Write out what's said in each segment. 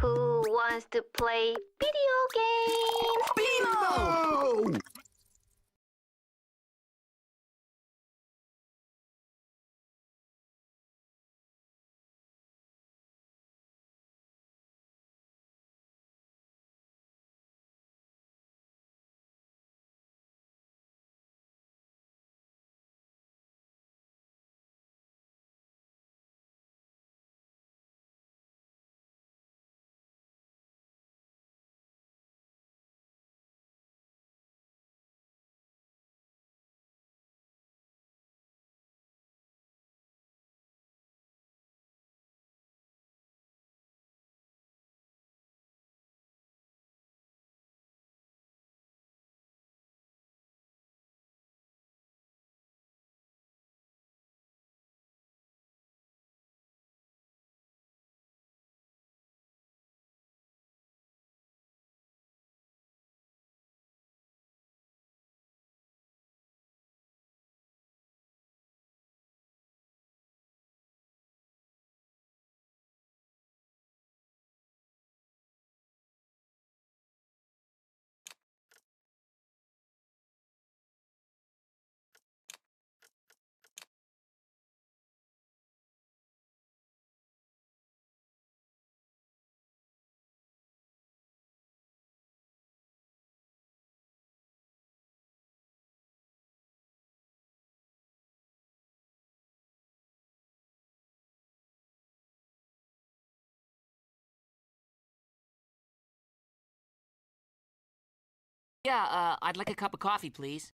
Who wants to play video games? Beano! Yeah, I'd like a cup of coffee, please.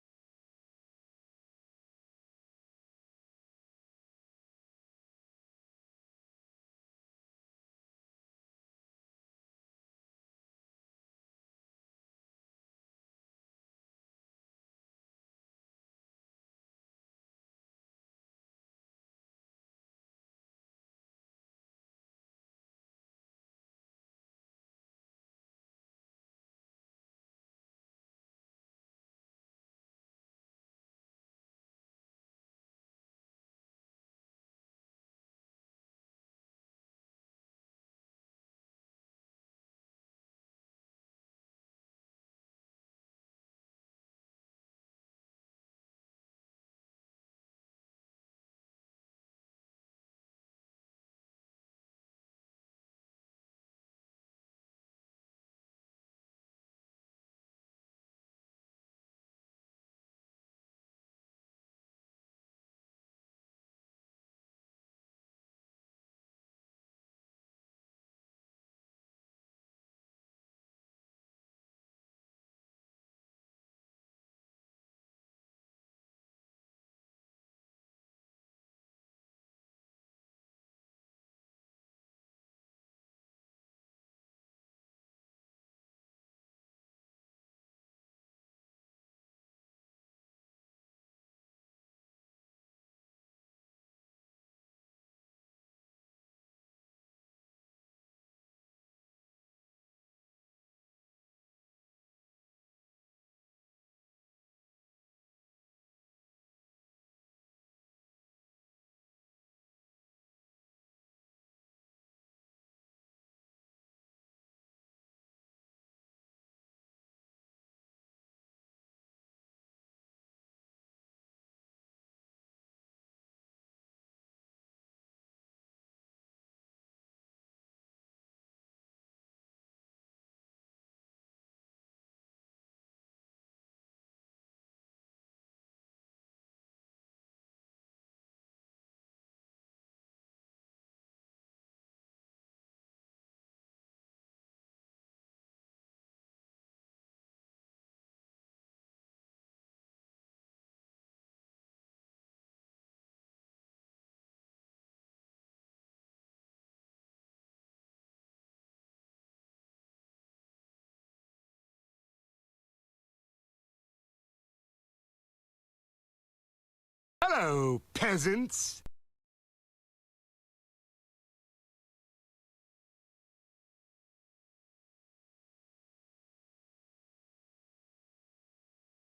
Hello, peasants.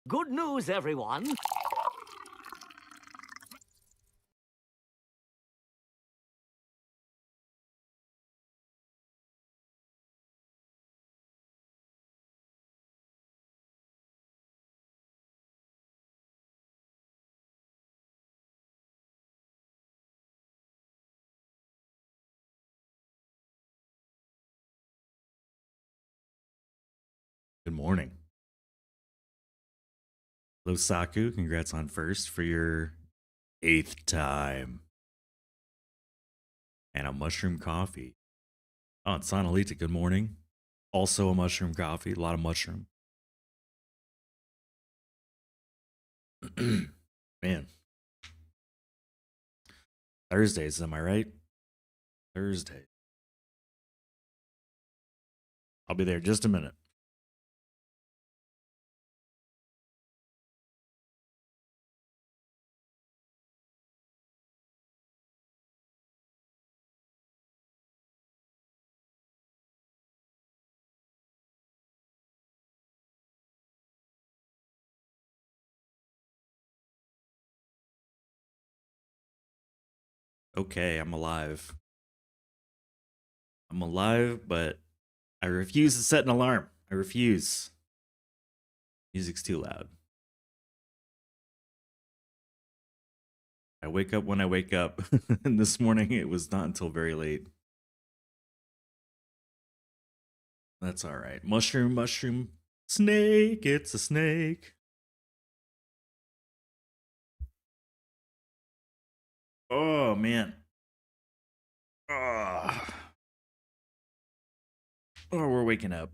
Good news, everyone. Good morning. Hello, Saku. Congrats on first for your 8th time. And a mushroom coffee. Oh, it's Sonalita. Good morning. Also a mushroom coffee. A lot of mushroom. Man. Thursdays, am I right? Thursday. I'll be there just a minute. Okay, I'm alive. I'm alive, but I refuse to set an alarm. I refuse. Music's too loud. I wake up when I wake up. And this morning it was not until very late. That's all right. Mushroom, mushroom, snake. It's a snake. Oh, man. Oh, we're waking up.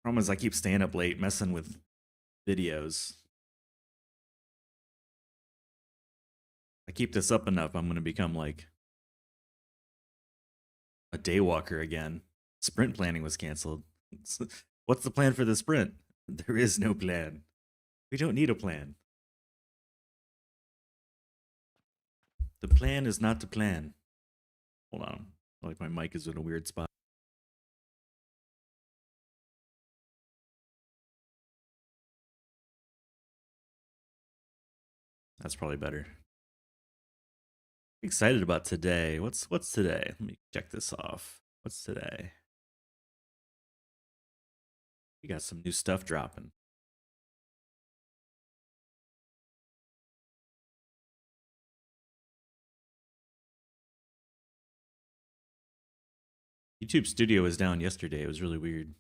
Problem is I keep staying up late messing with videos. I keep this up enough, I'm going to become like a day walker again. Sprint planning was canceled. What's the plan for the sprint? There is no plan. We don't need a plan. The plan is not to plan. Hold on. Like my mic is in a weird spot. That's probably better. Excited about today. What's today? Let me check this off. What's today? We got some new stuff dropping. YouTube Studio was down yesterday. It was really weird.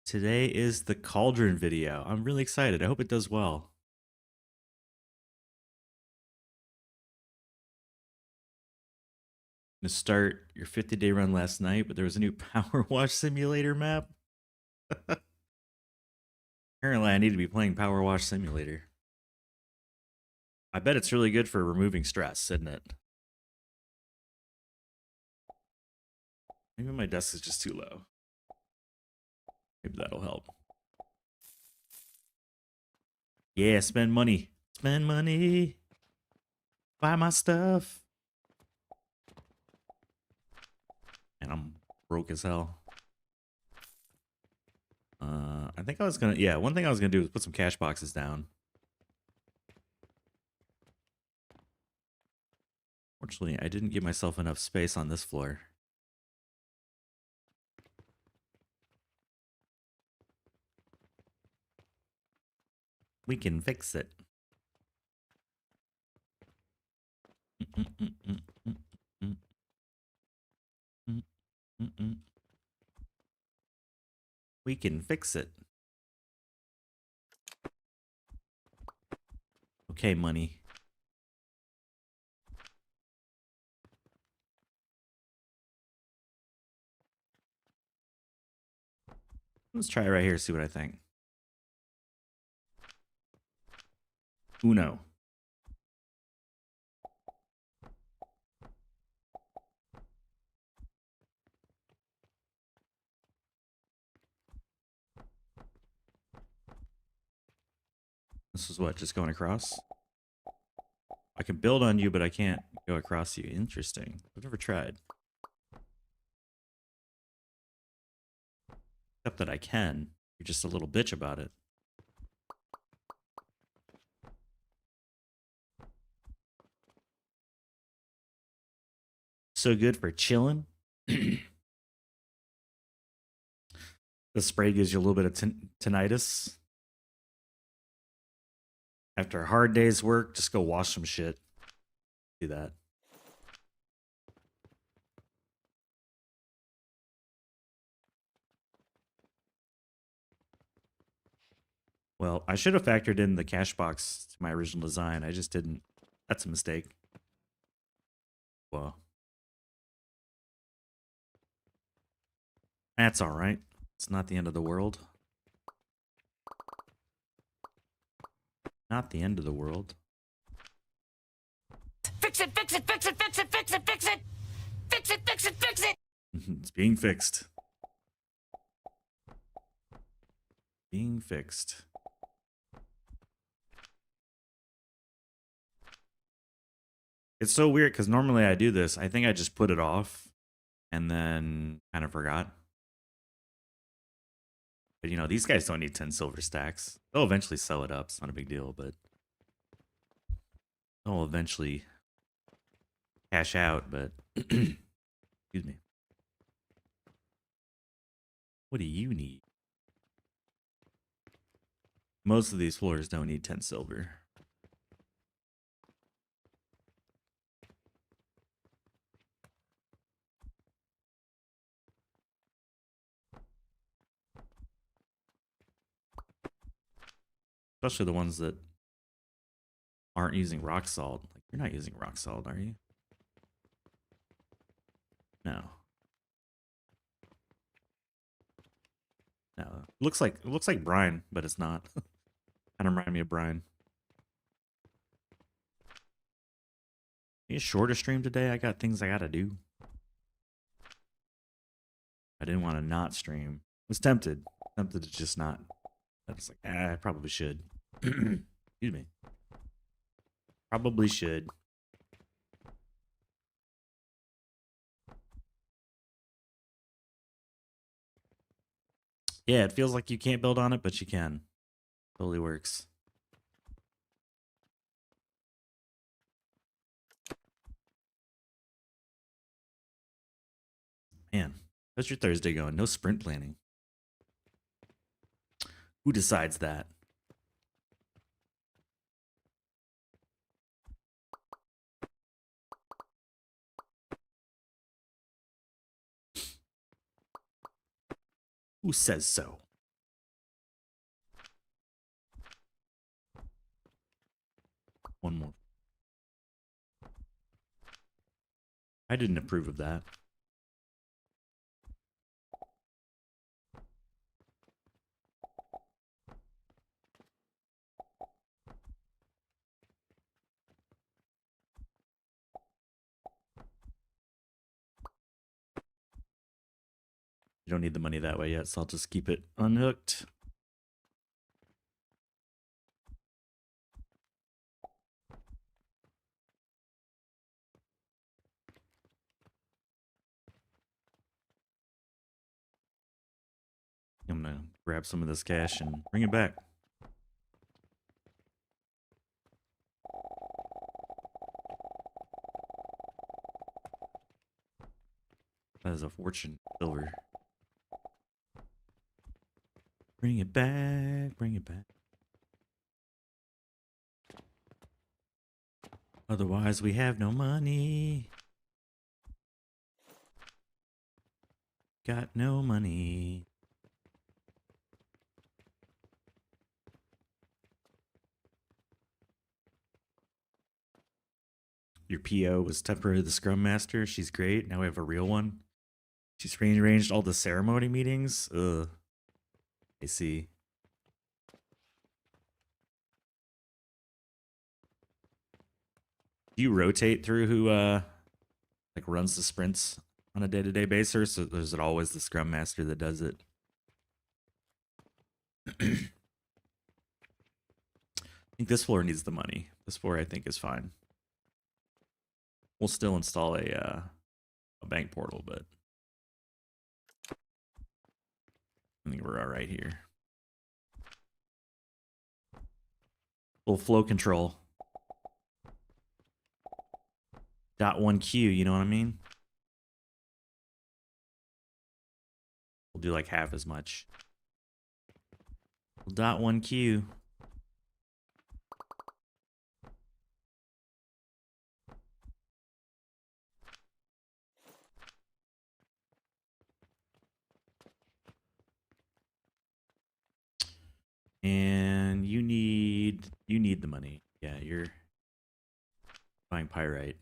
Today is the Cauldron video. I'm really excited. I hope it does well. I'm gonna start your 50-day run last night, but there was a new Power Wash Simulator map. Apparently, I need to be playing Power Wash Simulator. I bet it's really good for removing stress, isn't it? Maybe my desk is just too low. Maybe that'll help. Yeah, spend money. Spend money. Buy my stuff. And I'm broke as hell. I think I was gonna, yeah, one thing I was gonna do is put some cash boxes down. Fortunately, I didn't give myself enough space on this floor. We can fix it. We can fix it. Okay, money. Let's try it right here, see what I think. Uno. This is what, just going across? I can build on you, but I can't go across you. Interesting. I've never tried. Except that I can. You're just a little bitch about it. So good for chilling. The spray gives you a little bit of tinnitus. After a hard day's work, just go wash some shit. Do that. Well, I should have factored in the cash box to my original design. I just didn't. That's a mistake. Well, that's all right. It's not the end of the world. Not the end of the world. Fix it, fix it, fix it, fix it, fix it, fix it! Fix it, fix it, fix it! It's being fixed. Being fixed. It's so weird because normally I do this. I think I just put it off and then kind of forgot. But you know, these guys don't need 10 silver stacks. They'll eventually sell it up. It's not a big deal, but they'll eventually cash out. But excuse me. What do you need? Most of these floors don't need 10 silver. Especially the ones that aren't using rock salt. Like, you're not using rock salt, are you? No. No. It looks like brine, but it's not. Kind of remind me of brine. Maybe a shorter stream today. I got things I gotta do. I didn't want to not stream. I was tempted. Tempted to just not. I was like, I probably should. Excuse me. Probably should. Yeah, it feels like you can't build on it, but you can. Totally works. Man, how's your Thursday going? No sprint planning. Who decides that? Who says so? One more. I didn't approve of that. You don't need the money that way yet, so I'll just keep it unhooked. I'm gonna grab some of this cash and bring it back. That is a fortune. Silver. Bring it back, bring it back. Otherwise, we have no money. Got no money. Your PO was temporarily the Scrum Master. She's great. Now we have a real one. She's rearranged all the ceremony meetings. Ugh. I see. Do you rotate through who like runs the sprints on a day-to-day basis, or is it always the Scrum Master that does it? I think this floor needs the money. This floor I think is fine. We'll still install a bank portal, but I think we're all right here. Little flow control. .1Q, you know what I mean? We'll do like half as much. .1Q. need the money. Yeah, you're buying pyrite.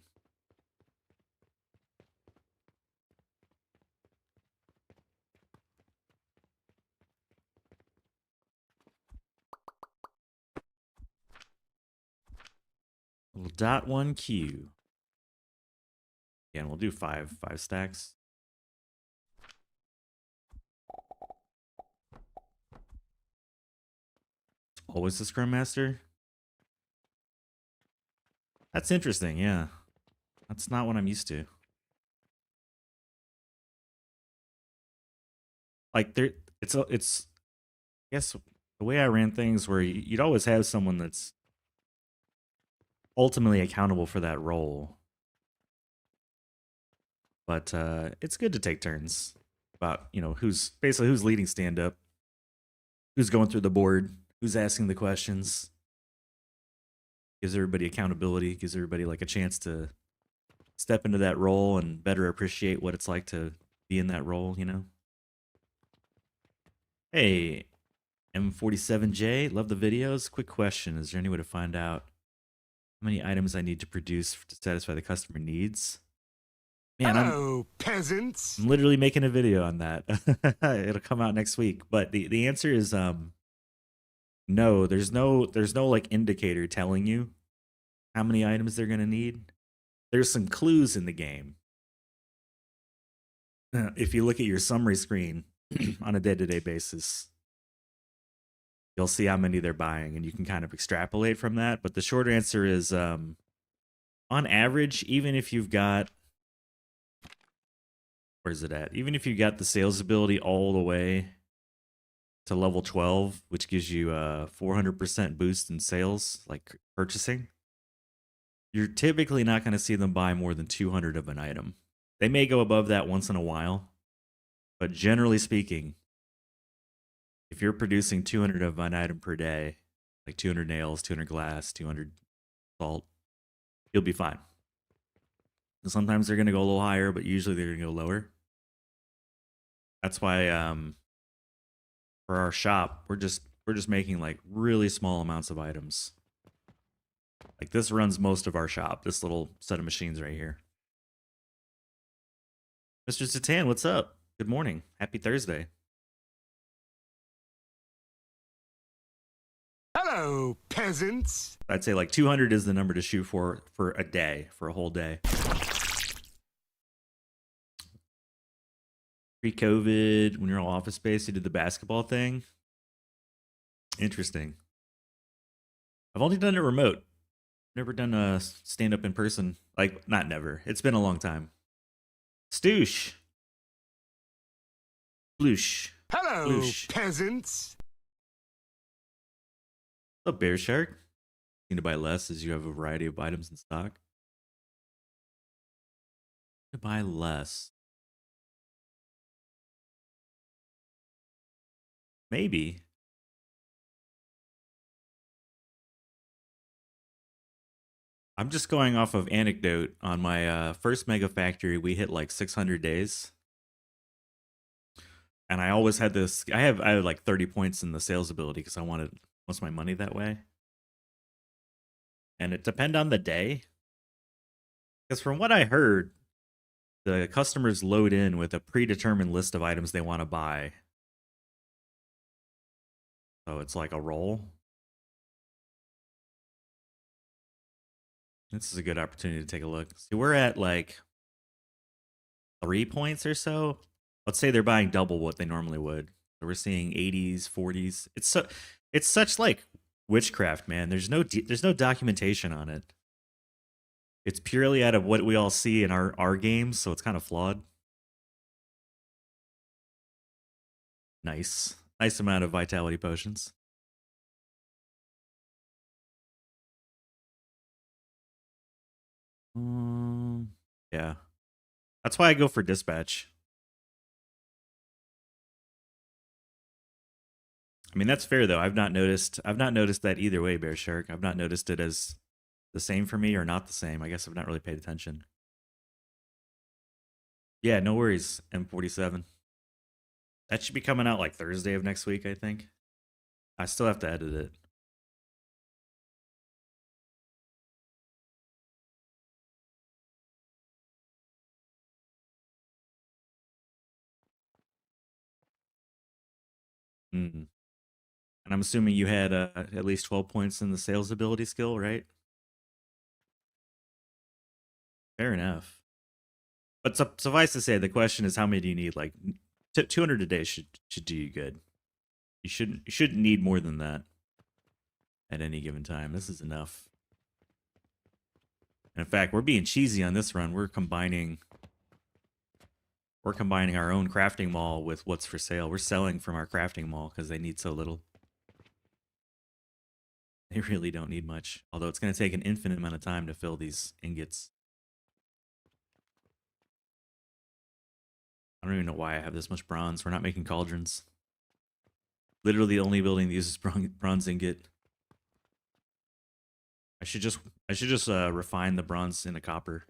Little dot one Q. Yeah, and we'll do five stacks. Always the Scrum Master? That's interesting, yeah. That's not what I'm used to. Like it's I guess the way I ran things where you'd always have someone that's ultimately accountable for that role. But it's good to take turns about, who's leading stand up, who's going through the board, who's asking the questions. Gives everybody accountability, gives everybody like a chance to step into that role and better appreciate what it's like to be in that role, Hey, M47J, love the videos. Quick question, is there any way to find out how many items I need to produce to satisfy the customer needs? Man, Hello, peasants. I'm literally making a video on that. It'll come out next week. But the answer is no. There's no like indicator telling you how many items they're gonna need. There's some clues in the game. If you look at your summary screen on a day-to-day basis, you'll see how many they're buying, and you can kind of extrapolate from that. But the short answer is, on average, even if you've got, where's it at? Even if you got the sales ability all the way to level 12, which gives you a 400% boost in sales, like purchasing, you're typically not going to see them buy more than 200 of an item. They may go above that once in a while, but generally speaking, if you're producing 200 of an item per day, like 200 nails, 200 glass, 200 salt, you'll be fine. And sometimes they're going to go a little higher, but usually they're going to go lower. That's why for our shop, we're just making like really small amounts of items. Like this runs most of our shop, this little set of machines right here. Mr. Satan, what's up? Good morning. Happy Thursday. Hello, peasants. I'd say like 200 is the number to shoot for a day, for a whole day. Pre-COVID, when you're all office space, you did the basketball thing. Interesting. I've only done it remote. Never done a stand-up in person. Like, not never. It's been a long time. Stoosh. Bloosh. Hello, Bloosh. peasants. What's up, Bear Shark? Need to buy less as you have a variety of items in stock. To buy less. Maybe. I'm just going off of anecdote. On my first mega factory, we hit like 600 days. And I always had this, I had like 30 points in the sales ability because I wanted most of my money that way. And it depended on the day. Because from what I heard, the customers load in with a predetermined list of items they want to buy. So it's like a roll. This is a good opportunity to take a look. See, we're at like 3 points or so. Let's say they're buying double what they normally would. So we're seeing 80s, 40s. It's such like witchcraft, man. There's no documentation on it. It's purely out of what we all see in our games, so it's kind of flawed. Nice amount of vitality potions. Yeah. That's why I go for dispatch. I mean, that's fair though. I've not noticed that either way, Bear Shark. I've not noticed it as the same for me or not the same. I guess I've not really paid attention. Yeah, no worries, M47. That should be coming out like Thursday of next week, I think. I still have to edit it. Hmm. And I'm assuming you had at least 12 points in the sales ability skill, right? Fair enough. But suffice to say, the question is, how many do you need? Like 200 a day should do you good. You shouldn't need more than that at any given time. This is enough. And in fact, we're being cheesy on this run. We're combining our own crafting mall with what's for sale. We're selling from our crafting mall because they need so little. They really don't need much. Although it's going to take an infinite amount of time to fill these ingots. I don't even know why I have this much bronze. We're not making cauldrons. Literally the only building that uses bronze ingot. I should just refine the bronze into copper.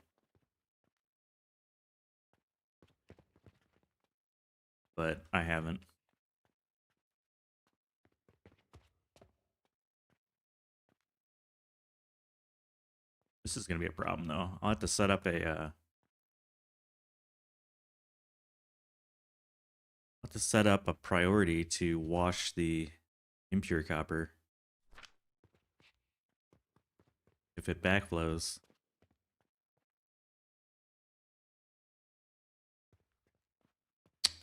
But I haven't. This is going to be a problem though. I'll have to set up a priority to wash the impure copper if it backflows.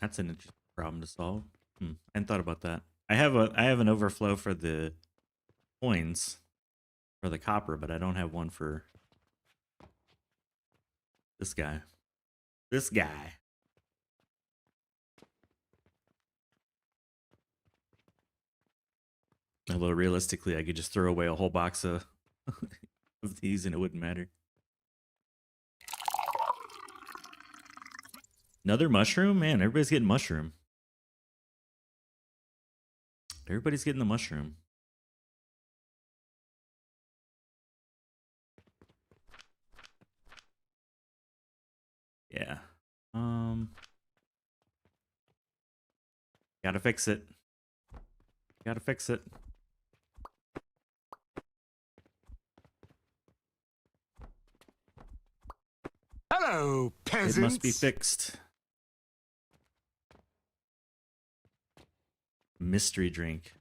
That's an interesting problem to solve. I hadn't thought about that. I have an overflow for the coins for the copper, but I don't have one for this guy. This guy. Although realistically, I could just throw away a whole box of of these and it wouldn't matter. Another mushroom? Man, everybody's getting mushroom. Everybody's getting the mushroom. Yeah. Gotta fix it. Gotta fix it. Hello, peasants. It must be fixed. Mystery drink.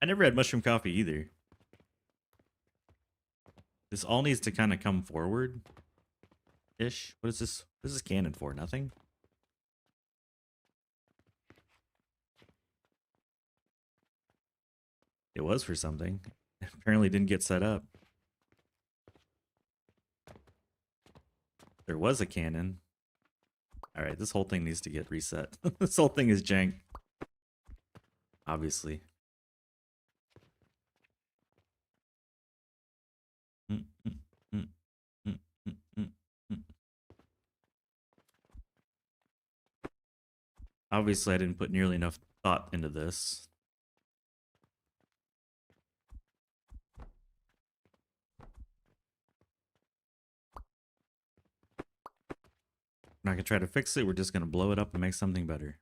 I never had mushroom coffee either. This all needs to kind of come forward. Ish. What is this? What is this cannon for? Nothing? It was for something. Apparently didn't get set up. There was a cannon. Alright, this whole thing needs to get reset. This whole thing is jank. Obviously. Obviously, I didn't put nearly enough thought into this. We're not going to try to fix it. We're just going to blow it up and make something better.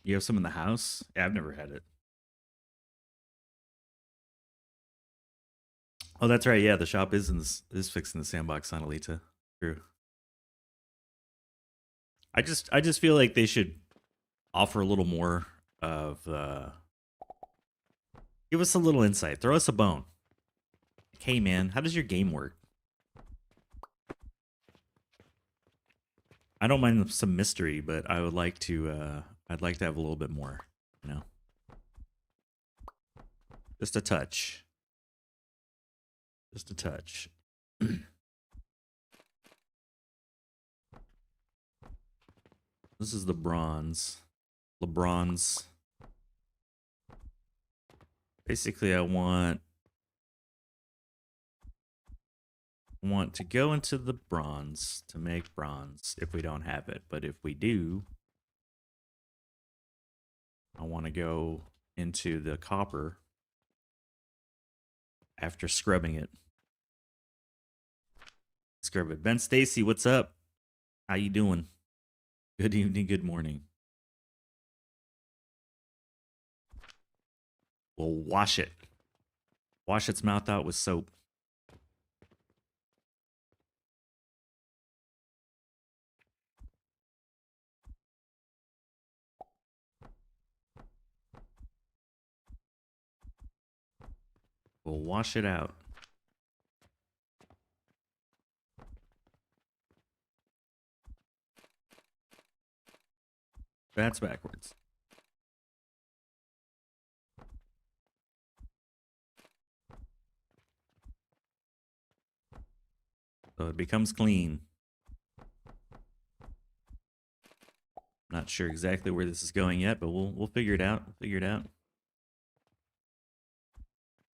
You have some in the house? Yeah, I've never had it. Oh, that's right. Yeah, the shop is fixing the sandbox on Alita. True. I just feel like they should offer a little more of give us a little insight. Throw us a bone. Hey man, how does your game work? I don't mind some mystery, but I would like to I'd like to have a little bit more, you know. Just a touch. Just a touch. This is the bronze. LeBron's. Basically, I want to go into the bronze to make bronze if we don't have it. But if we do, I want to go into the copper after scrubbing it. Scrub it. Ben Stacy, what's up? How you doing? Good evening, good morning. We'll wash it. Wash its mouth out with soap. We'll wash it out. That's backwards. So it becomes clean. Not sure exactly where this is going yet, but we'll figure it out. We'll figure it out.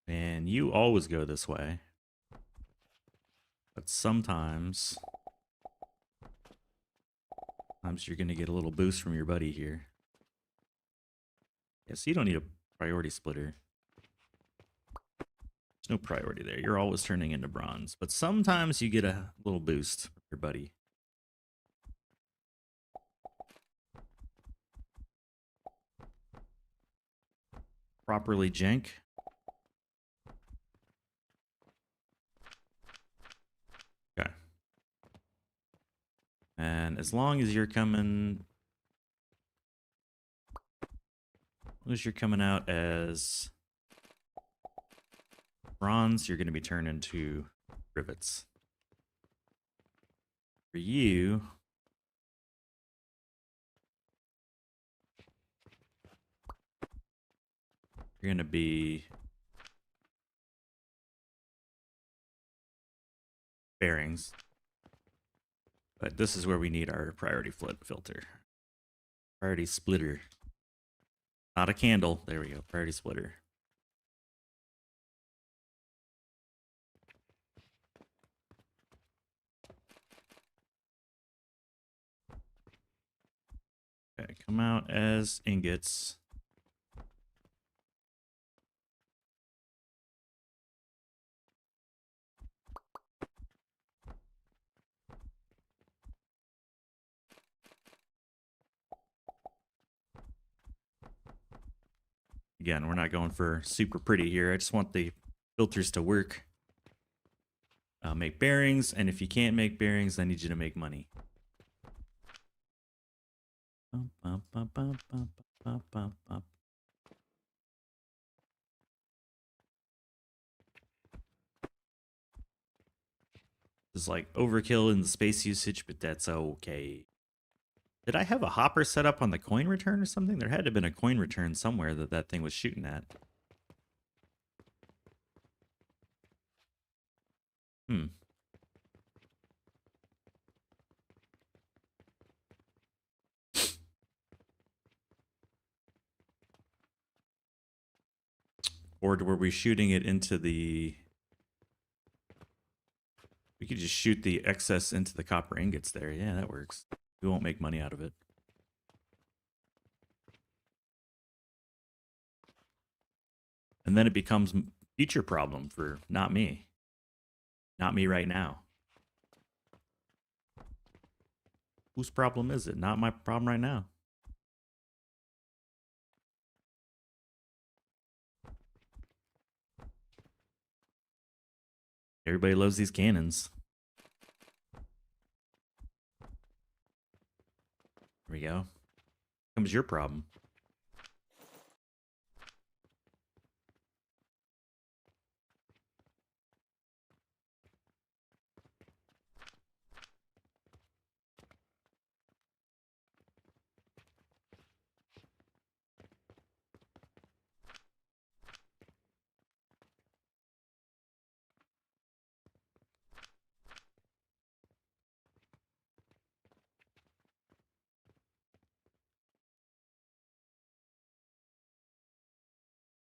And you always go this way. But sometimes you're gonna get a little boost from your buddy here. Yeah, so you don't need a priority splitter. There's no priority there. You're always turning into bronze. But sometimes you get a little boost from your buddy. Properly jank. Okay. And as long as you're coming out as bronze, you're going to be turned into rivets. For you, you're going to be bearings. But this is where we need our priority filter. Priority splitter. Not a candle. There we go. Priority splitter. Okay, come out as ingots. Again, we're not going for super pretty here. I just want the filters to work. Make bearings, and if you can't make bearings, I need you to make money. This is like overkill in the space usage, but that's okay. Did I have a hopper set up on the coin return or something? There had to have been a coin return somewhere that thing was shooting at. Or were we shooting it into the... We could just shoot the excess into the copper ingots there. Yeah, that works. We won't make money out of it. And then it becomes a future problem for not me. Not me right now. Whose problem is it? Not my problem right now. Everybody loves these cannons. There we go. Comes your problem.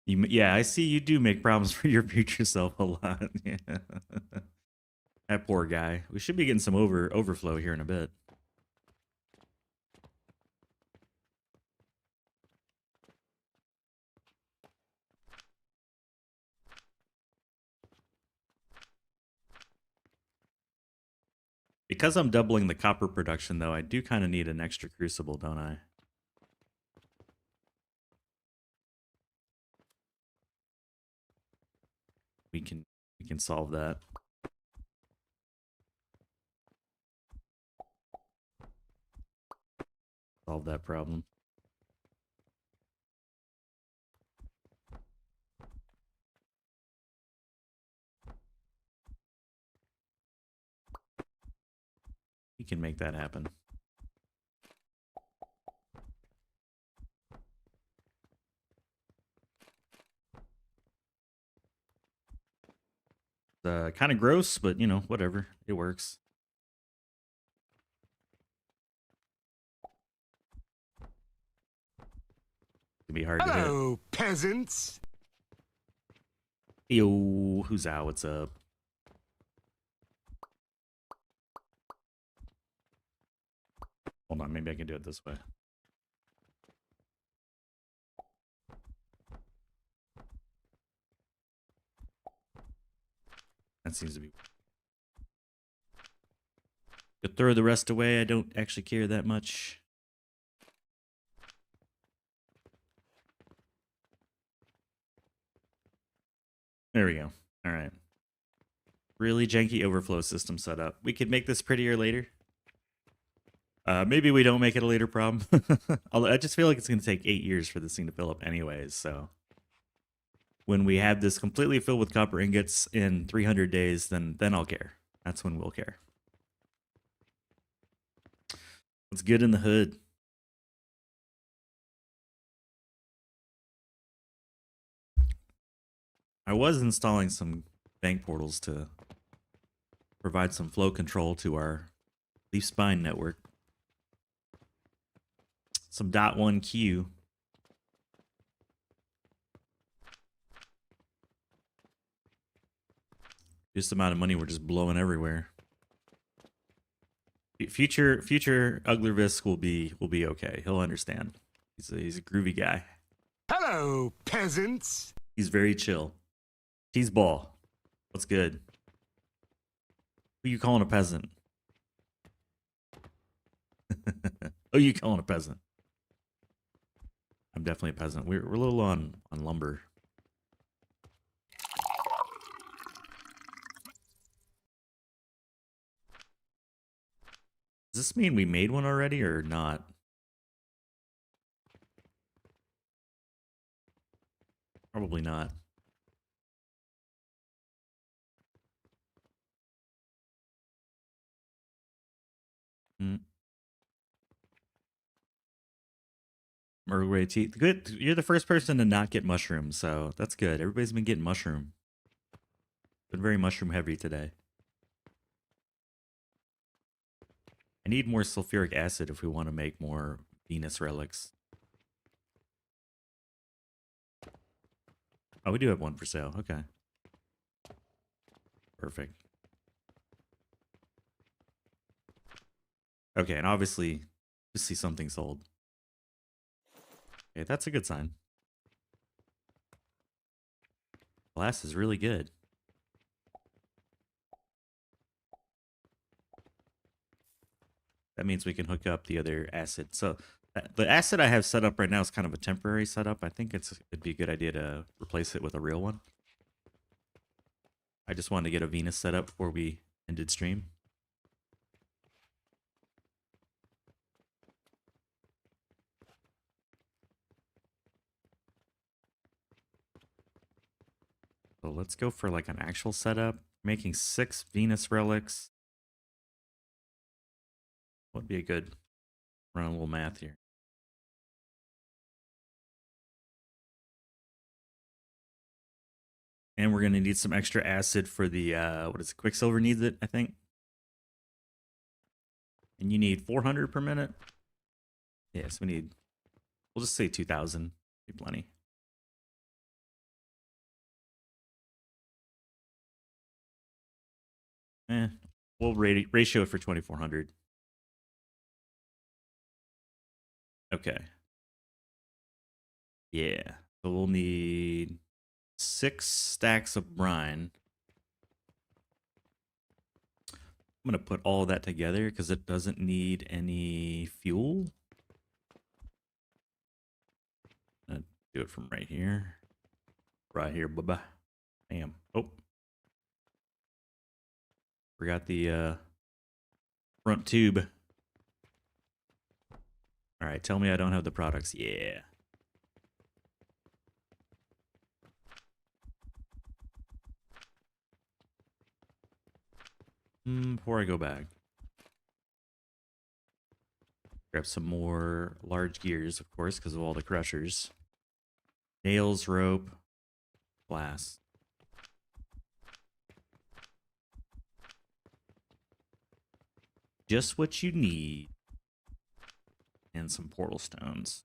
Yeah, I see you do make problems for your future self a lot. Yeah. That poor guy. We should be getting some overflow here in a bit. Because I'm doubling the copper production, though, I do kind of need an extra crucible, don't I? We can solve that. Solve that problem. can make that happen. Kind of gross, but you know, whatever. It works. It'd be hard to hit. Hello, peasants. Yo, who's out? What's up? Hold on, maybe I can do it this way. That seems to be. Could throw the rest away. I don't actually care that much. There we go. All right. Really janky overflow system setup. We could make this prettier later. Maybe we don't make it a later problem. Although I just feel like it's going to take 8 years for this thing to fill up anyways. So when we have this completely filled with copper ingots in 300 days, then I'll care. That's when we'll care. What's good in the hood? I was installing some bank portals to provide some flow control to our leaf spine network. Some .1 queue. Just the amount of money we're just blowing everywhere. Future Uglervisk will be okay. He'll understand. He's a groovy guy. Hello, peasants. He's very chill. Tease ball. What's good? Who you calling a peasant? Who you calling a peasant? I'm definitely a peasant. We're a little on lumber. Does this mean we made one already or not? Probably not. Mergray teeth. Good. You're the first person to not get mushrooms, so that's good. Everybody's been getting mushroom. Been very mushroom heavy today. I need more sulfuric acid if we want to make more Venus relics. Oh, we do have one for sale. Okay. Perfect. Okay, and obviously something sold. Okay, that's a good sign. Glass is really good. That means we can hook up the other acid. So the acid I have set up right now is kind of a temporary setup. I think it'd be a good idea to replace it with a real one. I just wanted to get a Venus set up before we ended stream. So let's go for like an actual setup. Making 6 Venus relics. Would be a good run a little math here. And we're gonna need some extra acid for the what is it? Quicksilver needs it, I think. And you need 400 per minute. Yes, we'll just say 2,000. Be plenty. We'll ratio it for 2,400. Okay. Yeah. So we'll need 6 stacks of brine. I'm going to put all of that together because it doesn't need any fuel. I'm going to do it from right here. Right here, bye-bye. Bam. Oh. Forgot the front tube. All right, tell me I don't have the products. Yeah. Before I go back. Grab some more large gears, of course, because of all the crushers. Nails, rope, glass. Just what you need. And some portal stones.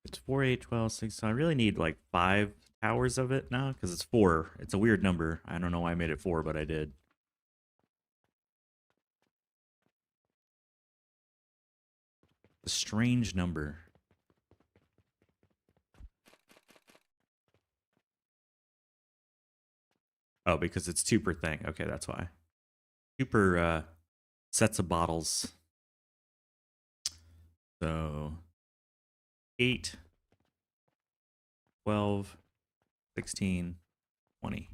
It's 4, 8, 12, 6. So I really need like 5 towers of it now because it's 4. It's a weird number. I don't know why I made it 4, but I did. A strange number. Oh, because it's 2 per thing. Okay, that's why. 2 per sets of bottles. So 8, 12, 16, 20.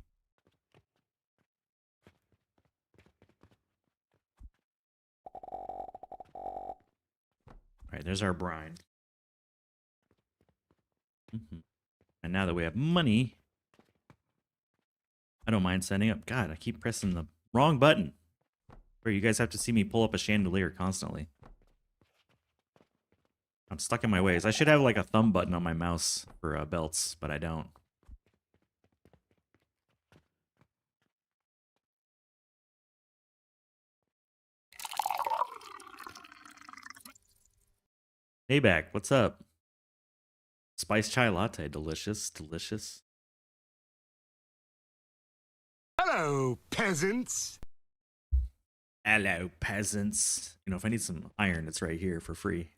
All right, there's our brine. And now that we have money, I don't mind setting up. God, I keep pressing the wrong button. Where you guys have to see me pull up a chandelier constantly. I'm stuck in my ways. I should have like a thumb button on my mouse for belts, but I don't. Hey back, what's up? Spice chai latte, delicious, delicious. Hello, peasants. Hello, peasants. You know, if I need some iron, it's right here for free.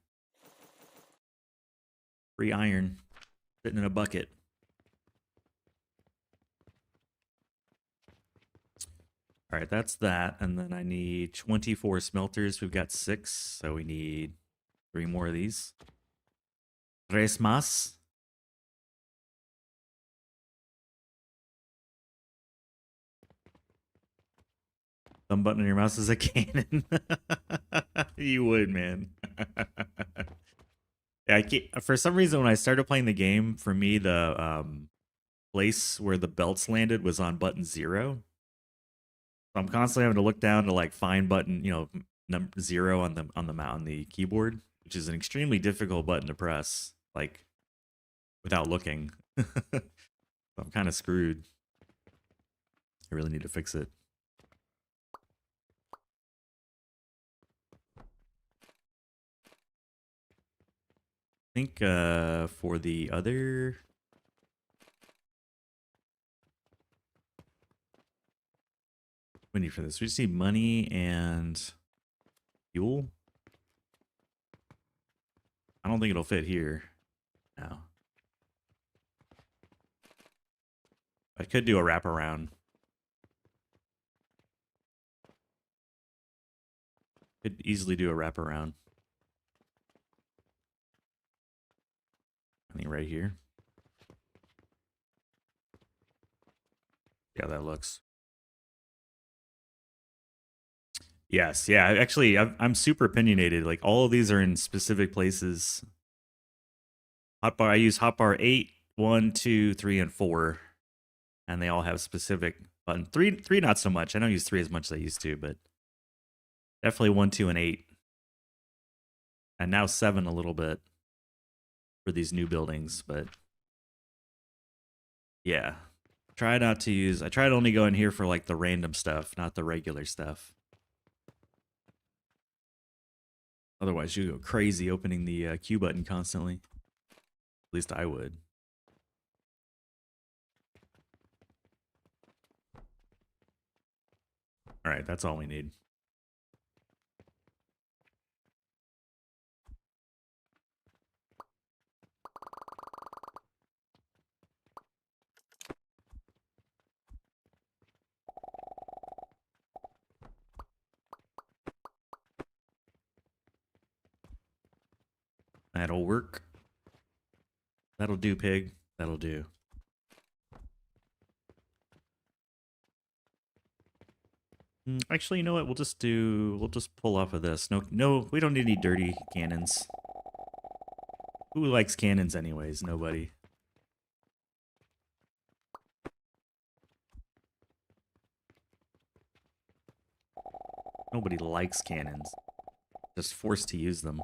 Free iron, sitting in a bucket. All right, that's that. And then I need 24 smelters. We've got 6, so we need 3 more of these. Tres más. Thumb button on your mouse is a cannon. You would, man. Yeah, I can't, for some reason, when I started playing the game, for me, the place where the belts landed was on button 0. So I'm constantly having to look down to like find button, you know, number 0 on the keyboard, which is an extremely difficult button to press, like without looking. So I'm kind of screwed. I really need to fix it. I think for the other... we need for this? We just need money and fuel. I don't think it'll fit here. No. I could do a wraparound. Could easily do a wraparound. I think right here. Yeah, that looks. Yes, yeah. Actually, I'm super opinionated. Like all of these are in specific places. Hotbar. I use hotbar 8, 1, 2, 3, and 4, and they all have specific buttons. 3 not so much. I don't use 3 as much as I used to, but definitely 1, 2, and 8, and now 7 a little bit for these new buildings. But yeah, try not to use. I try to only go in here for like the random stuff, not the regular stuff. Otherwise, you go crazy opening the Q button constantly. At least I would. All right, that's all we need. That'll work. That'll do, pig. That'll do. Actually, you know what? We'll just pull off of this. No, we don't need any dirty cannons. Who likes cannons anyways? Nobody. Nobody likes cannons. Just forced to use them.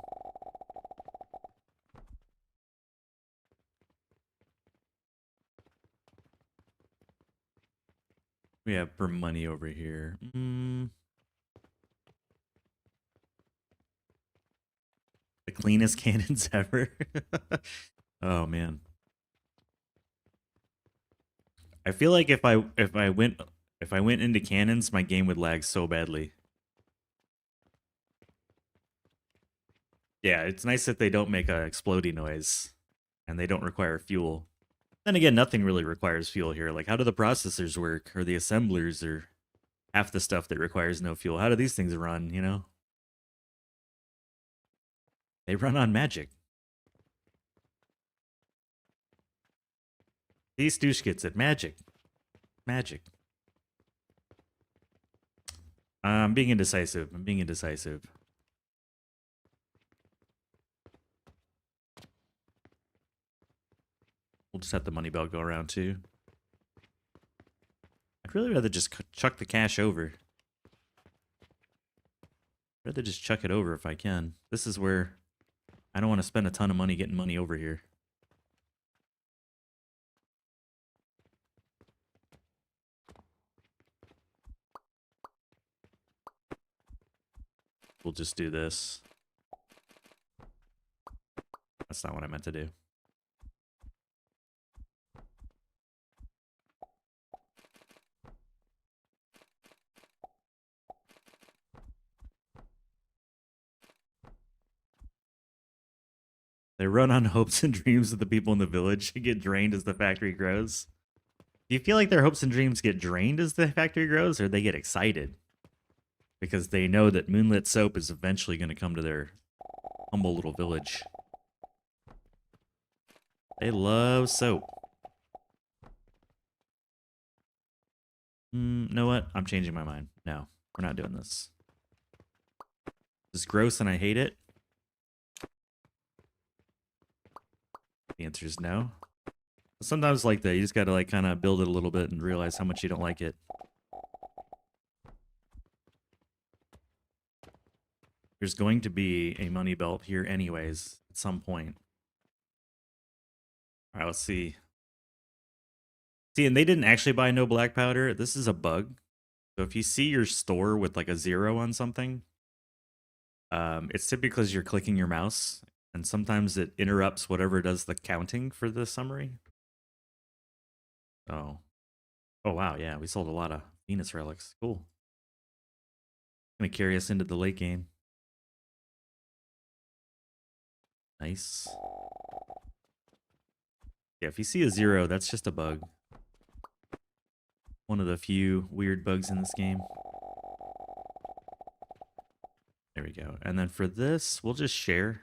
We have for money over here. The cleanest cannons ever. Oh man. I feel like if I went into cannons, my game would lag so badly. Yeah, it's nice that they don't make a exploding noise and they don't require fuel. Then again, nothing really requires fuel here. Like, how do the processors work, or the assemblers, or half the stuff that requires no fuel? How do these things run, you know? They run on magic. These douche gets it. Magic. Magic. I'm being indecisive. I'm being indecisive. We'll just have the money belt go around too. I'd really rather just chuck the cash over. I'd rather just chuck it over if I can. This is where I don't want to spend a ton of money getting money over here. We'll just do this. That's not what I meant to do. They run on hopes and dreams of the people in the village and get drained as the factory grows. Do you feel like their hopes and dreams get drained as the factory grows, or they get excited? Because they know that Moonlit Soap is eventually going to come to their humble little village. They love soap. Know what? I'm changing my mind. No, we're not doing this. This is gross and I hate it. The answer is no. Sometimes like that, you just gotta like kind of build it a little bit and realize how much you don't like it. There's going to be a money belt here anyways at some point. All right, let's see. See, and they didn't actually buy no black powder. This is a bug. So if you see your store with like a 0 on something, it's typically because you're clicking your mouse, and sometimes it interrupts whatever does the counting for the summary. Oh. Oh, wow, yeah, we sold a lot of Venus relics. Cool. Gonna carry us into the late game. Nice. Yeah, if you see a 0, that's just a bug. One of the few weird bugs in this game. There we go. And then for this, we'll just share.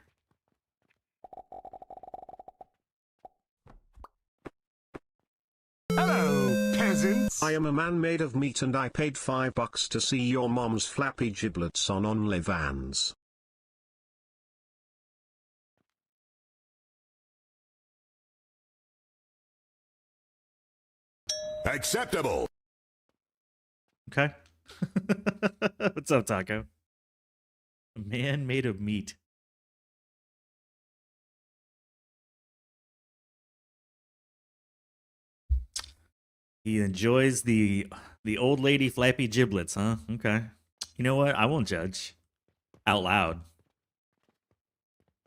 Hello, peasants. I am a man made of meat and I paid $5 to see your mom's flappy giblets on OnlyFans. Acceptable. Okay. What's up, Taco? A man made of meat. He enjoys the old lady flappy giblets, huh? Okay. You know what? I won't judge. Out loud.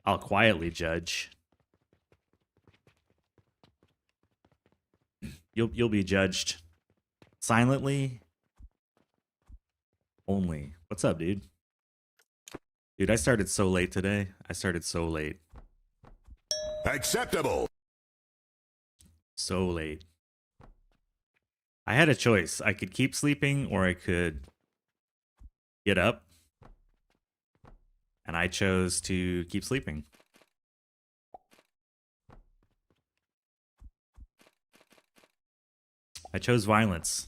I'll quietly judge. You'll be judged silently only. What's up, dude? Dude, I started so late today. I started so late. Acceptable. So late. I had a choice. I could keep sleeping or I could get up. And I chose to keep sleeping. I chose violence.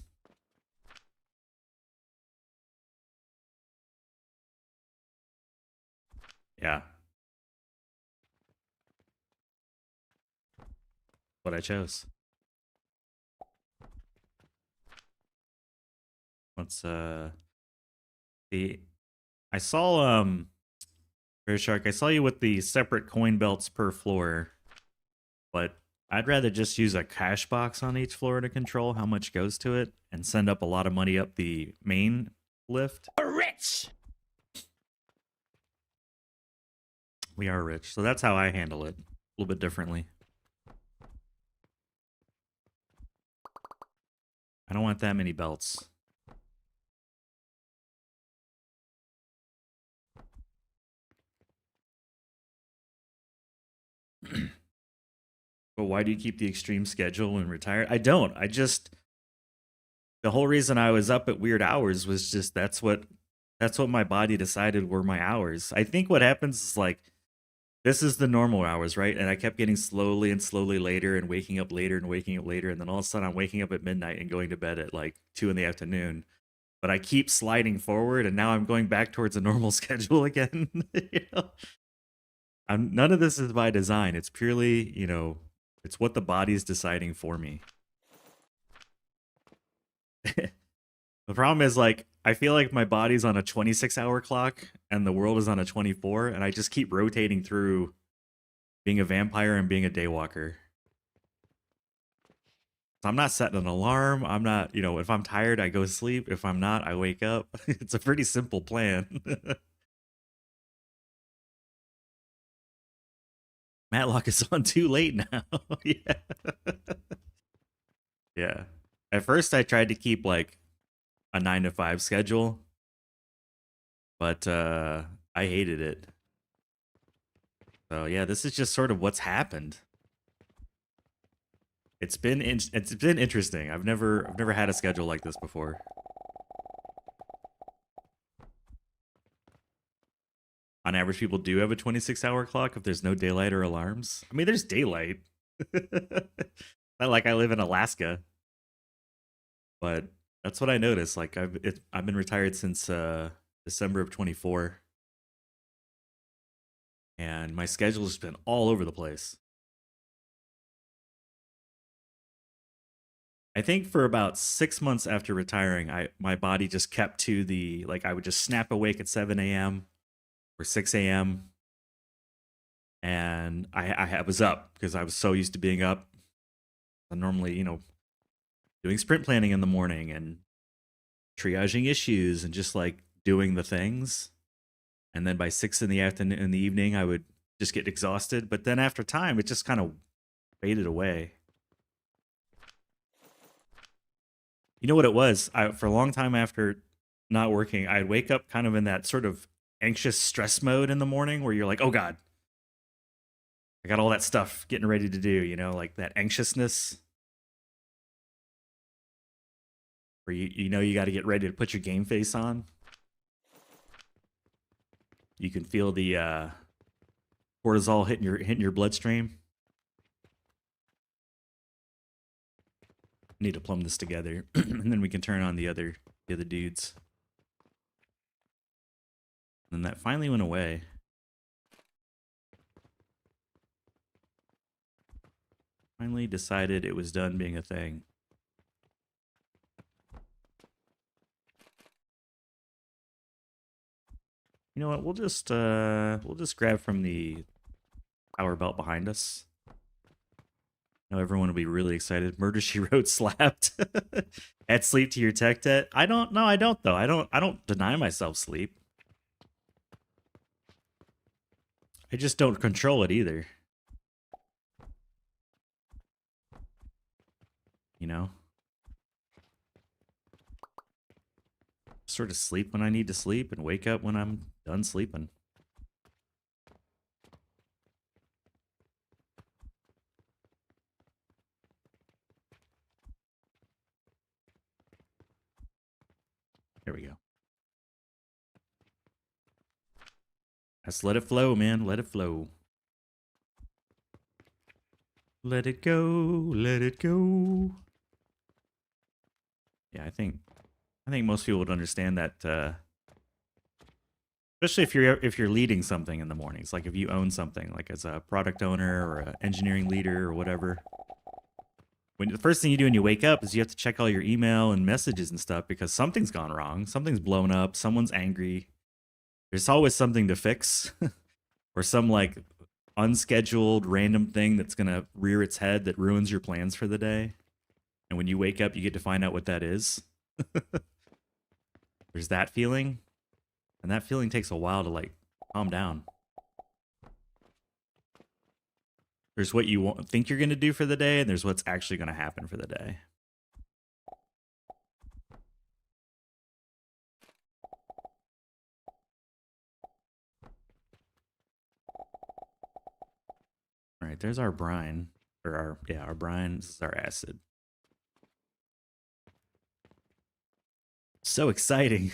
Yeah. What I chose. Let's see. I saw Bear Shark, I saw you with the separate coin belts per floor, but I'd rather just use a cash box on each floor to control how much goes to it and send up a lot of money up the main lift. Rich! We are rich, so that's how I handle it. A little bit differently. I don't want that many belts. But why do you keep the extreme schedule when retired? I don't. I just, the whole reason I was up at weird hours was just that's what my body decided were my hours. I think what happens is like this is the normal hours, right? And I kept getting slowly and slowly later and waking up later and waking up later, and then all of a sudden I'm waking up at midnight and going to bed at like 2 in the afternoon. But I keep sliding forward, and now I'm going back towards a normal schedule again. You know? None of this is by design. It's purely, you know, it's what the body's deciding for me. The problem is, like, I feel like my body's on a 26-hour clock and the world is on a 24, and I just keep rotating through being a vampire and being a daywalker. So I'm not setting an alarm. I'm not, you know, if I'm tired, I go to sleep. If I'm not, I wake up. It's a pretty simple plan. Matlock is on too late now. Yeah. Yeah. At first, I tried to keep like a 9 to 5 schedule, but I hated it. So yeah, this is just sort of what's happened. It's been interesting. I've never had a schedule like this before. On average, people do have a 26-hour clock if there's no daylight or alarms. I mean, there's daylight. Not like I live in Alaska. But that's what I noticed. Like I've been retired since December of 24. And my schedule's been all over the place. I think for about 6 months after retiring, my body just kept to the, like, I would just snap awake at 7 a.m. or 6 a.m. And I was up because I was so used to being up. I'm normally, you know, doing sprint planning in the morning and triaging issues and just like doing the things. And then by 6 in the afternoon, in the evening, I would just get exhausted. But then after time, it just kind of faded away. You know what it was? For a long time after not working, I'd wake up kind of in that sort of anxious stress mode in the morning where you're like, oh God, I got all that stuff getting ready to do, you know, like that anxiousness where you know you got to get ready to put your game face on. You can feel the cortisol hitting your bloodstream. Need to plumb this together, and then we can turn on the other dudes. And that finally went away. Finally decided it was done being a thing. You know what? We'll just grab from the power belt behind us. I know everyone will be really excited. Murder She Wrote slapped. Add sleep to your tech debt. I don't though. I don't deny myself sleep. I just don't control it either. You know? Sort of sleep when I need to sleep and wake up when I'm done sleeping. There we go. Let's let it flow, man. Let it flow. Let it go. Let it go. Yeah, I think most people would understand that, especially if you're leading something in the mornings, like if you own something, like as a product owner or an engineering leader or whatever. When the first thing you do when you wake up is you have to check all your email and messages and stuff because something's gone wrong, something's blown up, someone's angry, There's always something to fix, or some like unscheduled random thing that's gonna rear its head that ruins your plans for the day. And when you wake up, you get to find out what that is. There's that feeling, and that feeling takes a while to like calm down. There's what you think you're gonna do for the day, and there's what's actually gonna happen for the day. All right, there's our brine, or our brine. This is our acid. So exciting.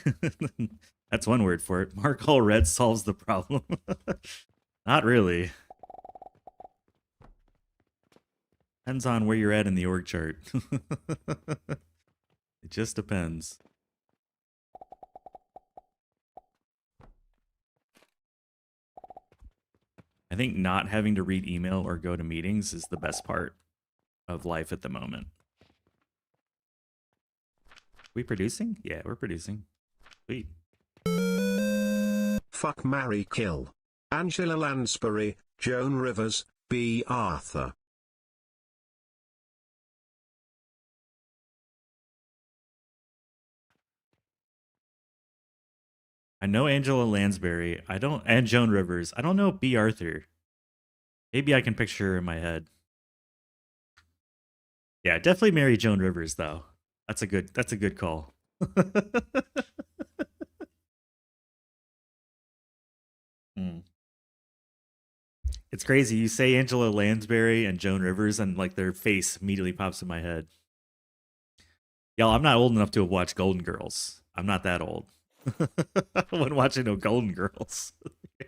That's one word for it. Mark all red solves the problem. Not really. Depends on where you're at in the org chart. It just depends. I think not having to read email or go to meetings is the best part of life at the moment. We producing? Yeah, we're producing. Sweet. Fuck, marry, kill. Angela Lansbury, Joan Rivers, B. Arthur. I know Angela Lansbury. And Joan Rivers. I don't know B. Arthur. Maybe I can picture her in my head. Yeah, definitely marry Joan Rivers though. That's a good call. It's crazy. You say Angela Lansbury and Joan Rivers, and like their face immediately pops in my head. Y'all, I'm not old enough to have watched Golden Girls. I'm not that old. I wasn't watching no Golden Girls. Yeah.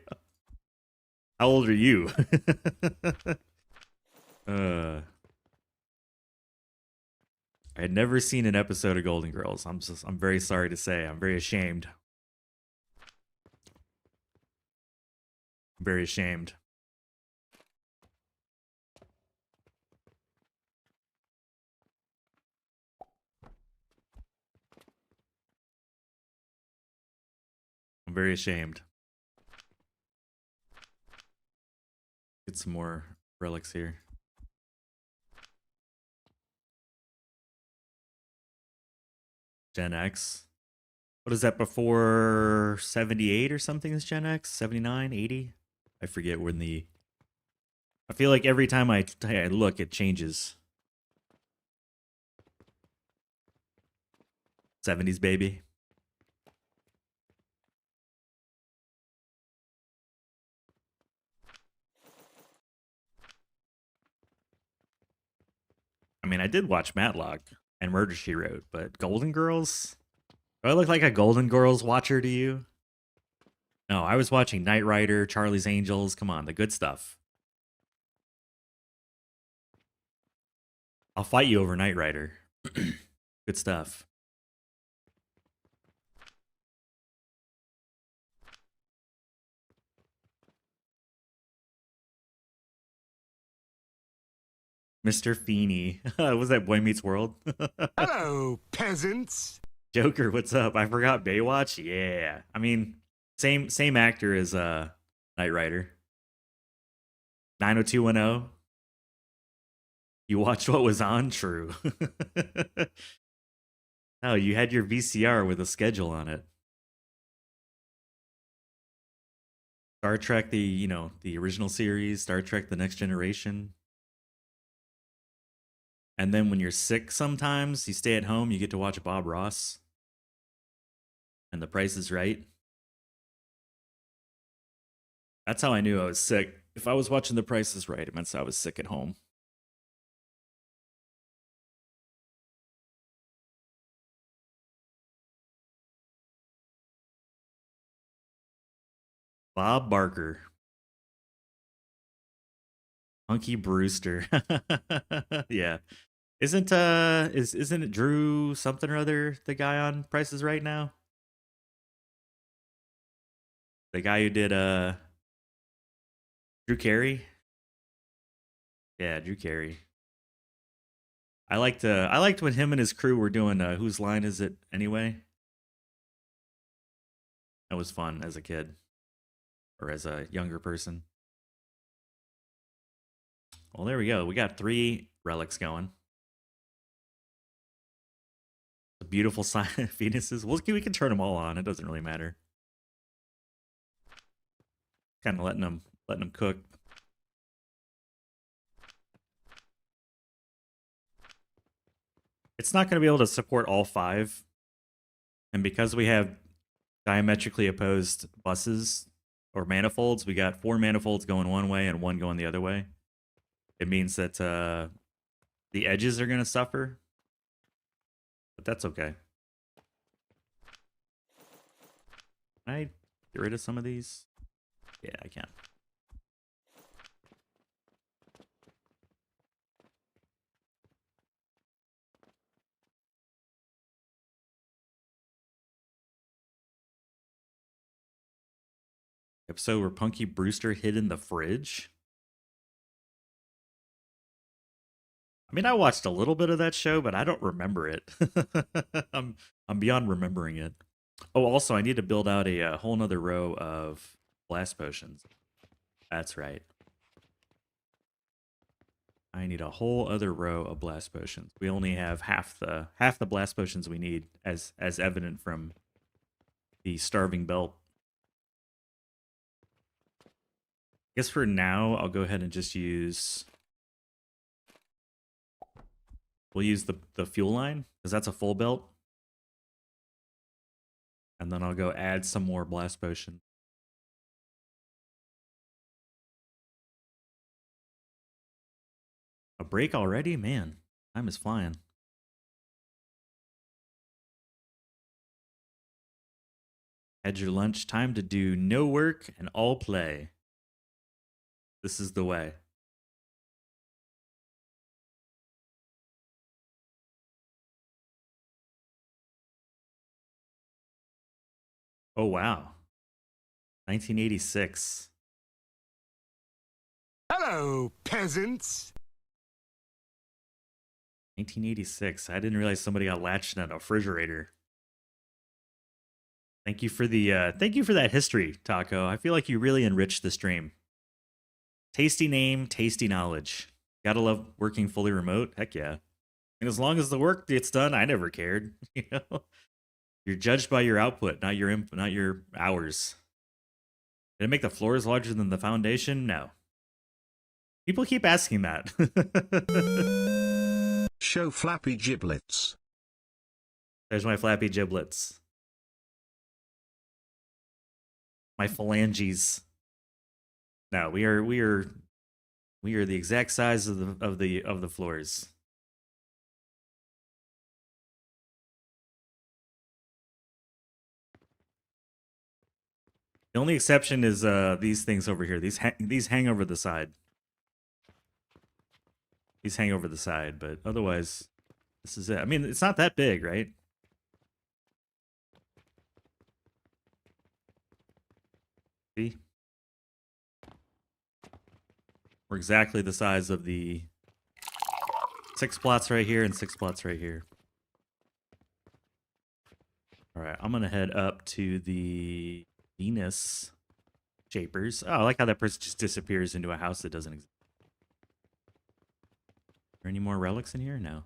How old are you? I had never seen an episode of Golden Girls. I'm very sorry to say. I'm very ashamed. I'm very ashamed. I'm very ashamed. Get some more relics here. Gen X. What is that, before 78 or something is Gen X? 79, 80? I forget when the... I feel like every time I look, it changes. 70s, baby. I mean, I did watch Matlock and Murder, She Wrote, but Golden Girls? Do I look like a Golden Girls watcher to you? No, I was watching Knight Rider, Charlie's Angels. Come on, the good stuff. I'll fight you over Knight Rider. Good stuff. Mr. Feeney. Was that Boy Meets World? Hello, peasants. Joker, what's up? I forgot Baywatch. Yeah. I mean, same actor as Knight Rider. 90210. You watched what was on? True. No, you had your VCR with a schedule on it. Star Trek, the original series, Star Trek The Next Generation. And then when you're sick sometimes, you stay at home, you get to watch Bob Ross. And The Price is Right. That's how I knew I was sick. If I was watching The Price is Right, it meant I was sick at home. Bob Barker. Hunky Brewster. Yeah. Isn't it Drew something or other, the guy on Price is Right now? The guy who did Drew Carey? Yeah, Drew Carey. I liked when him and his crew were doing Whose Line Is It Anyway? That was fun as a kid. or as a younger person. Well, there we go. We got 3 relics going. The beautiful sign of Venuses. We can turn them all on. It doesn't really matter. Kind of letting them cook. It's not going to be able to support all 5. And because we have diametrically opposed buses or manifolds, we got 4 manifolds going one way and 1 going the other way. It means that the edges are going to suffer. But that's okay. Can I get rid of some of these? Yeah, I can. Episode where Punky Brewster hid in the fridge. I mean, I watched a little bit of that show, but I don't remember it. I'm beyond remembering it. Oh, also, I need to build out a whole nother row of blast potions. That's right. I need a whole other row of blast potions. We only have half the blast potions we need, as evident from the starving belt. I guess for now, I'll go ahead and just use. We'll use the fuel line because that's a full belt. And then I'll go add some more blast potion. A break already? Man, time is flying. Had your lunch, time to do no work and all play. This is the way. Oh, wow. 1986. Hello, peasants. 1986. I didn't realize somebody got latched on a refrigerator. Thank you for that history, Taco. I feel like you really enriched the stream. Tasty name, tasty knowledge. Gotta love working fully remote. Heck yeah. And as long as the work gets done, I never cared. You know, you're judged by your output, not your hours. Did it make the floors larger than the foundation? No. People keep asking that. Show flappy giblets. There's my flappy giblets. My phalanges. No, we are the exact size of the floors. The only exception is these things over here. These hang over the side. These hang over the side, but otherwise, this is it. I mean, it's not that big, right? See? We're exactly the size of the 6 plots right here and 6 plots right here. All right, I'm going to head up to the Venus shapers. Oh, I like how that person just disappears into a house that doesn't exist. Are there any more relics in here? No.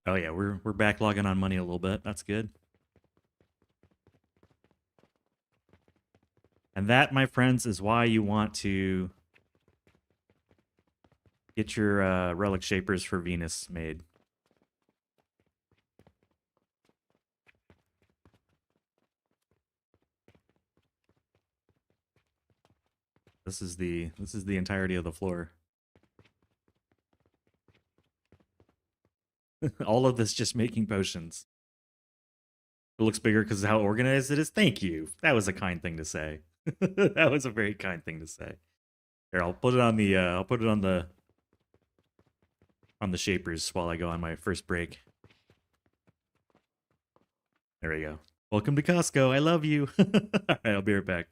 Oh yeah, we're backlogging on money a little bit. That's good. And that, my friends, is why you want to get your relic shapers for Venus made. This is the entirety of the floor. All of this just making potions. It looks bigger because of how organized it is. Thank you. That was a kind thing to say. That was a very kind thing to say. Here, I'll put it on the shapers while I go on my first break. There we go. Welcome to Costco. I love you. All right, I'll be right back.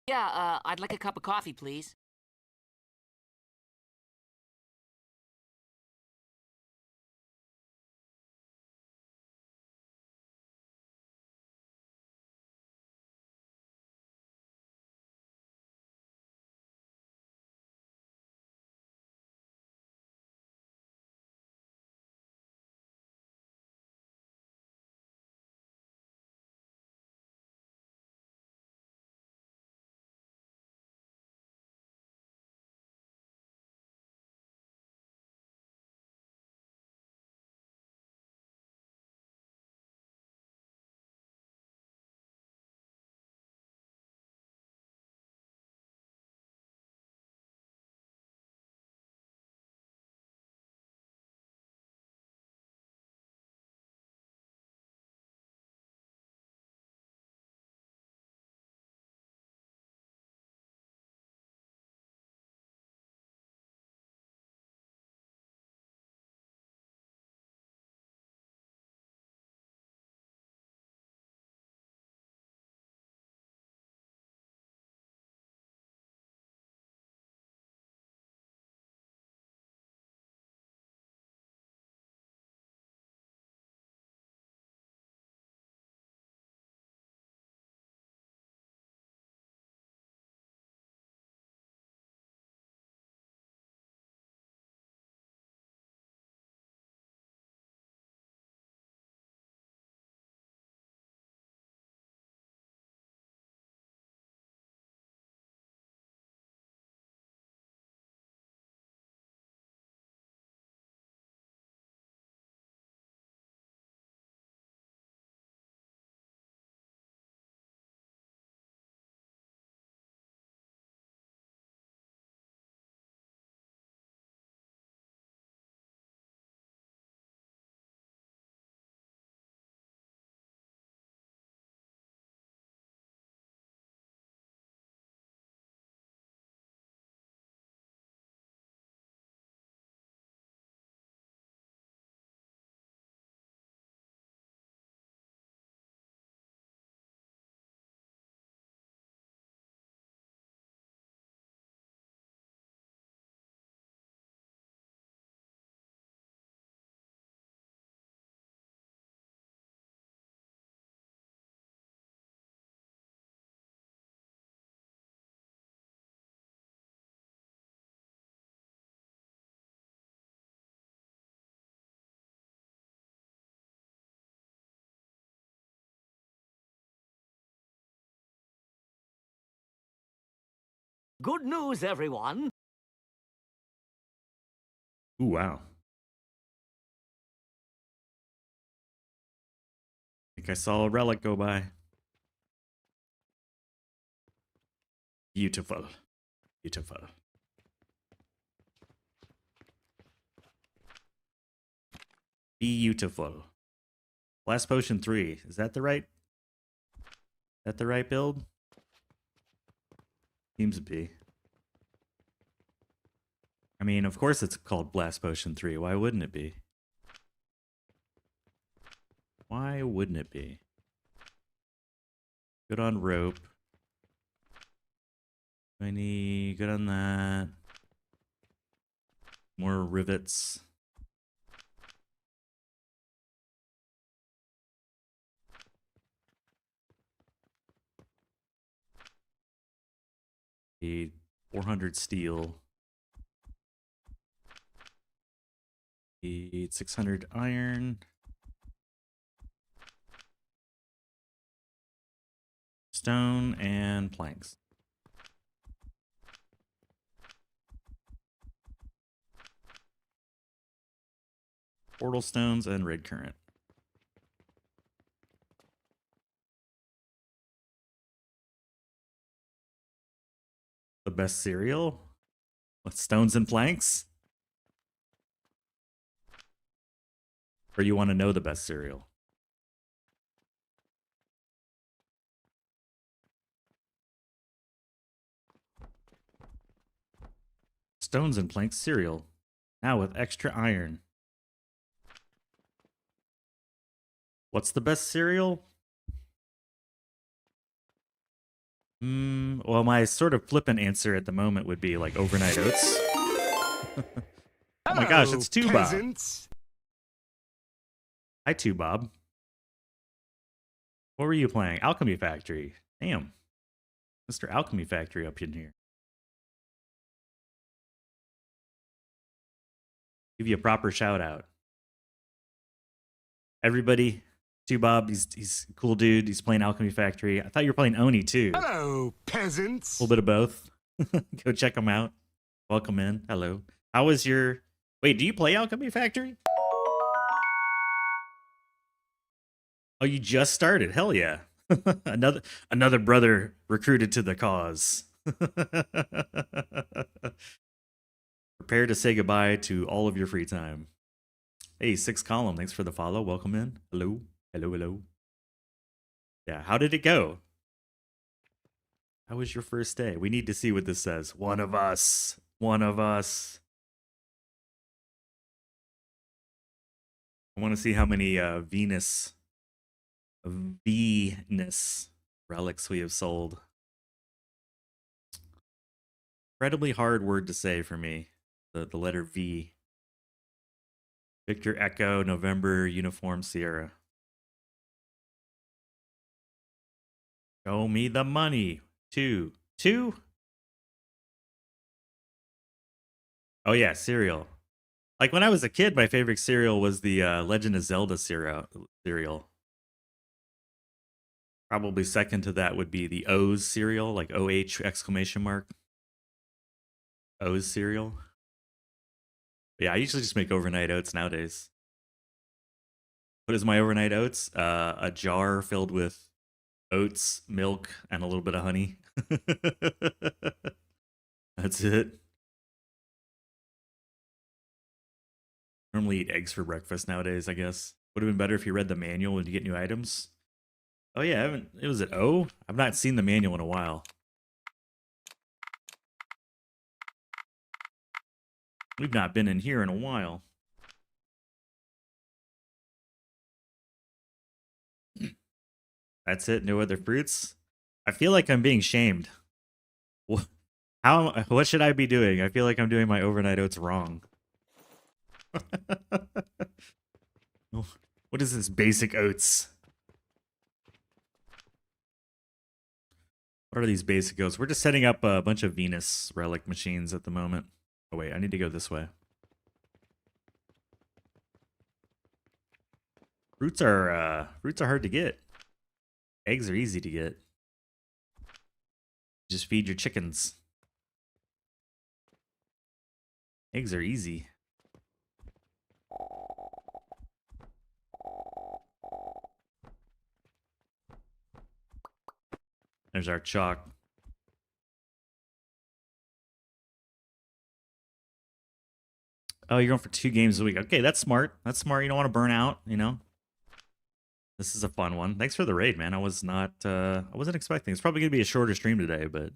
Yeah, I'd like a cup of coffee, please. Good news, everyone. Ooh, wow. I think I saw a relic go by. Beautiful. Beautiful. Beautiful. Blast Potion 3. Is that the right? That the right build? Seems to be. I mean, of course it's called Blast Potion 3. Why wouldn't it be? Why wouldn't it be? Good on rope. I need good on that. More rivets. Need 400 steel. Need 600 iron. Stone and planks. Portal stones and red current. The best cereal? With stones and planks? Or you want to know the best cereal? Stones and planks cereal. Now with extra iron. What's the best cereal? Well, my sort of flippant answer at the moment would be like overnight oats. Oh my gosh, it's Hello, 2 Bob. peasants. Hi, 2 Bob. What were you playing? Alchemy Factory. Damn. Mr. Alchemy Factory up in here. Give you a proper shout out. Everybody, 2 Bob, he's a cool dude. He's playing Alchemy Factory. I thought you were playing Oni too. Hello, A peasants. little bit of both. Go check them out. Welcome in. Hello. How was your... Wait, do you play Alchemy Factory? Oh, you just started. Hell yeah. another brother recruited to the cause. Prepare to say goodbye to all of your free time. Hey, 6 Column, thanks for the follow. Welcome in. Hello. Hello, hello. Yeah, how did it go? How was your first day? We need to see what this says. One of us. One of us. I want to see how many Venus relics we have sold. Incredibly hard word to say for me. The letter V. Victor Echo November Uniform Sierra. Show me the money. 2. 2? Oh yeah, cereal. Like when I was a kid, my favorite cereal was the Legend of Zelda cereal. Probably second to that would be the O's cereal, like OH exclamation mark. O's cereal. But yeah, I usually just make overnight oats nowadays. What is my overnight oats? A jar filled with oats, milk, and a little bit of honey. That's it. Normally eat eggs for breakfast nowadays, I guess. Would have been better if you read the manual when you get new items. Oh yeah, I haven't. It was at O? I've not seen the manual in a while. We've not been in here in a while. That's it. No other fruits. I feel like I'm being shamed. What should I be doing? I feel like I'm doing my overnight oats wrong. What is this basic oats? What are these basic oats? We're just setting up a bunch of Venus relic machines at the moment. Oh wait, I need to go this way. Fruits are hard to get. Eggs are easy to get. Just feed your chickens. Eggs are easy. There's our chalk. Oh, you're going for 2 games a week. Okay, that's smart. That's smart. You don't want to burn out, you know? This is a fun one. Thanks for the raid, man. I wasn't expecting. It's probably going to be a shorter stream today, but...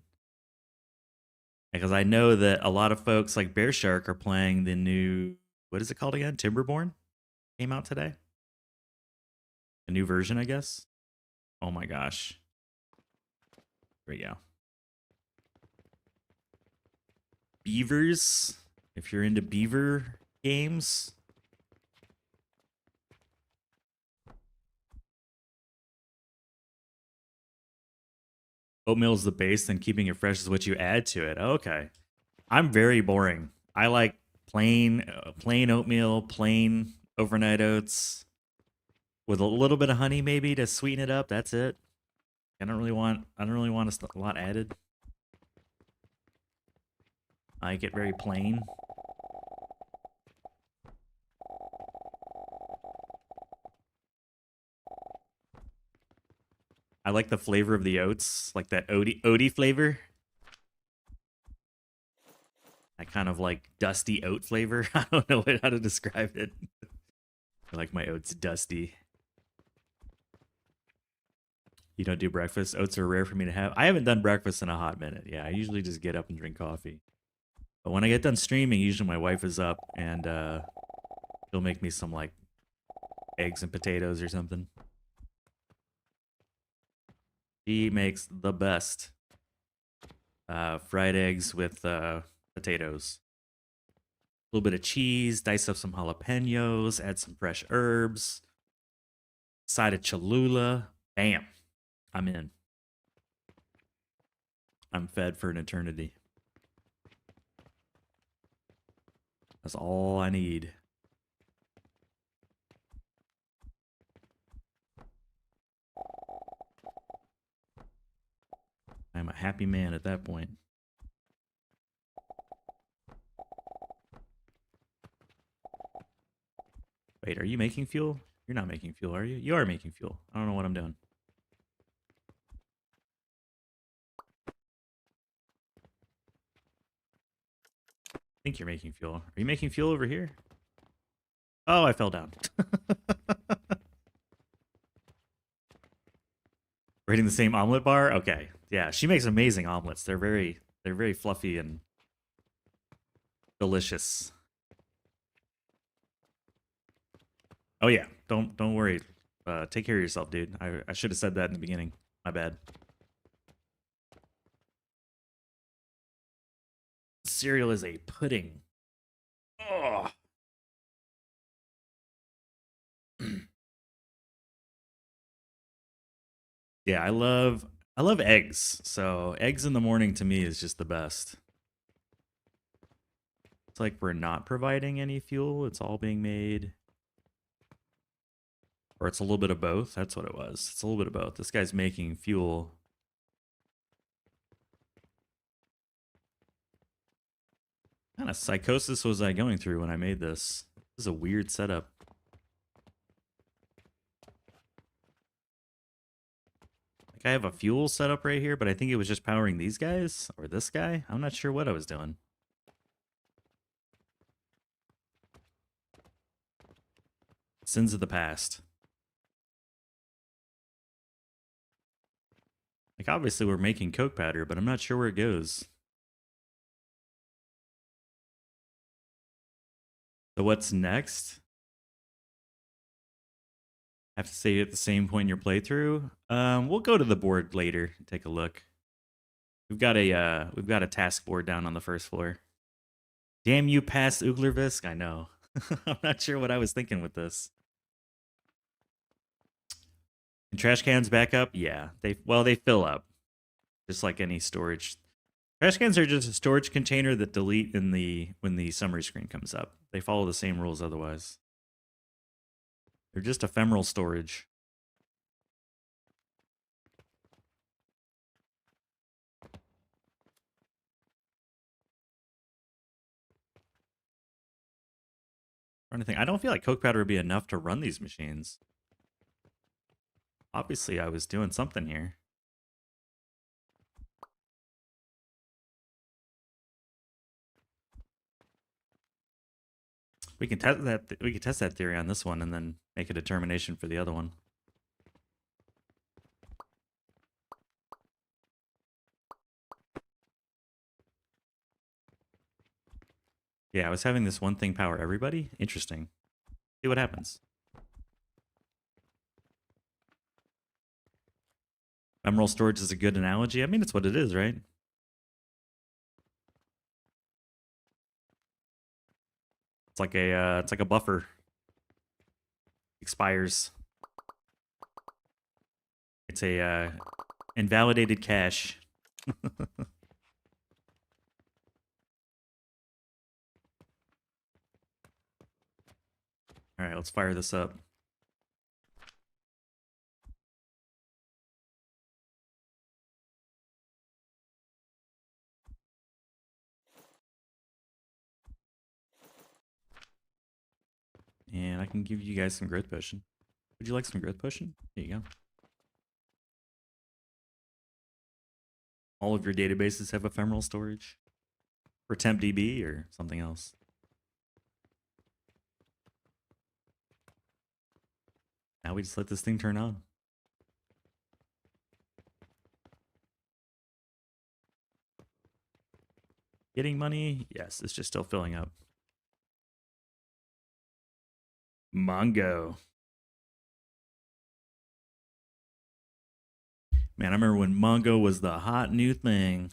Because I know that a lot of folks like Bear Shark are playing the new... What is it called again? Timberborn? Came out today? A new version, I guess? Oh my gosh. There we go. Beavers. If you're into beaver games. Oatmeal is the base, then keeping it fresh is what you add to it. Okay. I'm very boring. I like plain oatmeal, plain overnight oats with a little bit of honey maybe to sweeten it up. That's it. I don't really want a lot added. I get very plain. I like the flavor of the oats, like that oaty flavor. That kind of like dusty oat flavor. I don't know how to describe it. I like my oats dusty. You don't do breakfast? Oats are rare for me to have. I haven't done breakfast in a hot minute. Yeah, I usually just get up and drink coffee. But when I get done streaming, usually my wife is up and she'll make me some like eggs and potatoes or something. She makes the best. fried eggs with potatoes. A little bit of cheese, dice up some jalapenos, add some fresh herbs, side of Cholula. Bam. I'm in. I'm fed for an eternity. That's all I need. I'm a happy man at that point. Wait, are you making fuel? You're not making fuel, are you? You are making fuel. I don't know what I'm doing. I think you're making fuel. Are you making fuel over here? Oh, I fell down. We're hitting the same omelet bar? Okay. Yeah, she makes amazing omelets. They're very fluffy and delicious. Oh yeah, don't worry. Take care of yourself, dude. I should have said that in the beginning. My bad. Cereal is a pudding. Oh. Yeah, I love eggs. So eggs in the morning to me is just the best. It's like we're not providing any fuel. It's all being made. Or it's a little bit of both. That's what it was. It's a little bit of both. This guy's making fuel. What kind of psychosis was I going through when I made this? This is a weird setup. Like I have a fuel setup right here, but I think it was just powering these guys or this guy. I'm not sure what I was doing. Sins of the past. Like obviously we're making coke powder, but I'm not sure where it goes. So what's next? I have to say at the same point in your playthrough. We'll go to the board later and take a look. We've got a task board down on the first floor. Damn you, past Uglervisk. I know. I'm not sure what I was thinking with this. And trash cans back up? Yeah. They fill up. Just like any storage. Trash cans are just a storage container that delete when the summary screen comes up. They follow the same rules otherwise. They're just ephemeral storage. Trying to think. I don't feel like coke powder would be enough to run these machines. Obviously, I was doing something here. We can test that. We can test that theory on this one, and then make a determination for the other one. Yeah, I was having this one thing power everybody. Interesting. See what happens. Emerald storage is a good analogy. I mean, it's what it is, right? It's like a buffer. Expires. It's a invalidated cache. All right, let's fire this up. And I can give you guys some growth potion. Would you like some growth potion? Here you go. All of your databases have ephemeral storage. For TempDB or something else. Now we just let this thing turn on. Getting money? Yes, it's just still filling up. Mongo. Man, I remember when Mongo was the hot new thing.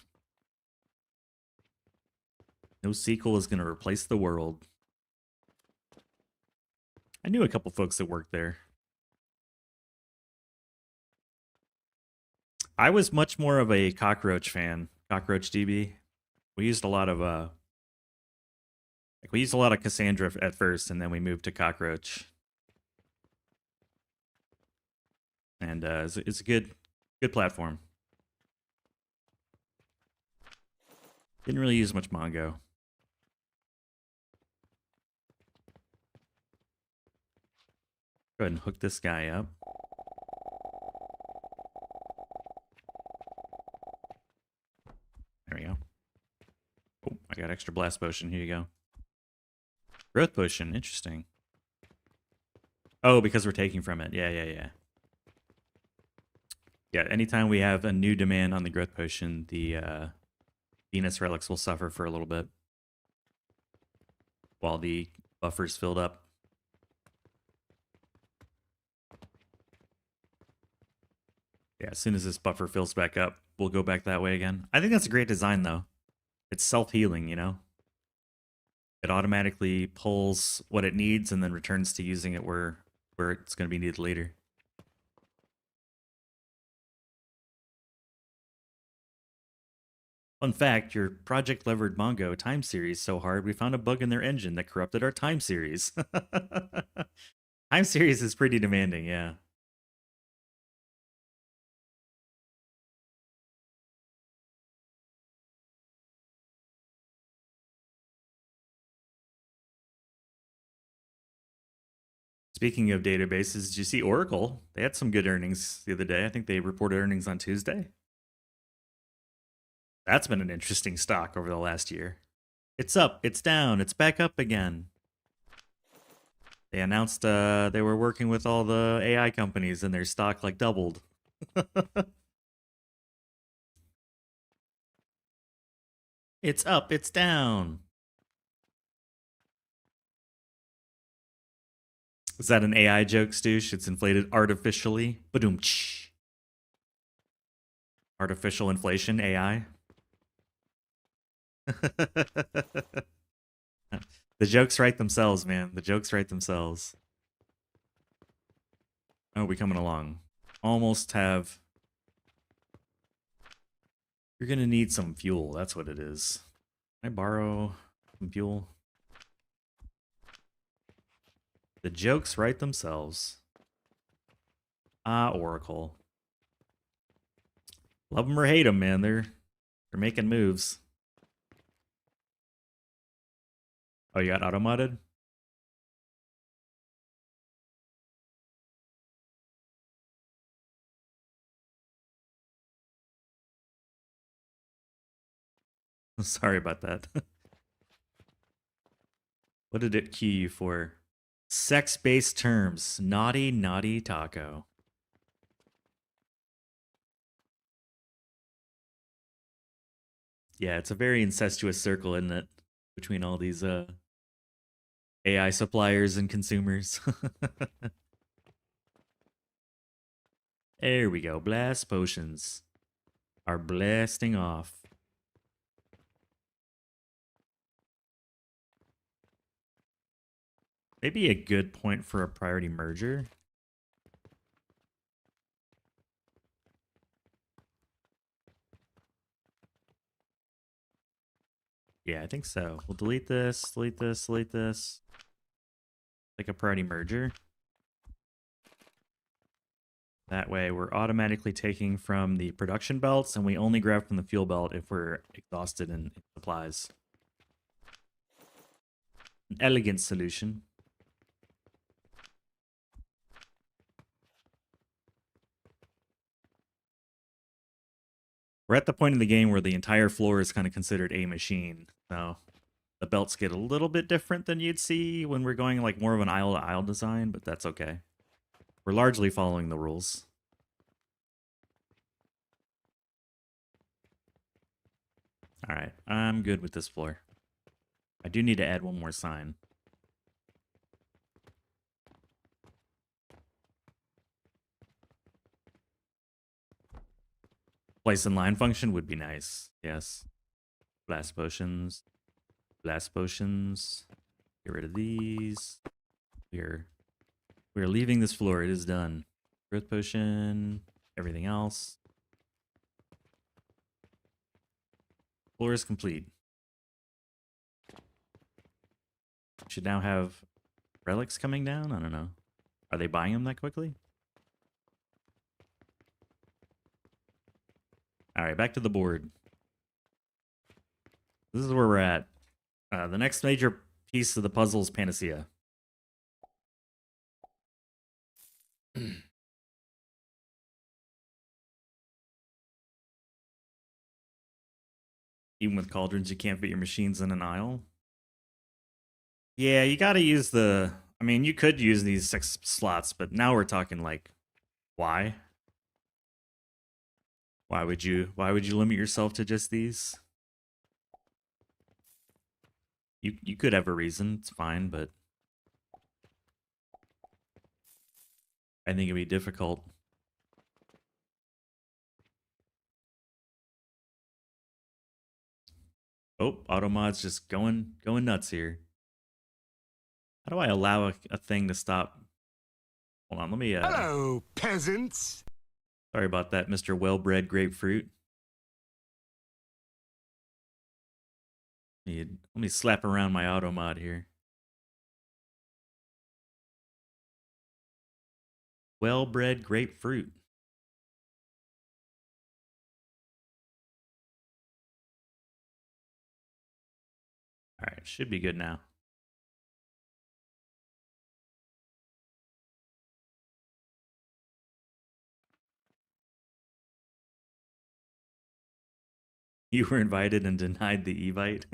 No sequel is going to replace the world. I knew a couple folks that worked there. I was much more of a Cockroach fan. Cockroach DB. We used a lot of Cassandra at first, and then we moved to Cockroach. And it's a good platform. Didn't really use much Mongo. Go ahead and hook this guy up. There we go. Oh, I got extra blast potion. Here you go. Growth potion. Interesting. Oh, because we're taking from it. Yeah. Yeah, anytime we have a new demand on the growth potion, the Venus relics will suffer for a little bit while the buffer's filled up. Yeah, as soon as this buffer fills back up, we'll go back that way again. I think that's a great design, though. It's self-healing, you know? It automatically pulls what it needs and then returns to using it where it's going to be needed later. Fun fact, your Project Levered Mongo time series so hard, we found a bug in their engine that corrupted our time series. Time series is pretty demanding, yeah. Speaking of databases, did you see Oracle? They had some good earnings the other day. I think they reported earnings on Tuesday. That's been an interesting stock over the last year. It's up, it's down, it's back up again. They announced they were working with all the AI companies and their stock like doubled. It's up, it's down. Is that an AI joke, Stoosh? It's inflated artificially. Ba-doom-tsh. Artificial inflation, AI. The jokes write themselves, man. The jokes write themselves. Oh, we coming along. Almost have... You're gonna need some fuel. That's what it is. Can I borrow some fuel? The jokes write themselves. Ah, Oracle. Love them or hate them, man. They're making moves. Oh, you got auto-modded? Sorry about that. What did it cue you for? Sex-based terms. Naughty, naughty taco. Yeah, it's a very incestuous circle, isn't it? Between all these AI suppliers and consumers. There we go. Blast potions are blasting off. Maybe a good point for a priority merger. Yeah, I think so. We'll delete this, delete this, delete this. Like a priority merger. That way we're automatically taking from the production belts and we only grab from the fuel belt if we're exhausted in supplies. An elegant solution. We're at the point in the game where the entire floor is kind of considered a machine. So the belts get a little bit different than you'd see when we're going like more of an aisle-to-aisle design, but that's okay. We're largely following the rules. All right, I'm good with this floor. I do need to add one more sign. Place in line function would be nice. Yes. Blast potions. Blast potions. Get rid of these. We're leaving this floor. It is done. Growth potion. Everything else. Floor is complete. Should now have relics coming down? I don't know. Are they buying them that quickly? Alright, back to the board. This is where we're at. The next major piece of the puzzle is Panacea. Even with Cauldrons, you can't fit your machines in an aisle. Yeah, you gotta use the... I mean, you could use these 6 slots, but now we're talking like, why? Why would you limit yourself to just these? You could have a reason, it's fine, but I think it'd be difficult. Oh, Automod's just going nuts here. How do I allow a thing to stop? Hold on, let me Hello, peasants. sorry about that, Mr. Well-bred Grapefruit. Let me slap around my Automod here. Well-bred Grapefruit. All right, should be good now. You were invited and denied the Evite.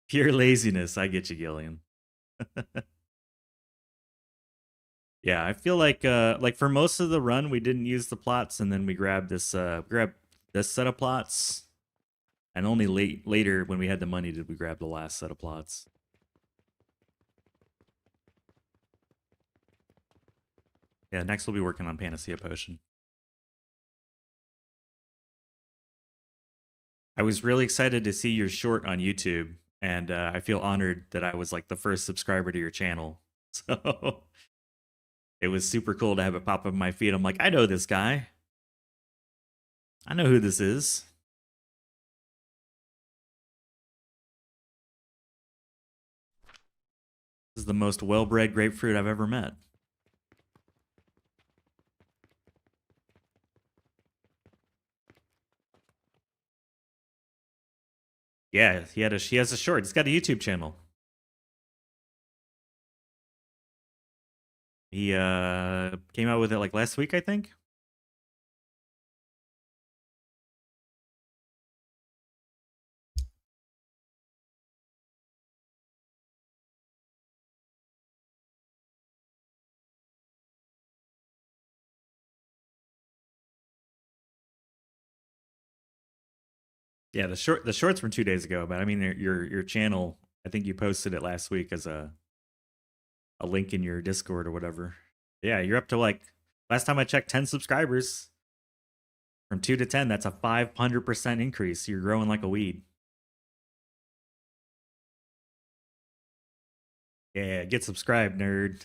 Pure laziness. I get you, Gillian. Yeah, I feel like for most of the run we didn't use the plots, and then we grabbed this set of plots, and only later when we had the money did we grab the last set of plots. Yeah, next we'll be working on Panacea Potion. I was really excited to see your short on YouTube, and I feel honored that I was like the first subscriber to your channel. So it was super cool to have it pop up in my feed. I'm like, I know this guy. I know who this is. This is the most well-bred grapefruit I've ever met. Yeah, he has a short. He's got a YouTube channel. He came out with it like last week, I think. Yeah, the shorts from 2 days ago, but I mean your channel, I think you posted it last week as a link in your Discord or whatever. Yeah, you're up to like, last time I checked, 10 subscribers. From 2 to 10, that's a 500% increase. You're growing like a weed. Yeah, get subscribed, nerd.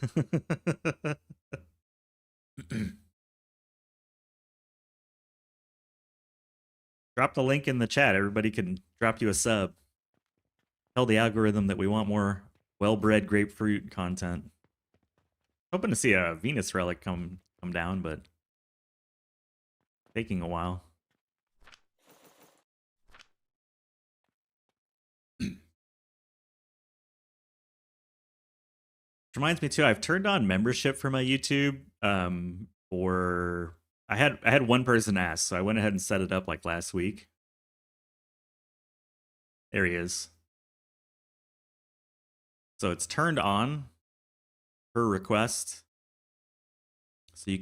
Drop the link in the chat. Everybody can drop you a sub. Tell the algorithm that we want more well-bred grapefruit content. Hoping to see a Venus relic come down, but taking a while. Reminds me too, I've turned on membership for my YouTube. I had one person ask, so I went ahead and set it up like last week. There he is. So it's turned on per request. So you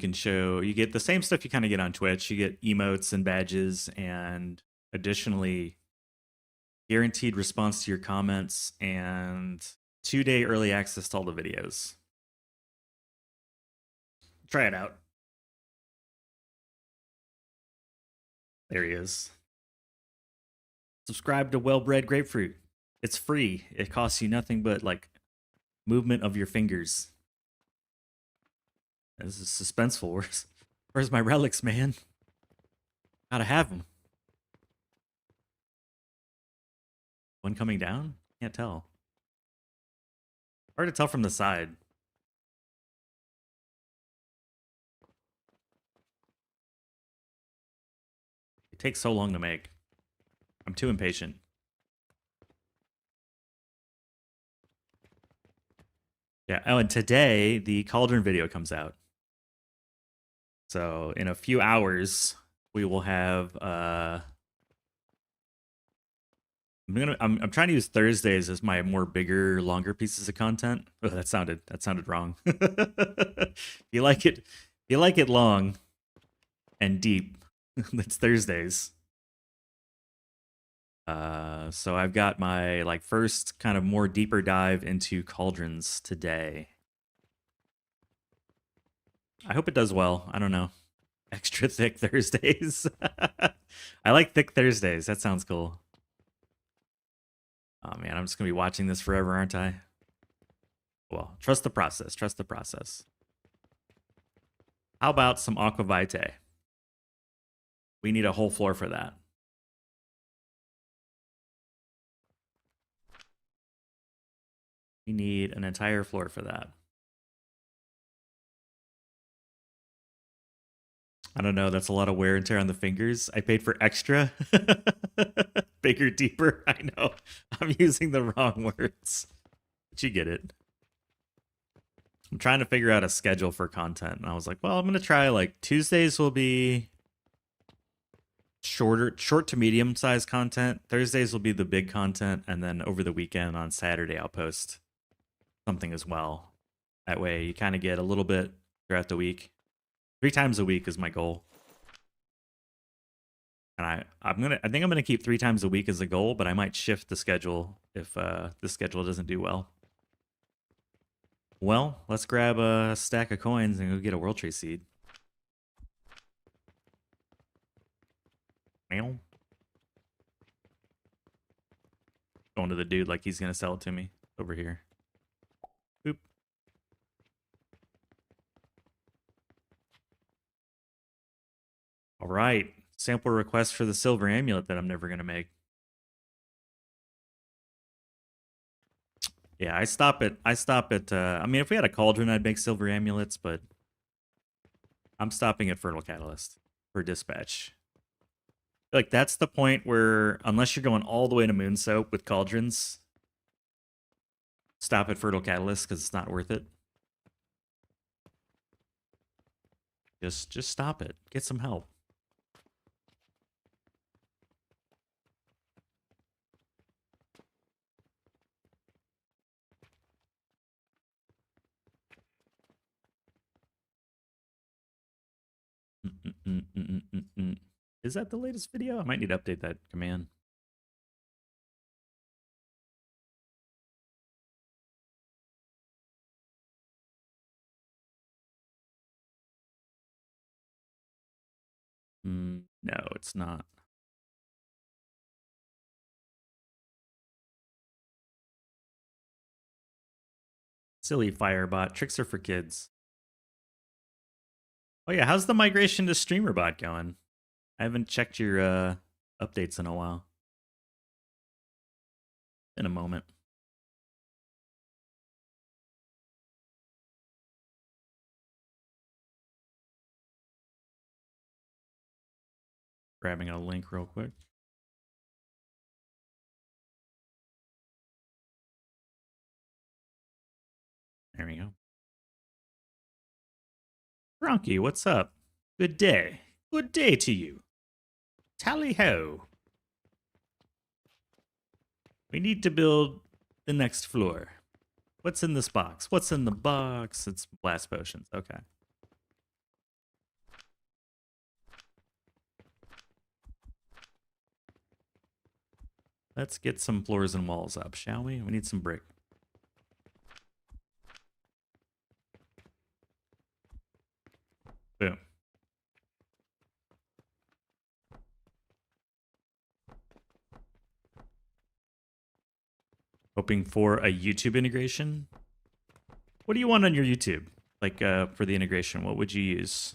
get the same stuff you kind of get on Twitch. You get emotes and badges, and additionally guaranteed response to your comments and 2-day early access to all the videos. Try it out. There he is. Subscribe to Well-Bred Grapefruit. It's free. It costs you nothing but like movement of your fingers. This is suspenseful. Where's my relics, man? Gotta have them. One coming down? Can't tell. Hard to tell from the side. It takes so long to make. I'm too impatient. Yeah. Oh, and today the Cauldron video comes out. So in a few hours, we will have. I'm trying to use Thursdays as my more bigger, longer pieces of content. Oh, that sounded wrong. You like it? You like it long and deep? It's Thursdays. So I've got my like first kind of more deeper dive into Cauldrons today. I hope it does well. I don't know. Extra thick Thursdays. I like thick Thursdays. That sounds cool. Oh man, I'm just gonna be watching this forever, aren't I? Well, trust the process. Trust the process. How about some Aqua Vitae? We need a whole floor for that. We need an entire floor for that. I don't know. That's a lot of wear and tear on the fingers. I paid for extra. Bigger, deeper. I know. I'm using the wrong words. But you get it. I'm trying to figure out a schedule for content. And I was like, well, I'm going to try like Tuesdays will be short to medium size content. Thursdays will be the big content. And then over the weekend on Saturday, I'll post something as well. That way you kind of get a little bit throughout the week. 3 times a week is my goal. And I think I'm gonna keep 3 times a week as a goal, but I might shift the schedule if the schedule doesn't do well. Well, let's grab a stack of coins and go get a World Tree Seed. Meow. Going to the dude like he's gonna sell it to me over here. Boop. All right. Sample request for the silver amulet that I'm never going to make. Yeah, I stop at, I mean, if we had a cauldron, I'd make silver amulets, but I'm stopping at Fertile Catalyst for dispatch. Like, that's the point where, unless you're going all the way to Moon Soap with cauldrons, stop at Fertile Catalyst because it's not worth it. Just stop it. Get some help. Is that the latest video? I might need to update that command. No, it's not. Silly Firebot. Tricks are for kids. Oh yeah, how's the migration to StreamerBot going? I haven't checked your updates in a while. In a moment. Grabbing a link real quick. There we go. Bronky, what's up? Good day. Good day to you. Tally ho. We need to build the next floor. What's in this box? What's in the box? It's blast potions. Okay. Let's get some floors and walls up, shall we? We need some brick. Boom. Hoping for a YouTube integration. What do you want on your YouTube? Like for the integration, what would you use?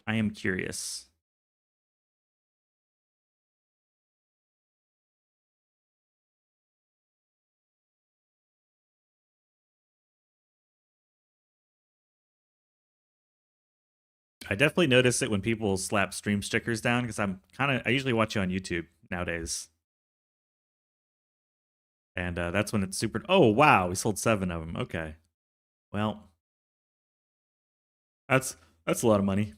I am curious. I definitely notice it when people slap stream stickers down because I usually watch you on YouTube nowadays. And that's when it's super. Oh, wow. We sold 7 of them. Okay. Well, that's a lot of money.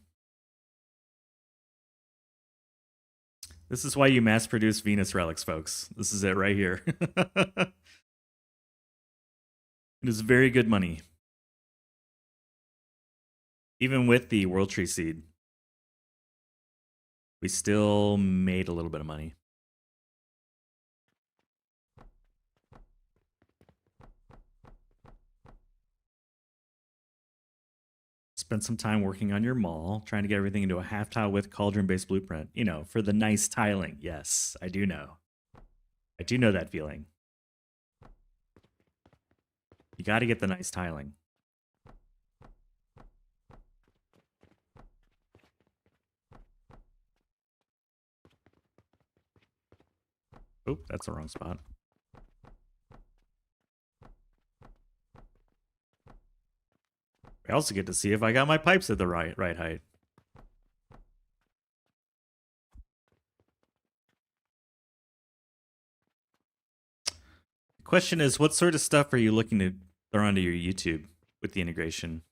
This is why you mass produce Venus relics, folks. This is it right here. It is very good money. Even with the World Tree Seed, we still made a little bit of money. Spend some time working on your mall, trying to get everything into a half-tile width cauldron-based blueprint. You know, for the nice tiling. Yes, I do know. I do know that feeling. You got to get the nice tiling. Oop, that's the wrong spot. I also get to see if I got my pipes at the right height. The question is, what sort of stuff are you looking to throw onto your YouTube with the integration?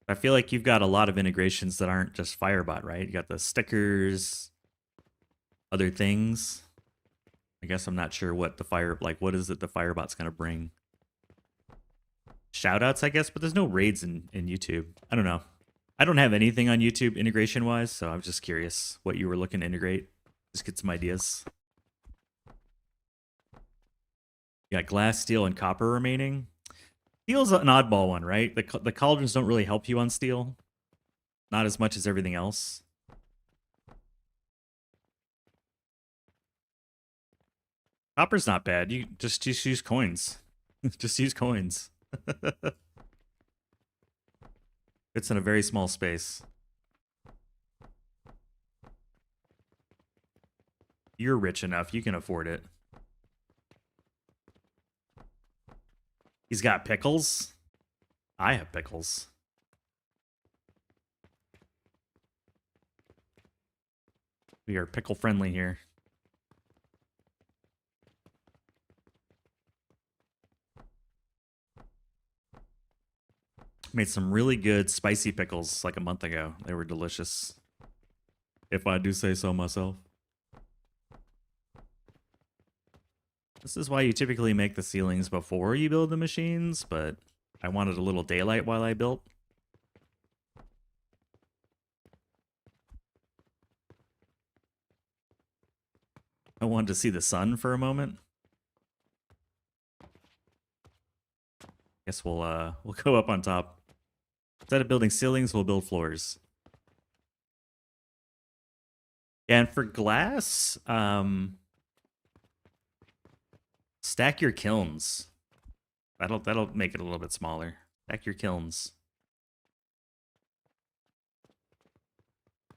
I feel like you've got a lot of integrations that aren't just Firebot, right? You got the stickers, other things. I guess I'm not sure what what is it the Firebot's gonna bring? Shoutouts, I guess, but there's no raids in YouTube. I don't know. I don't have anything on YouTube integration wise, so I'm just curious what you were looking to integrate. Just get some ideas. You got glass, steel, and copper remaining. Steel's an oddball one, right? The cauldrons don't really help you on steel. Not as much as everything else. Copper's not bad. You just use coins. Just use coins. It's in a very small space. You're rich enough. You can afford it. He's got pickles. I have pickles. We are pickle friendly here. Made some really good spicy pickles like a month ago. They were delicious, if I do say so myself. This is why you typically make the ceilings before you build the machines, but I wanted a little daylight while I built. I wanted to see the sun for a moment. Guess we'll go up on top. Instead of building ceilings, we'll build floors. And for glass, stack your kilns. That'll make it a little bit smaller. Stack your kilns.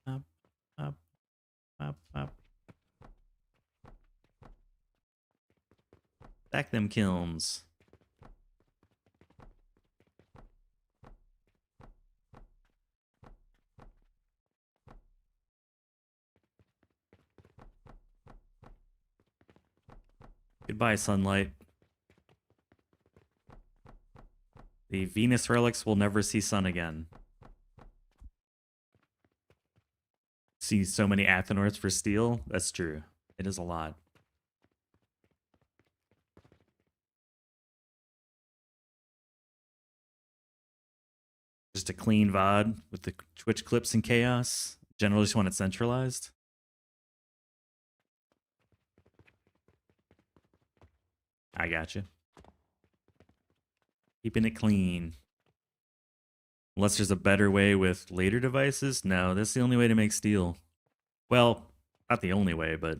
Up, up, up, up. Stack them kilns. Goodbye, sunlight. The Venus relics will never see sun again. See so many Athenors for steel? That's true. It is a lot. Just a clean VOD with the Twitch clips and chaos. Generally just want it centralized. I gotcha. Keeping it clean. Unless there's a better way with later devices? No, that's the only way to make steel. Well, Not the only way, but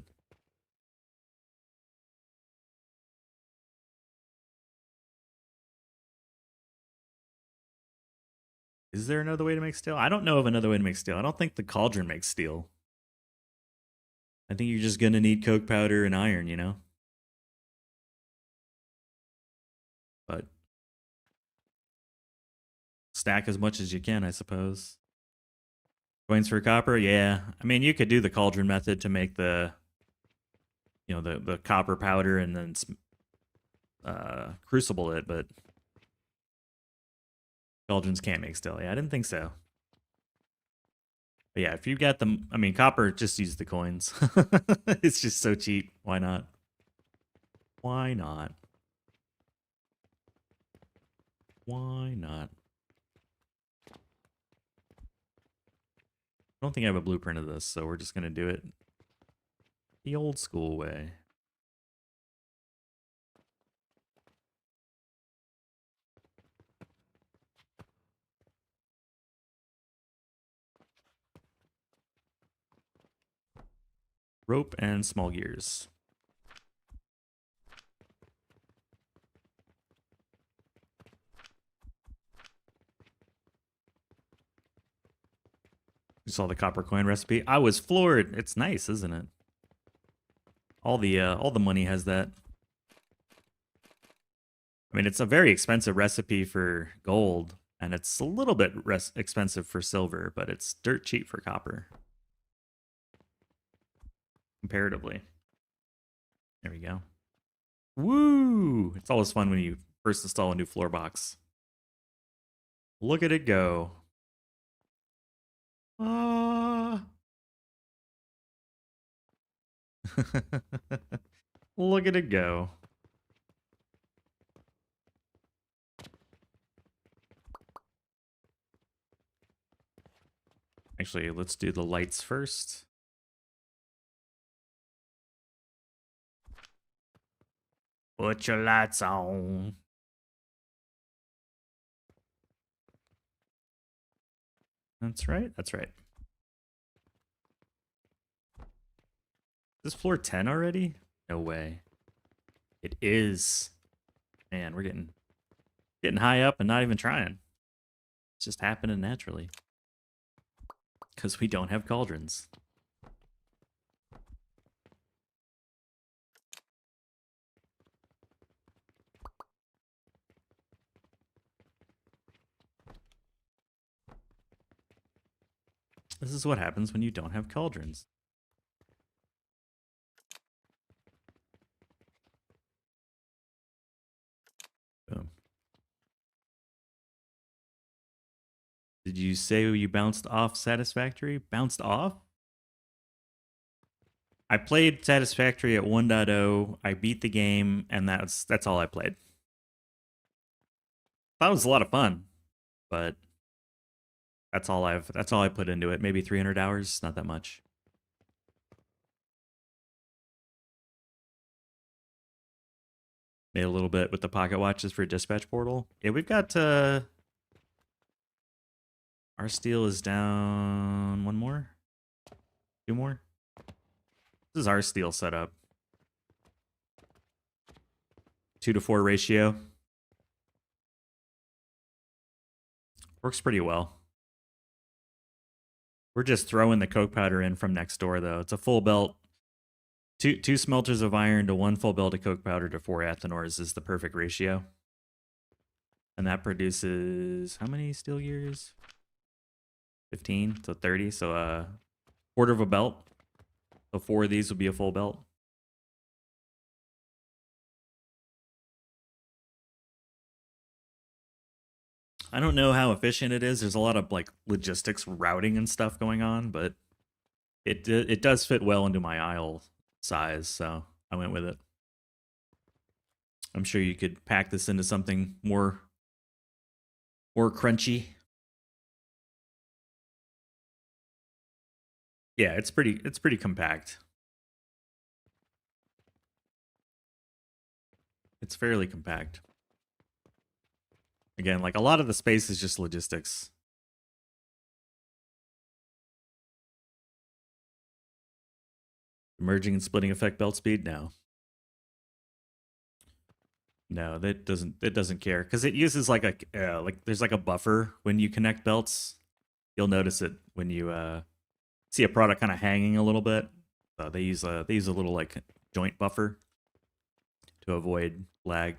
is there another way to make steel? I don't know of another way to make steel. I don't think the cauldron makes steel. I think you're just gonna need coke powder and iron, you know? But stack as much as you can, I suppose. Coins for copper? Yeah. I mean, you could do the cauldron method to make the, you know, the copper powder and then crucible it, but cauldrons can't make steel. Yeah, I didn't think so. But yeah, if you got them, I mean, copper, just use the coins. It's just so cheap. Why not? Why not? Why not? I don't think I have a blueprint of this, so we're just going to do it the old school way. Rope and small gears. You saw the copper coin recipe. I was floored. It's nice, isn't it? All the money has that. I mean, it's a very expensive recipe for gold, and it's a little bit expensive for silver, but it's dirt cheap for copper. Comparatively. There we go. Woo! It's always fun when you first install a new floor box. Look at it go. Look at it go. Actually, let's do the lights first. Put your lights on. That's right. That's right. Is this floor 10 already? No way. It is. Man, we're getting high up and not even trying. It's just happening naturally. Because we don't have cauldrons. This is what happens when you don't have cauldrons. Boom. Did you say you bounced off Satisfactory? Bounced off? I played Satisfactory at 1.0. I beat the game, and that's all I played. That was a lot of fun, but that's all I put into it. Maybe 300 hours, not that much. Made a little bit with the pocket watches for Dispatch Portal. Yeah, we've got our steel is down one more. Two more. This is our steel setup. 2-to-4 ratio. Works pretty well. We're just throwing the coke powder in from next door, though. It's a full belt. Two smelters of iron to one full belt of coke powder to 4 athanors is the perfect ratio. And that produces how many steel gears? 15, so 30. So a quarter of a belt. So 4 of these would be a full belt. I don't know how efficient it is. There's a lot of like logistics routing and stuff going on, but it does fit well into my aisle size, so I went with it. I'm sure you could pack this into something more crunchy. Yeah, it's pretty compact. It's fairly compact. Again, like a lot of the space is just logistics. Merging and splitting effect belt speed? No. No, that doesn't. It doesn't care because it uses like a like there's like a buffer when you connect belts. You'll notice it when you see a product kind of hanging a little bit. So they use a little like joint buffer to avoid lag.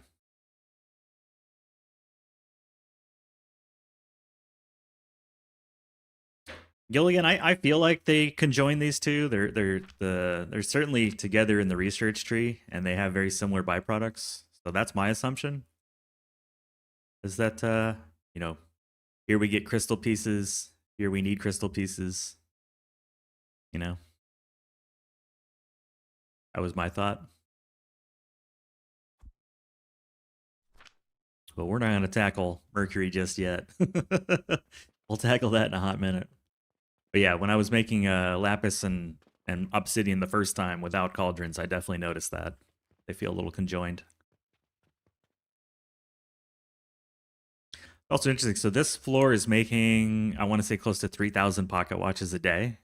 Gilligan, I feel like they conjoin these two. They're certainly together in the research tree, and they have very similar byproducts. So that's my assumption. Is that you know, here we get crystal pieces, here we need crystal pieces. You know, that was my thought. But we're not going to tackle Mercury just yet. We'll tackle that in a hot minute. But yeah, when I was making Lapis and Obsidian the first time without Cauldrons, I definitely noticed that. They feel a little conjoined. Also interesting, so this floor is making, I want to say close to 3,000 pocket watches a day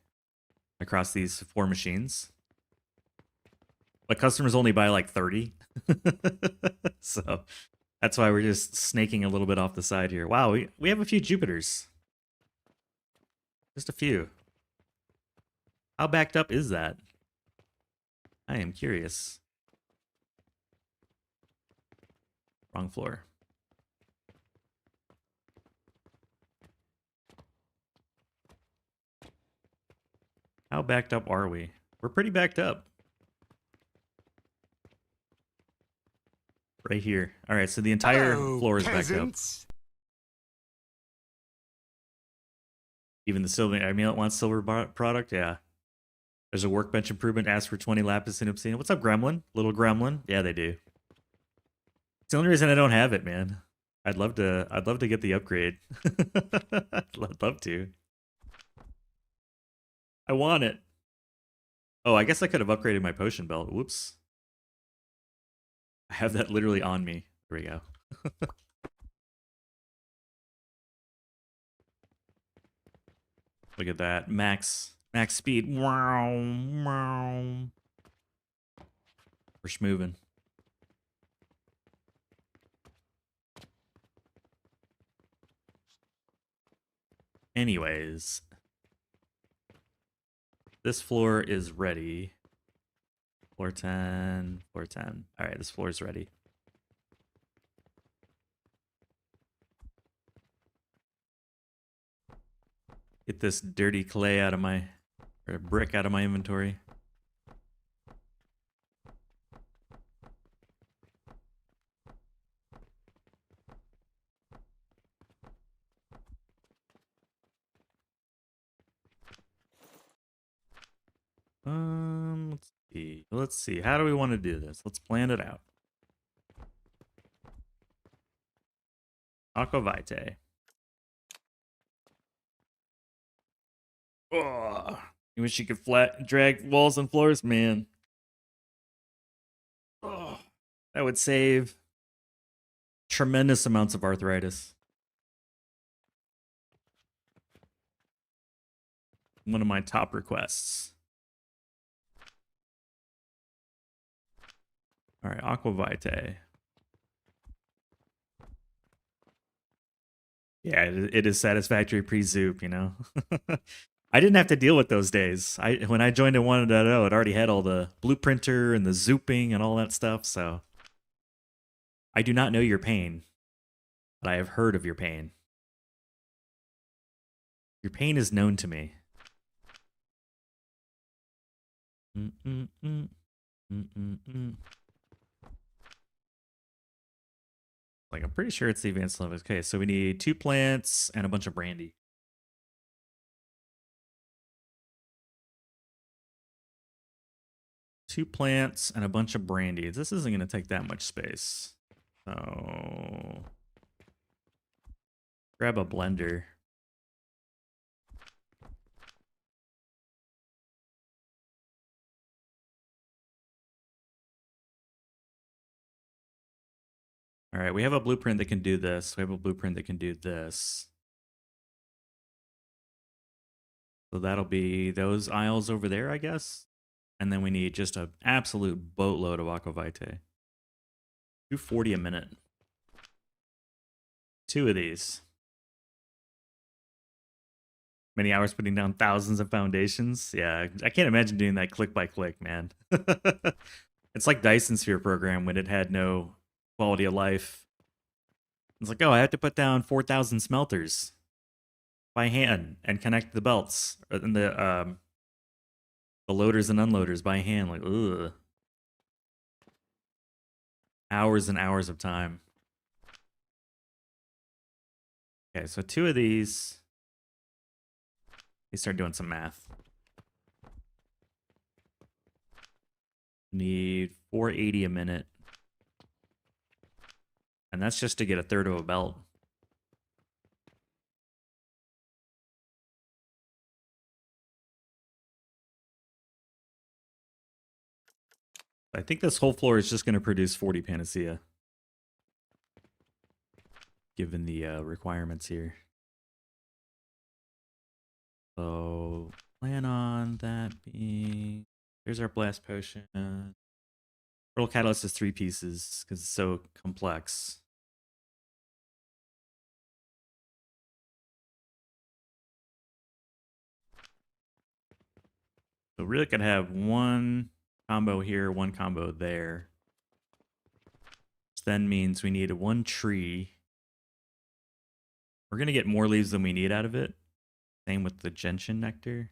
across these 4 machines. But customers only buy like 30. So that's why we're just snaking a little bit off the side here. Wow, we have a few Jupiters. Just a few. How backed up is that? I am curious. Wrong floor. How backed up are we? We're pretty backed up. Right here. All right, so the entire floor is backed up. Even the silver, I mean, it wants silver product, yeah. There's a workbench improvement, ask for 20 lapis and obsidian. What's up, Gremlin? Little Gremlin? Yeah, they do. It's the only reason I don't have it, man. I'd love to get the upgrade. I'd love to. I want it. Oh, I guess I could have upgraded my potion belt. Whoops. I have that literally on me. There we go. Look at that. Max speed. Wow. Wow. We're schmoving. Anyways. This floor is ready. Floor 10. Floor 10. Alright, this floor is ready. Get this dirty clay out of my, or brick out of my inventory. Let's see. How do we want to do this? Let's plan it out. Aqua Vitae. Oh, you wish you could drag walls and floors, man. Oh, that would save tremendous amounts of arthritis. One of my top requests. All right, Aqua Vitae. Yeah, it is satisfactory pre-zoop, you know. I didn't have to deal with those days. When I joined in 1.0, it already had all the blueprinter and the zooping and all that stuff, so I do not know your pain, but I have heard of your pain. Your pain is known to me. Like, I'm pretty sure it's the advanced level. Okay, so we need 2 plants and a bunch of brandy. Two plants and a bunch of brandy. This isn't going to take that much space. So grab a blender. All right, we have a blueprint that can do this. We have a blueprint that can do this. So that'll be those aisles over there, I guess. And then we need just an absolute boatload of aquavitae. 240 a minute. 2 of these. Many hours putting down thousands of foundations. Yeah, I can't imagine doing that click by click, man. It's like Dyson Sphere program when it had no quality of life. It's like, oh, I have to put down 4,000 smelters by hand and connect the belts and the loaders and unloaders by hand. Like, ugh. Hours and hours of time. Okay, so 2 of these. They start doing some math. Need 480 a minute. And that's just to get a third of a belt. I think this whole floor is just going to produce 40 Panacea. Given the requirements here. So, plan on that being... Here's our blast potion. Portal Catalyst is 3 pieces because it's so complex. So really could have one combo here, one combo there. Which then means we need 1 tree. We're going to get more leaves than we need out of it. Same with the gentian nectar.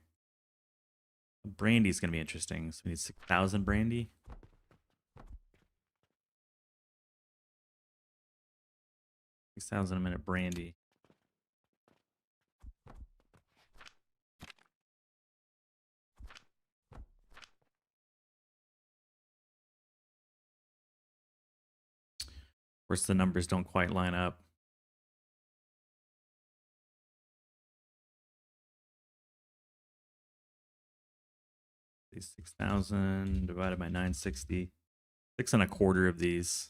Brandy's going to be interesting. So we need 6,000 brandy. 6,000 a minute brandy. Of course, the numbers don't quite line up. These 6,000 divided by 960. 6 1/4 of these.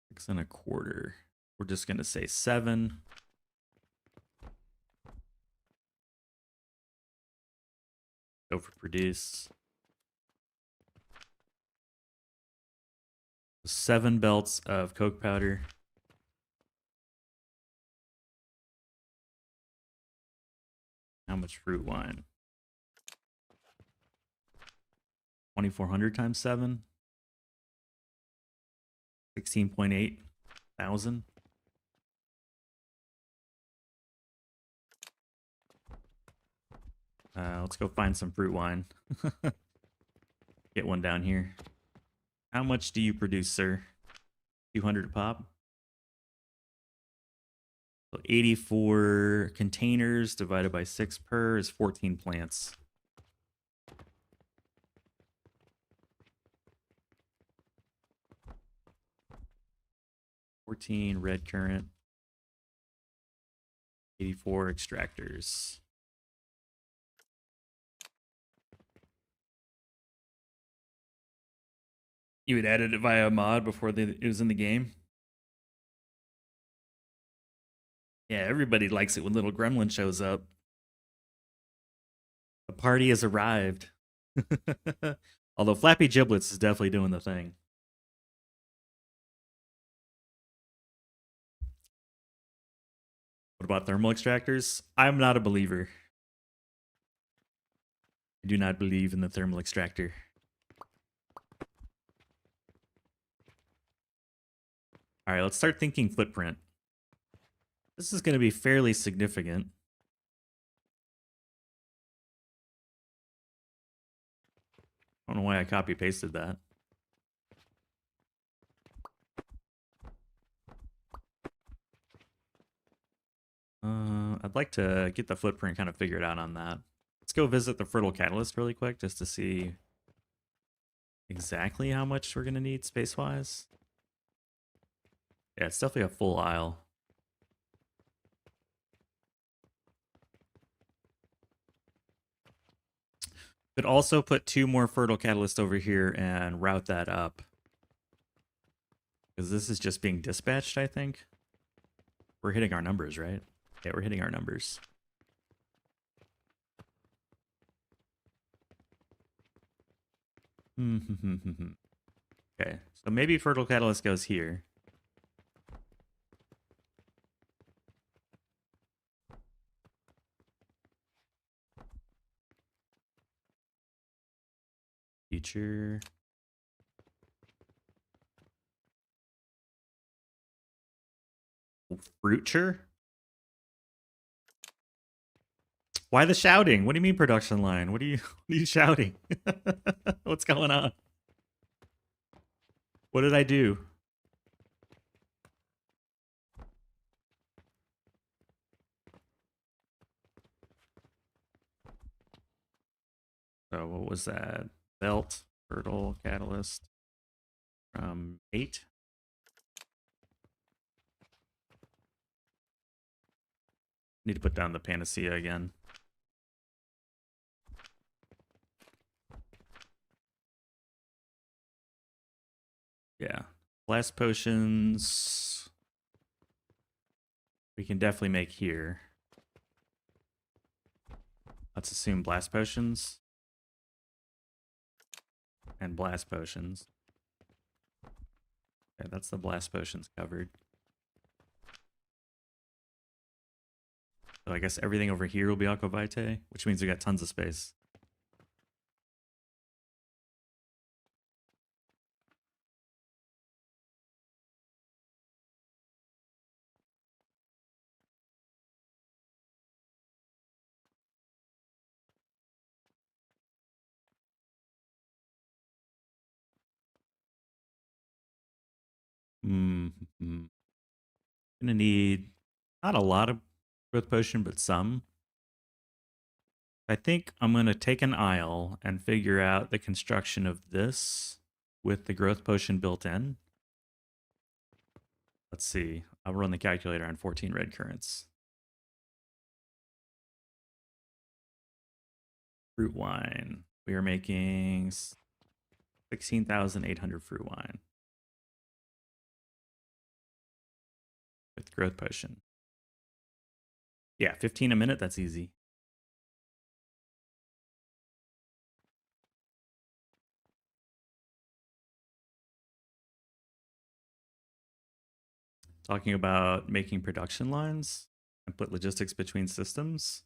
6 1/4. We're just going to say 7. Go for produce. 7 belts of coke powder. How much fruit wine? 2,400 times 7. 16.8 thousand. Let's go find some fruit wine. Get one down here. How much do you produce, sir? 200 a pop. So 84 containers divided by 6 per is 14 plants. 14 red currant. 84 extractors. You had added it via a mod before it was in the game? Yeah, everybody likes it when little gremlin shows up. The party has arrived. Although Flappy Giblets is definitely doing the thing. What about thermal extractors? I'm not a believer. I do not believe in the thermal extractor. All right, let's start thinking footprint. This is going to be fairly significant. I don't know why I copy pasted that. I'd like to get the footprint kind of figured out on that. Let's go visit the Fertile Catalyst really quick just to see exactly how much we're going to need space-wise. Yeah, it's definitely a full aisle. Could also put 2 more Fertile Catalysts over here and route that up. Because this is just being dispatched, I think. We're hitting our numbers, right? Yeah, we're hitting our numbers. Okay, so maybe fertile catalyst goes here. Future. Fruiture? Why the shouting? What do you mean production line? What are you what are you shouting? What's going on? What did I do? So what was that? Belt, fertile, catalyst. 8. Need to put down the Panacea again. Yeah. Blast potions. We can definitely make here. Let's assume blast potions. And blast potions. Okay, that's the blast potions covered. So I guess everything over here will be Aqua Vitae, which means we got tons of space. Gonna need not a lot of growth potion, but some. I think I'm gonna take an aisle and figure out the construction of this with the growth potion built in. Let's see. I'll run the calculator on 14 red currents. Fruit wine. We are making 16,800 fruit wine. With growth potion. Yeah, 15 a minute, that's easy. Talking about making production lines and put logistics between systems.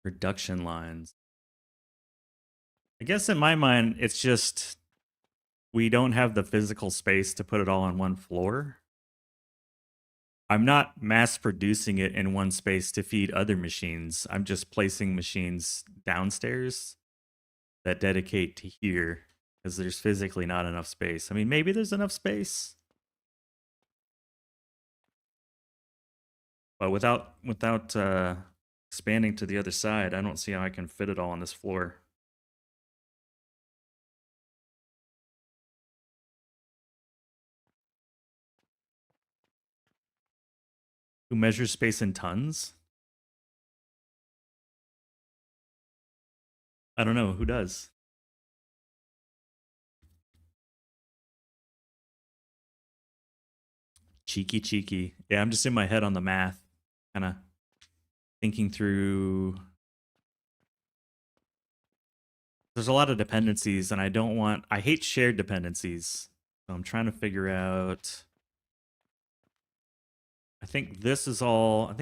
Production lines. I guess in my mind, it's just we don't have the physical space to put it all on one floor. I'm not mass producing it in one space to feed other machines. I'm just placing machines downstairs that dedicate to here because there's physically not enough space. I mean, maybe there's enough space, but without expanding to the other side, I don't see how I can fit it all on this floor. Who measures space in tons? I don't know. Who does? Cheeky, cheeky. Yeah, I'm just in my head on the math, kind of thinking through. There's a lot of dependencies, and I hate shared dependencies. So I'm trying to figure out. I think this is all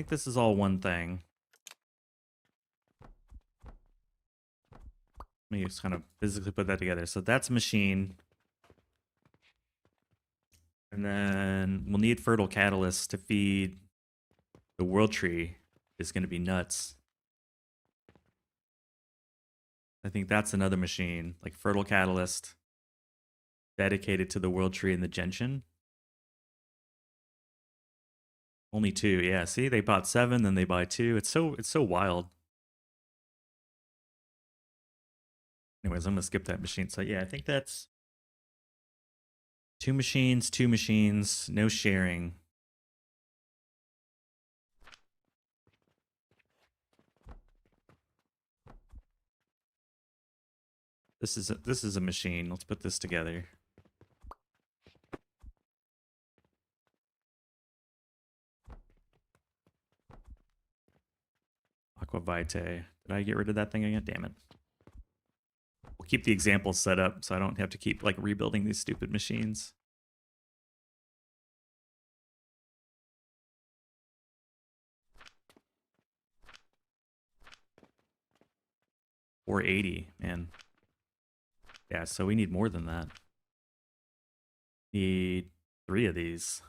one thing. Let me just kind of physically put that together. So that's machine. And then we'll need fertile catalyst to feed the world tree. Is going to be nuts. I think that's another machine, like fertile catalyst dedicated to the world tree and the gentian. Only 2, yeah. See, they bought 7, then they buy 2. It's so wild. Anyways, I'm gonna skip that machine. So yeah, I think that's 2 machines, no sharing. This is a machine. Let's put this together. Aqua Vitae. Did I get rid of that thing again? Damn it. We'll keep the example set up so I don't have to keep like rebuilding these stupid machines. $480, man. Yeah, so we need more than that. Need 3 of these.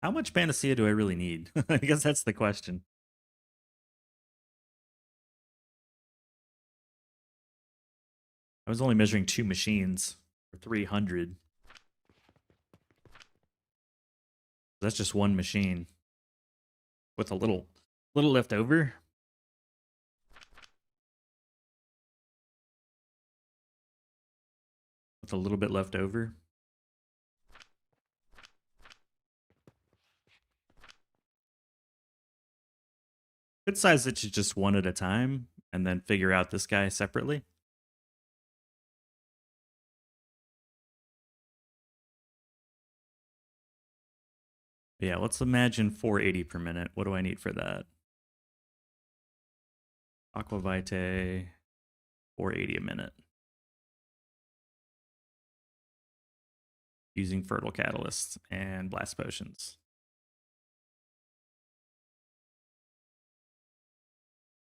How much Panacea do I really need? I guess that's the question. I was only measuring 2 machines for 300. That's just 1 machine with a little left over. With a little bit left over. Could size it to just 1 at a time and then figure out this guy separately. Yeah, let's imagine 480 per minute. What do I need for that? Aqua Vitae, 480 a minute. Using fertile catalysts and blast potions.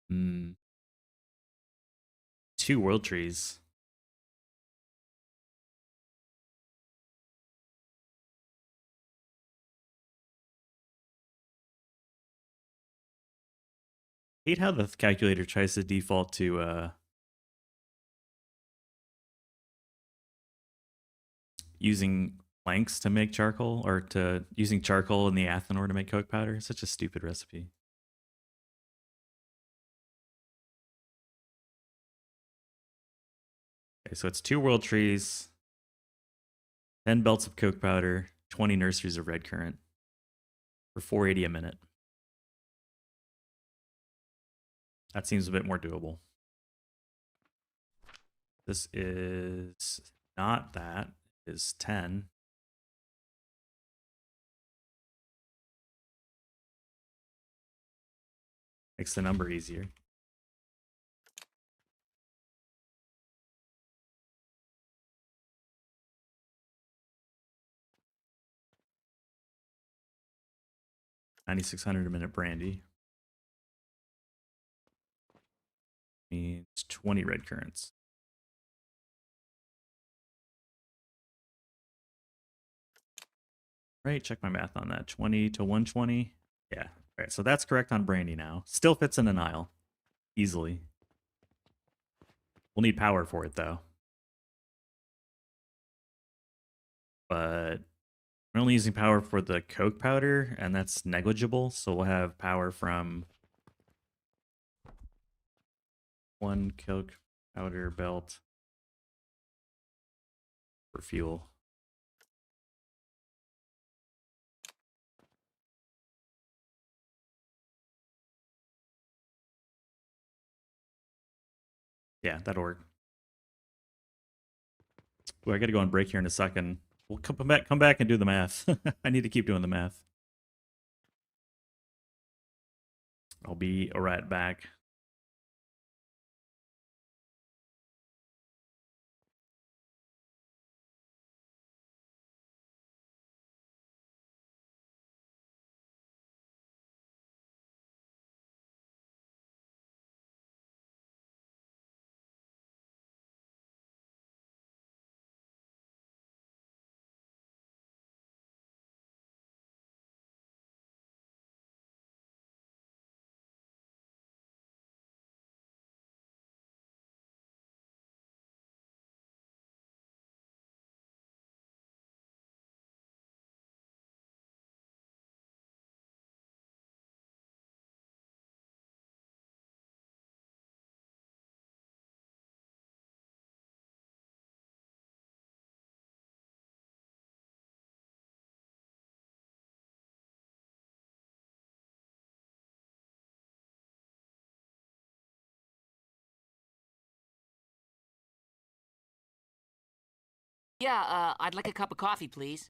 Hmm. 2 world trees. Hate how the calculator tries to default to using planks to make charcoal, or to using charcoal in the athanor to make coke powder. Such a stupid recipe. Okay, so it's 2 world trees, 10 belts of coke powder, 20 nurseries of red currant for 480 a minute. That seems a bit more doable. This is not that. It is 10. Makes the number easier. $9,600 a minute brandy. Means 20 red currants. Right, check my math on that. 20 to 120. Yeah, all right, so that's correct on brandy now. Still fits in an aisle. Easily. We'll need power for it, though. But we're only using power for the coke powder, and that's negligible, so we'll have power from 1 coke powder belt for fuel. Yeah, that'll work. Ooh, I gotta go on break here in a second. We'll come back and do the math. I need to keep doing the math. I'll be right back. Yeah, I'd like a cup of coffee, please.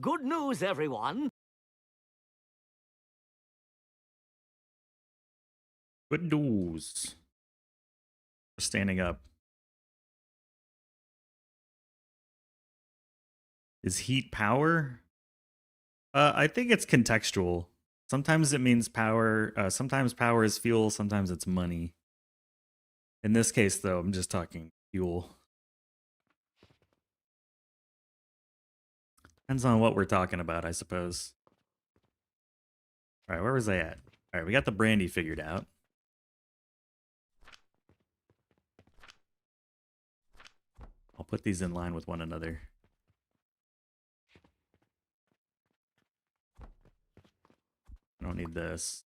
Good news, everyone. Good news. We're standing up. Is heat power? I think it's contextual. Sometimes it means power. Sometimes power is fuel. Sometimes it's money. In this case, though, I'm just talking fuel. Depends on what we're talking about, I suppose. All right, where was I at? All right, we got the brandy figured out. I'll put these in line with one another. I don't need this.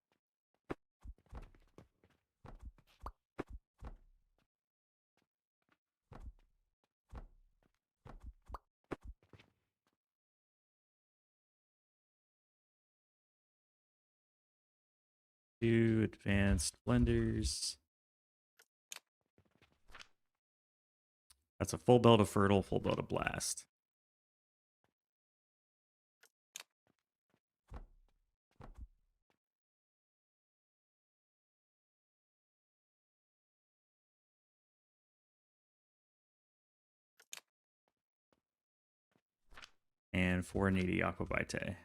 Two advanced blenders. That's a full belt of fertile, full belt of blast. And 480 aquavitae.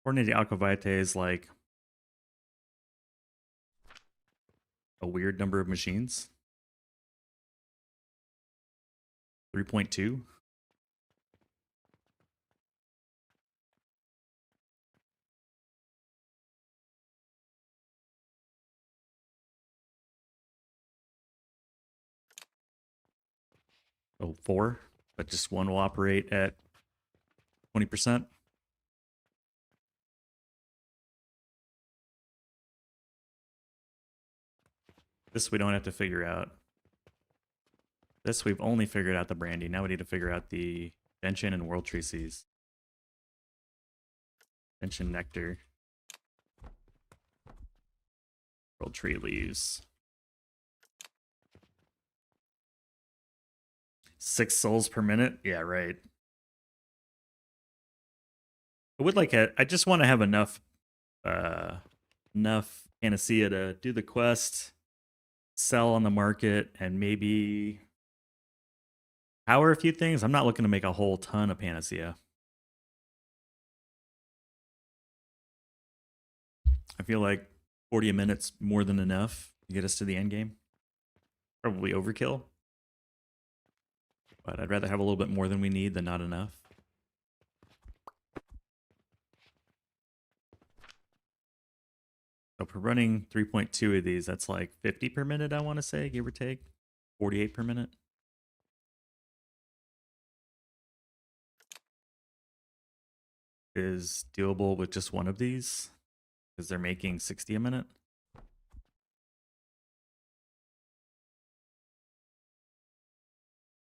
Coordinated aquavitae is like a weird number of machines. 3.2. Oh, 4, but just one will operate at 20%. This we don't have to figure out. This we've only figured out the brandy. Now we need to figure out the gentian and world tree seeds. Gentian nectar. World tree leaves. 6 souls per minute? Yeah, right. I would like I just want to have enough Panacea to do the quest, sell on the market, and maybe power a few things. I'm not looking to make a whole ton of Panacea. I feel like 40 a minute's more than enough to get us to the end game. Probably overkill. But I'd rather have a little bit more than we need than not enough. So if we're running 3.2 of these, that's like 50 per minute, I want to say, give or take. 48 per minute. Is doable with just one of these because they're making 60 a minute.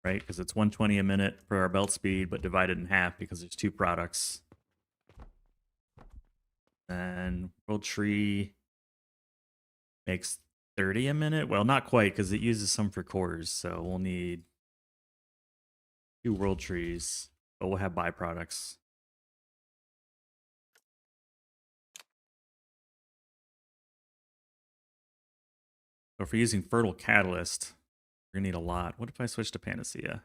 Right, because it's 120 a minute for our belt speed, but divided in half because there's 2 products. And World Tree makes 30 a minute. Well, not quite because it uses some for cores, so we'll need 2 World Trees, but we'll have byproducts. So if we're using Fertile Catalyst, we're going to need a lot. What if I switch to Panacea?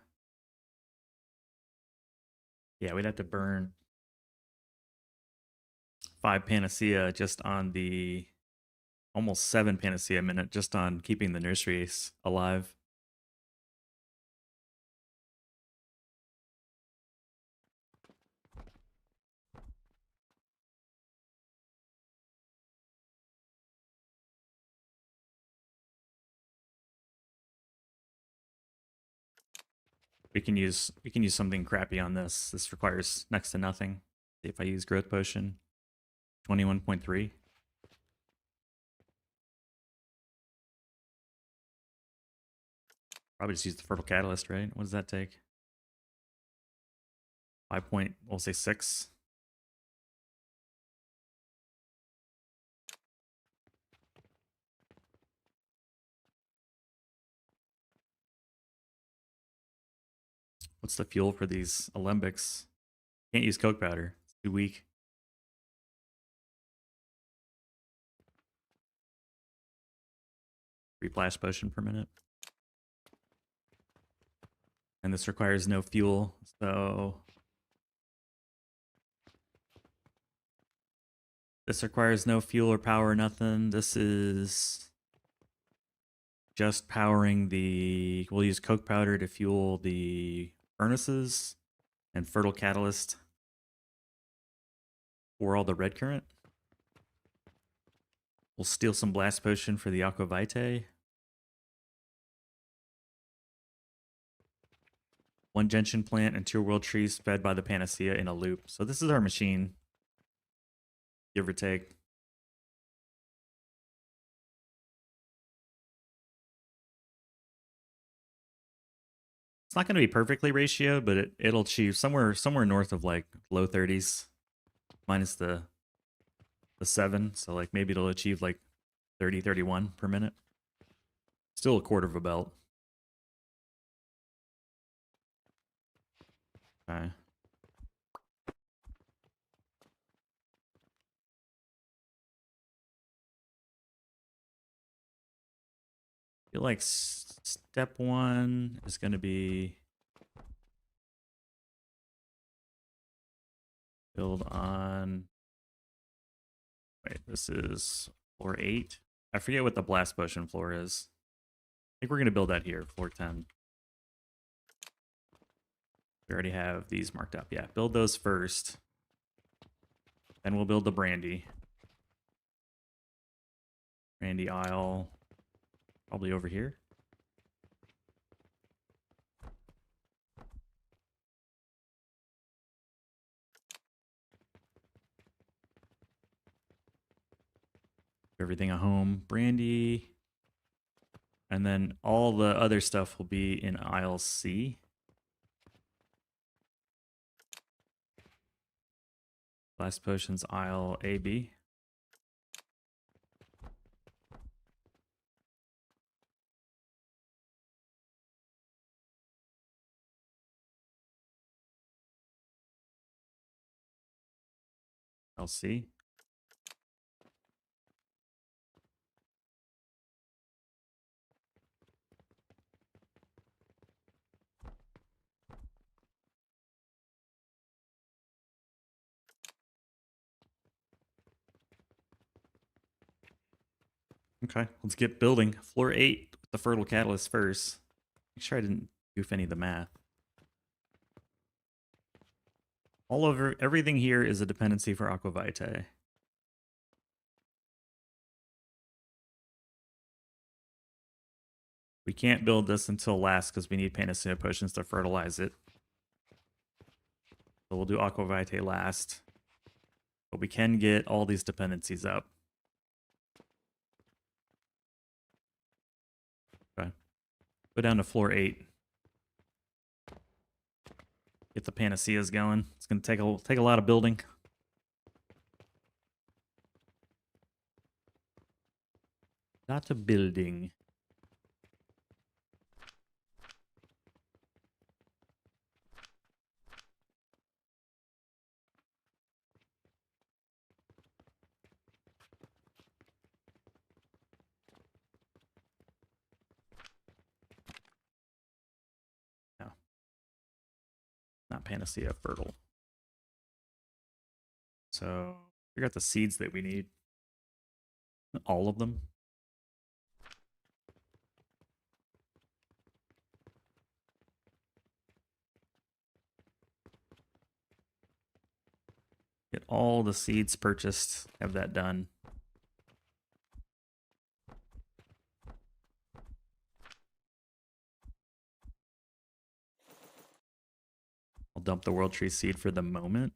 Yeah, we'd have to burn 5 Panacea just on the almost 7 Panacea a minute just on keeping the nursery alive. We can use something crappy on this. This requires next to nothing. See if I use growth potion. 21.3. Probably just use the fertile catalyst, right? What does that take? 5 point, we'll say 6. What's the fuel for these alembics? Can't use coke powder. It's too weak. Free flash potion per minute. And this requires no fuel, so this requires no fuel or power, nothing. This is just powering the... We'll use coke powder to fuel the furnaces and fertile catalyst for all the red current. We'll steal some blast potion for the aqua vitae. One gentian plant and 2 world trees fed by the Panacea in a loop. So this is our machine, give or take. It's not going to be perfectly ratioed, but it'll achieve somewhere north of like low 30s, minus the 7. So like maybe it'll achieve like 30, 31 per minute. Still a quarter of a belt. Okay. I feel like step 1 is going to be build on... Wait, this is floor 8. I forget what the blast potion floor is. I think we're going to build that here, floor 10. We already have these marked up. Yeah, build those first. Then we'll build the brandy. Brandy aisle. Probably over here. Everything at home. Brandy. And then all the other stuff will be in aisle C. Blast potions aisle AB. LC. Okay, let's get building. Floor 8 with the fertile catalyst first. Make sure I didn't goof any of the math. All over everything here is a dependency for aqua vitae. We can't build this until last because we need Panacea Potions to fertilize it. So we'll do aqua vitae last. But we can get all these dependencies up. Okay. Go down to floor 8. Get the Panaceas going. It's going to take a lot of building. Lot of building. Not Panacea, fertile. So figure out the seeds that we need. All of them. Get all the seeds purchased. Have that done. I'll dump the world tree seed for the moment.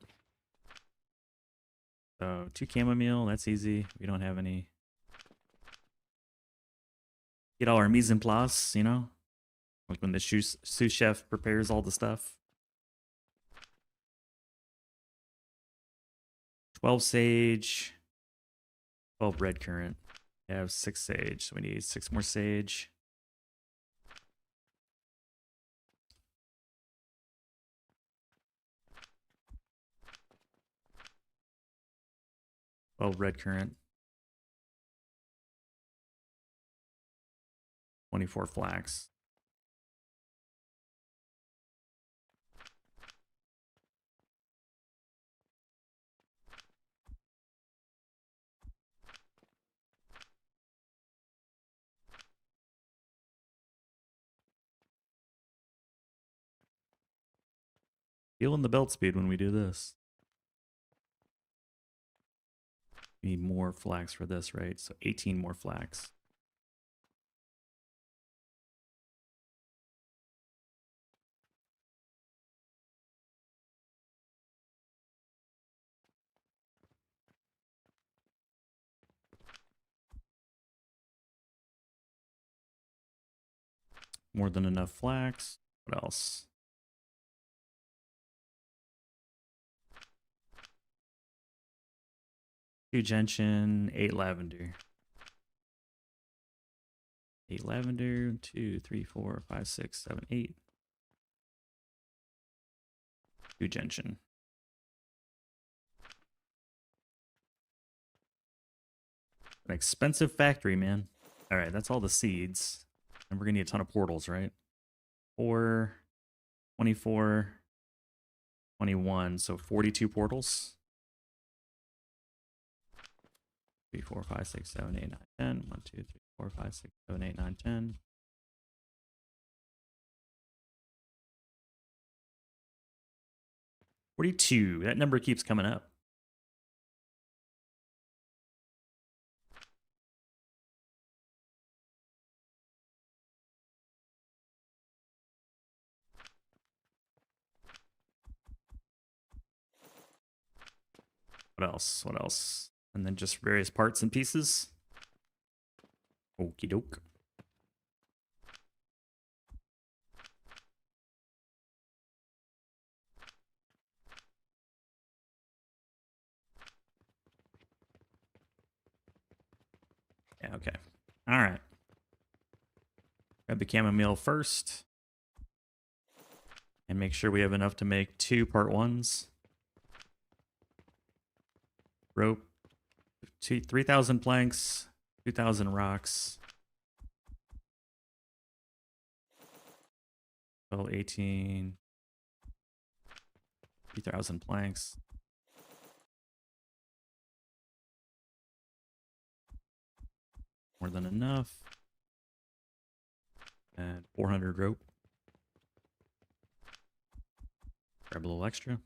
So 2 chamomile, that's easy. We don't have any. Get all our mise en place, you know? Like when the sous chef prepares all the stuff. 12 sage. 12 red currant. We have 6 sage, so we need 6 more sage. 12 red current. 24 flax. Feeling the belt speed when we do this. We need more flax for this, right? So 18 more flax. More than enough flax. What else? Two gentian, 8 lavender. 8 lavender, 2, 3, 4, 5, 6, 7, 8. 2 gentian. An expensive factory, man. All right, that's all the seeds. And we're going to need a ton of portals, right? 4, 24, 21. So 42 portals. 3, 4, 5, 6, 7, 8, 9, 10. 1, 2, 3, 4, 5, 6, 7, 8, 9, 10. $42. That number keeps coming up. What else? What else? And then just various parts and pieces. Okie doke. Yeah, okay. All right. Grab the chamomile first. And make sure we have enough to make 2 part 1s. Rope. 3,000 planks. 2,000 rocks. 12, 18. 3,000 planks. More than enough. And 400 rope. Grab a little extra.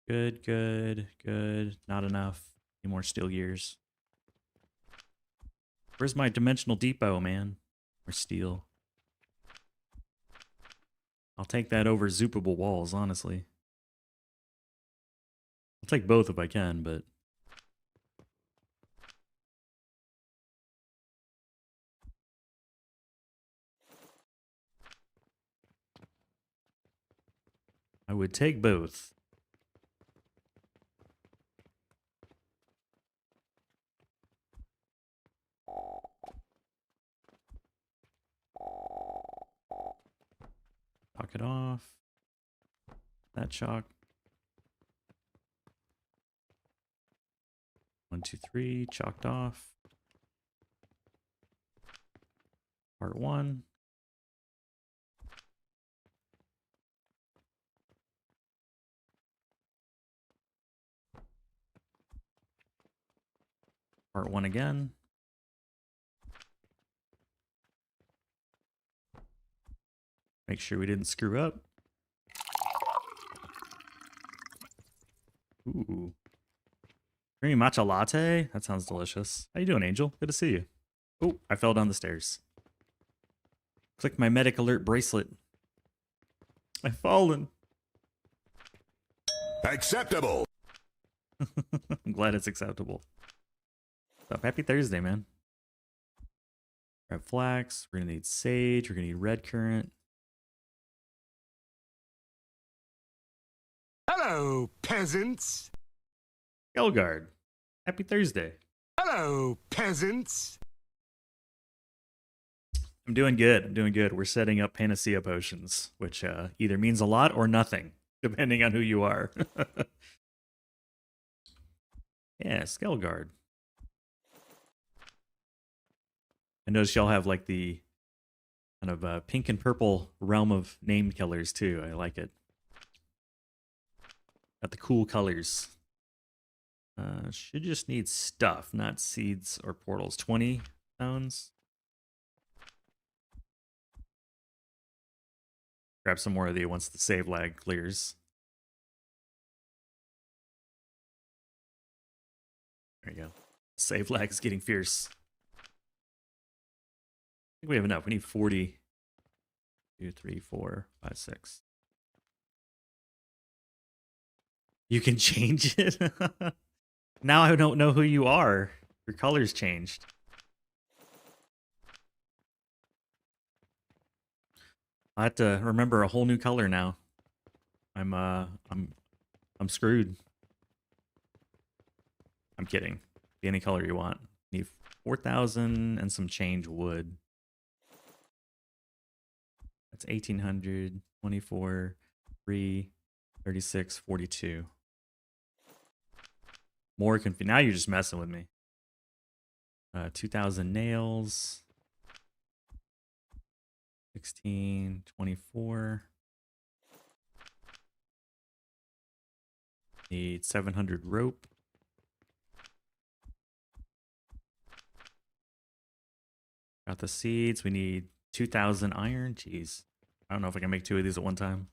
Good, good, good. Not enough. Need more steel gears. Where's my dimensional depot, man? Or steel? I'll take that over zoopable walls, honestly. I'll take both if I can, but... I would take both. Chalk it off. That chalk. 1, 2, 3. Chalked off. Part 1. Part 1 again. Make sure we didn't screw up. Ooh. Creamy matcha latte? That sounds delicious. How you doing, Angel? Good to see you. Oh, I fell down the stairs. Click my medic alert bracelet. I've fallen. Acceptable. I'm glad it's acceptable. So, happy Thursday, man. Grab flax. We're going to need sage. We're going to need red currant. Hello, peasants. Elgard. Happy Thursday. Hello, peasants. I'm doing good. I'm doing good. We're setting up Panacea Potions, which either means a lot or nothing, depending on who you are. Yeah, Skull Guard. I notice y'all have like the kind of pink and purple realm of named colors too. I like it. Got the cool colors. Should just need stuff, not seeds or portals. 20 stones. Grab some more of the once the save lag clears. There you go. Save lag is getting fierce. I think we have enough. We need 40. 2, 3, 4, 5, 6. You can change it? Now I don't know who you are. Your color's changed. I have to remember a whole new color now. I'm screwed. I'm kidding. Be any color you want. Need 4,000 and some change wood. That's 1,800, 24, 3, 36, 42. More confused. Now you're just messing with me. 2,000 nails. 16, 24. Need 700 rope. Got the seeds. We need 2,000 iron. Jeez. I don't know if I can make 2 of these at one time.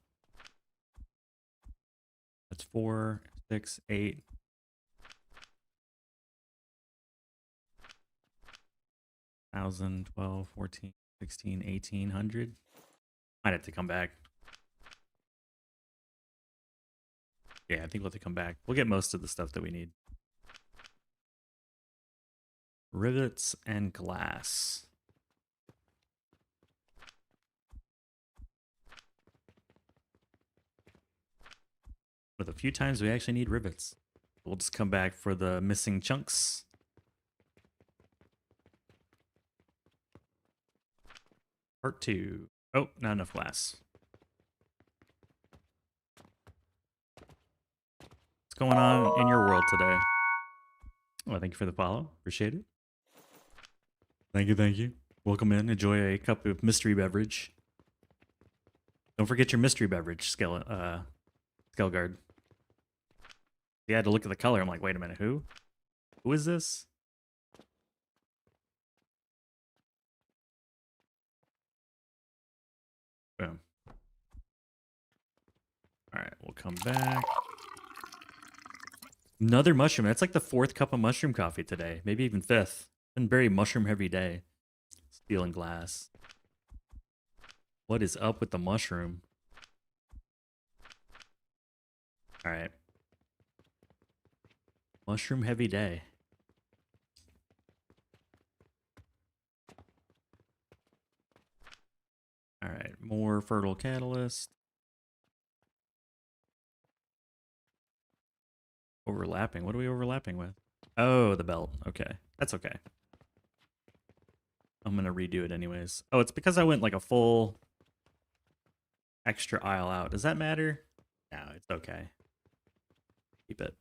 That's 4, 6, 8. 1,000, 12, 14, 16, 1,800. Might have to come back. Yeah, I think we'll have to come back. We'll get most of the stuff that we need. Rivets and glass. But a few times we actually need rivets. We'll just come back for the missing chunks. Part 2. Oh, not enough glass. What's going on in your world today? Well, thank you for the follow. Appreciate it. Thank you, thank you. Welcome in. Enjoy a cup of mystery beverage. Don't forget your mystery beverage, Skullguard. Yeah, I had to look at the color. I'm like, wait a minute, who? Who is this? Boom. Alright, we'll come back. Another mushroom. That's like the 4th cup of mushroom coffee today. Maybe even 5th. Been a very mushroom heavy day. Steel and glass. What is up with the mushroom? Alright. Mushroom heavy day. Alright, more fertile catalyst. Overlapping. What are we overlapping with? Oh, the belt. Okay. That's okay. I'm gonna redo it anyways. Oh, it's because I went like a full extra aisle out. Does that matter? No, it's okay. Keep it.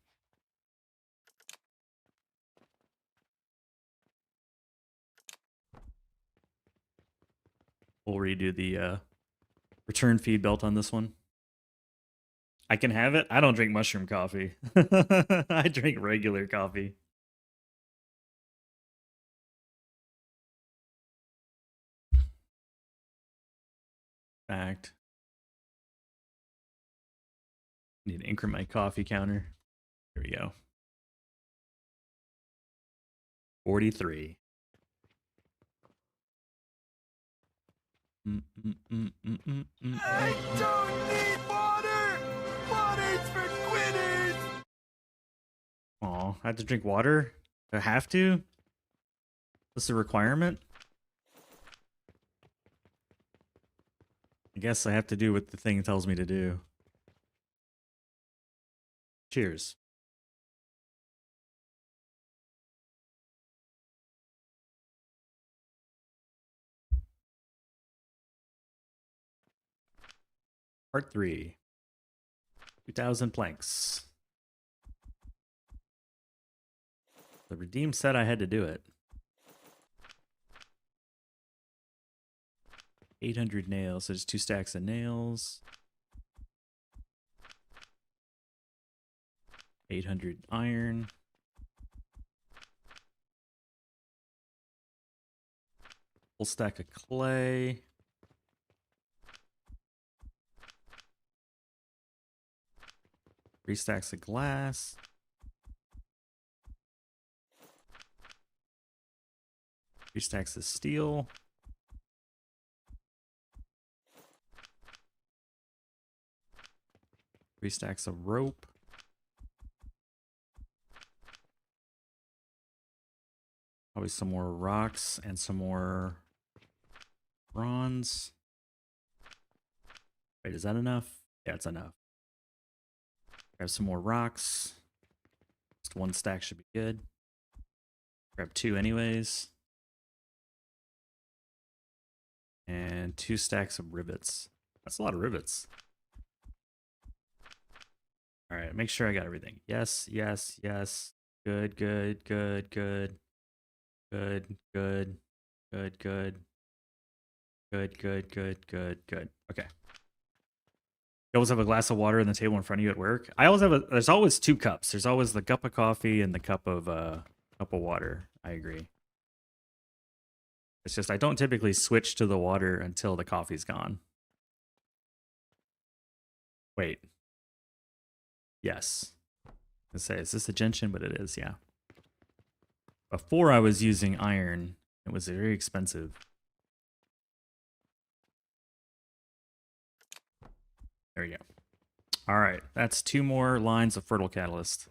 We'll redo the return feed belt on this one. I can have it. I don't drink mushroom coffee. I drink regular coffee. Fact. Need to increment my coffee counter. Here we go. 43. I don't need water! Water's for quitters! Aw, I have to drink water? I have to? What's the requirement? I guess I have to do what the thing tells me to do. Cheers. Part 3. 2,000 planks. The redeem said I had to do it. 800 nails. So there's 2 stacks of nails. 800 iron. Full stack of clay. Three stacks of glass. Three stacks of steel. Three stacks of rope. Probably some more rocks and some more bronze. Wait, is that enough? Yeah, it's enough. Grab some more rocks. Just 1 stack should be good. Grab 2 anyways. And 2 stacks of rivets. That's a lot of rivets. All right, make sure I got everything. Yes, yes, yes. Good, good, good, good. Good, good, good, good. Good, good, good, good, good. Okay. You always have a glass of water on the table in front of you at work. I always have there's always 2 cups. There's always the cup of coffee and the cup of water. I agree. It's just I don't typically switch to the water until the coffee's gone. Wait. Yes. I say, is this a gentian? But it is, yeah. Before I was using iron, it was very expensive. There we go. All right, that's 2 more lines of fertile catalyst.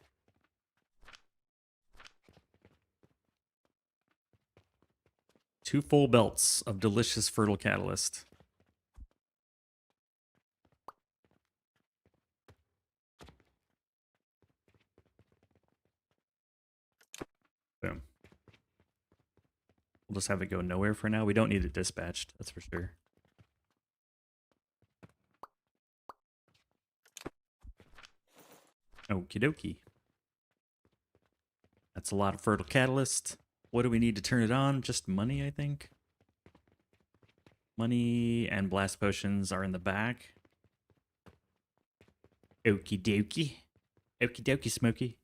Two full belts of delicious fertile catalyst. Boom. We'll just have it go nowhere for now. We don't need it dispatched, that's for sure. Okie dokie. That's a lot of fertile catalyst. What do we need to turn it on? Just money, I think. Money and blast potions are in the back. Okie dokie. Okie dokie, Smokey.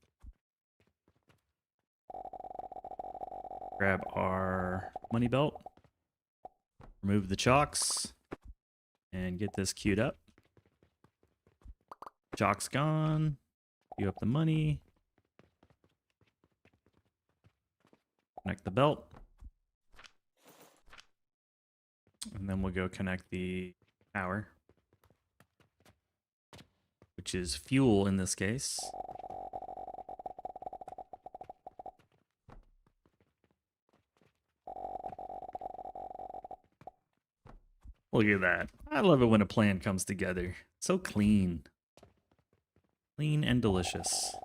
Grab our money belt. Remove the chalks. And get this queued up. Chalk's gone. Queue up the money. Connect the belt. And then we'll go connect the power, which is fuel in this case. Look at that. I love it when a plan comes together. So clean. Clean and delicious.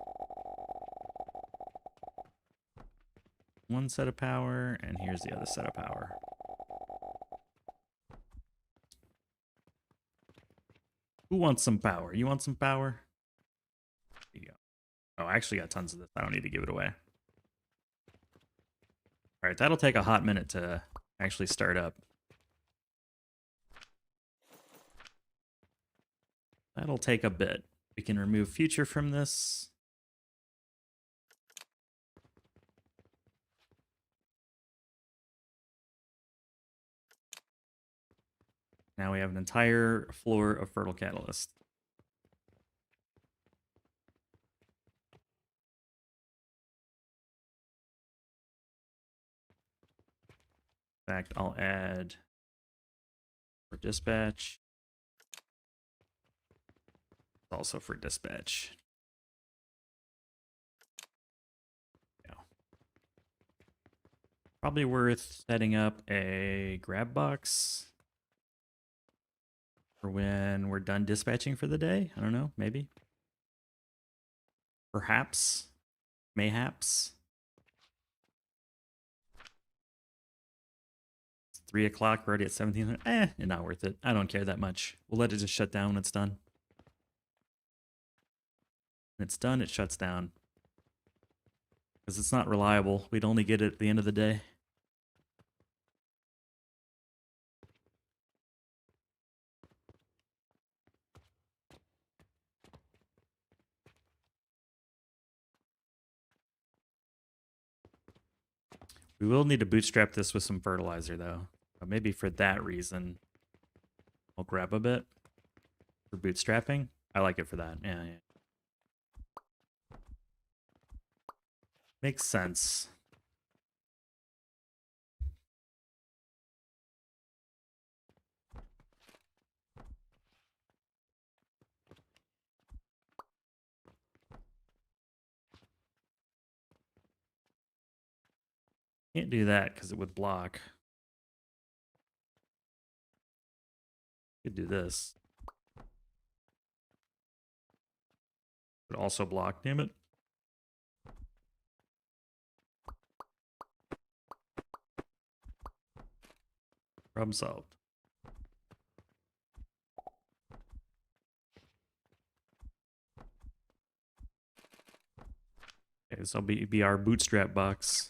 1 set of power, and here's the other set of power. Who wants some power? You want some power? There you go. Oh, I actually got tons of this. I don't need to give it away. All right, that'll take a hot minute to actually start up. That'll take a bit. We can remove future from this. Now we have an entire floor of fertile catalyst. In fact, I'll add for dispatch. Also for dispatch. Yeah. Probably worth setting up a grab box for when we're done dispatching for the day. I don't know, maybe. Perhaps. Mayhaps. It's 3 o'clock, we're already at 1700. It's not worth it. I don't care that much. We'll let it just shut down when it's done. When it's done, it shuts down. Because it's not reliable. We'd only get it at the end of the day. We will need to bootstrap this with some fertilizer, though. But maybe for that reason, I'll grab a bit for bootstrapping. I like it for that. Yeah, yeah. Makes sense. Can't do that because it would block. Could do this. Would also block, damn it. Problem solved. Okay, this will be our bootstrap box.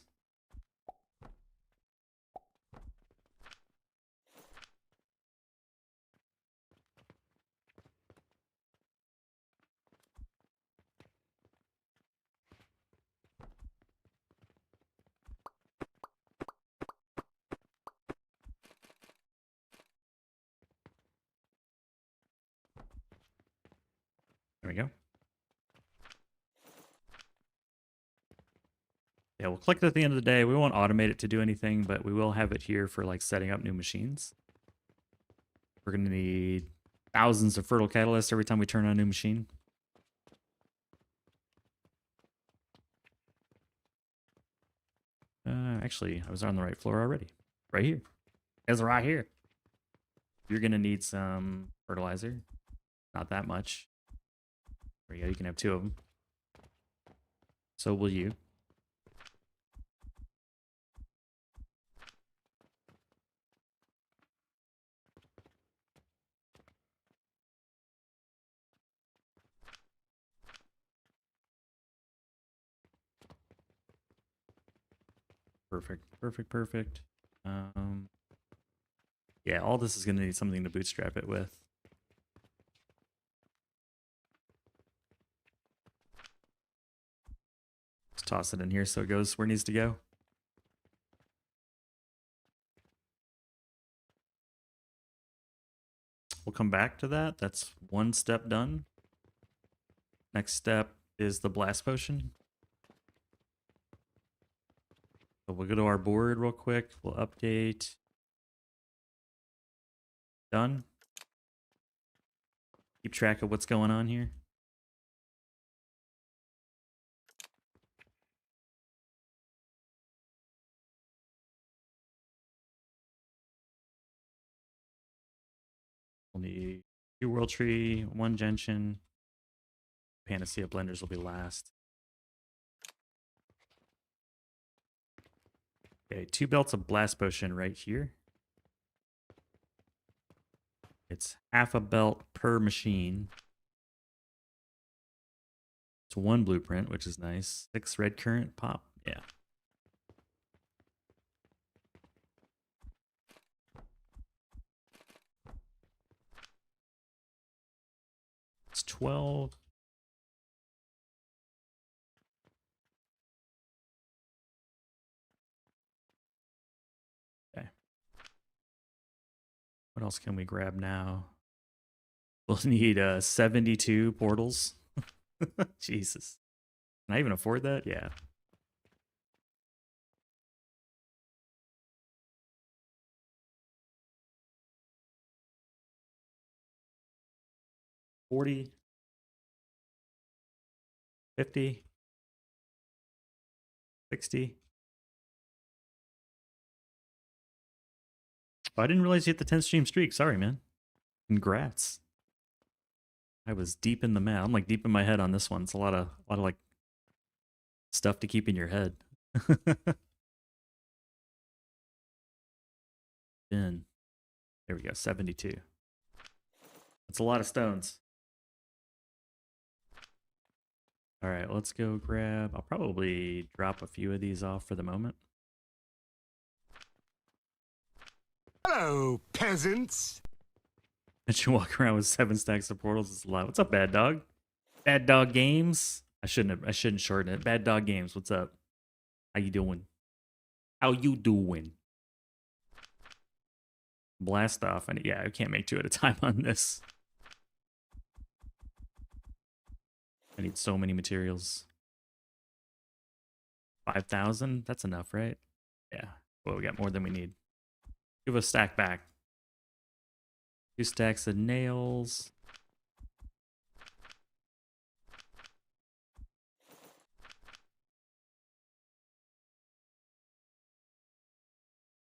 There we go. Yeah, we'll collect it at the end of the day. We won't automate it to do anything, but we will have it here for like setting up new machines. We're going to need thousands of fertile catalysts every time we turn on a new machine. Actually, I was on the right floor already. Right here. It's right here. You're going to need some fertilizer. Not that much. There you go. You can have 2 of them. So will you. Perfect, perfect, perfect. Yeah, all this is going to need something to bootstrap it with. Just toss it in here so it goes where it needs to go. We'll come back to that. That's one step done. Next step is the blast potion. So we'll go to our board real quick. We'll update. Done. Keep track of what's going on here. We'll need 2 world tree, 1 gentian. Panacea blenders will be last. Okay, 2 belts of blast potion right here. It's half a belt per machine. It's 1 blueprint, which is nice. 6 red current pop. Yeah. It's 12. Okay. What else can we grab now? We'll need 72 portals. Jesus. Can I even afford that? Yeah. $40, $50, $60. Oh, I didn't realize you hit the 10 stream streak. Sorry, man. Congrats. I was deep in the math. I'm like deep in my head on this one. It's a lot of like stuff to keep in your head. Then there we go, 72. That's a lot of stones. All right, let's go grab. I'll probably drop a few of these off for the moment. Hello, peasants. And you walk around with 7 stacks of portals. It's a lot. What's up, Bad Dog? Bad Dog Games. I shouldn't shorten it. Bad Dog Games. What's up? How you doing? How you doing? Blast off. And yeah, I can't make 2 at a time on this. I need so many materials. 5,000? That's enough, right? Yeah. Well, we got more than we need. Give a stack back. 2 stacks of nails.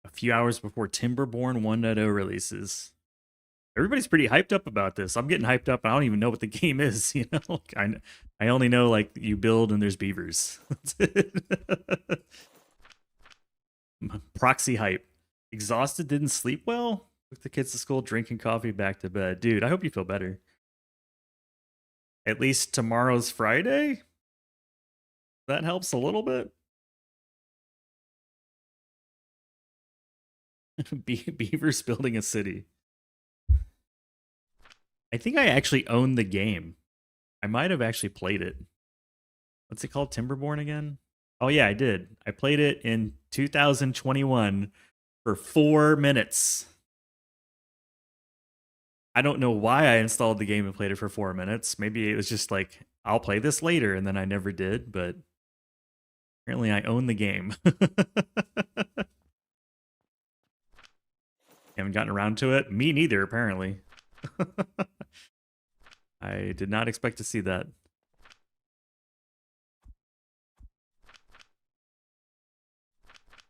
A few hours before Timberborn 1.0 releases. Everybody's pretty hyped up about this. I'm getting hyped up. I don't even know what the game is. You know, like, I only know like you build and there's beavers. That's it. Proxy hype. Exhausted, didn't sleep well. Took the kids to school, drinking coffee, back to bed. Dude, I hope you feel better. At least tomorrow's Friday. That helps a little bit. Beavers building a city. I think I actually own the game. I might have actually played it. What's it called? Timberborn again? Oh yeah, I did. I played it in 2021 for 4 minutes. I don't know why I installed the game and played it for 4 minutes. Maybe it was just like, I'll play this later, and then I never did, but apparently I own the game. Haven't gotten around to it. Me neither, apparently. I did not expect to see that.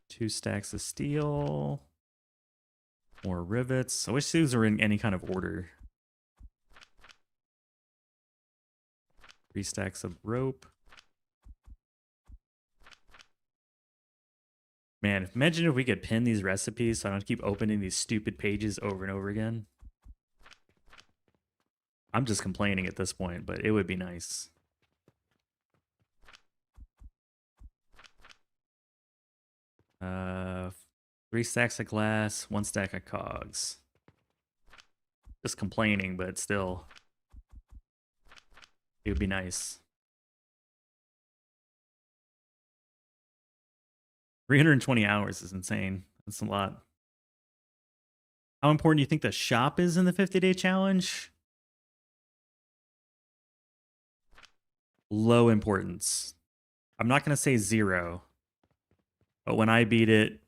Two stacks of steel. More rivets. I wish these were in any kind of order. 3 stacks of rope. Man, imagine if we could pin these recipes so I don't keep opening these stupid pages over and over again. I'm just complaining at this point, but it would be nice. Uh, 3 stacks of glass, 1 stack of cogs. Just complaining, but still, it would be nice. 320 hours is insane. That's a lot. How important do you think the shop is in the 50-day challenge? Low importance. I'm not going to say 0. But when I beat it,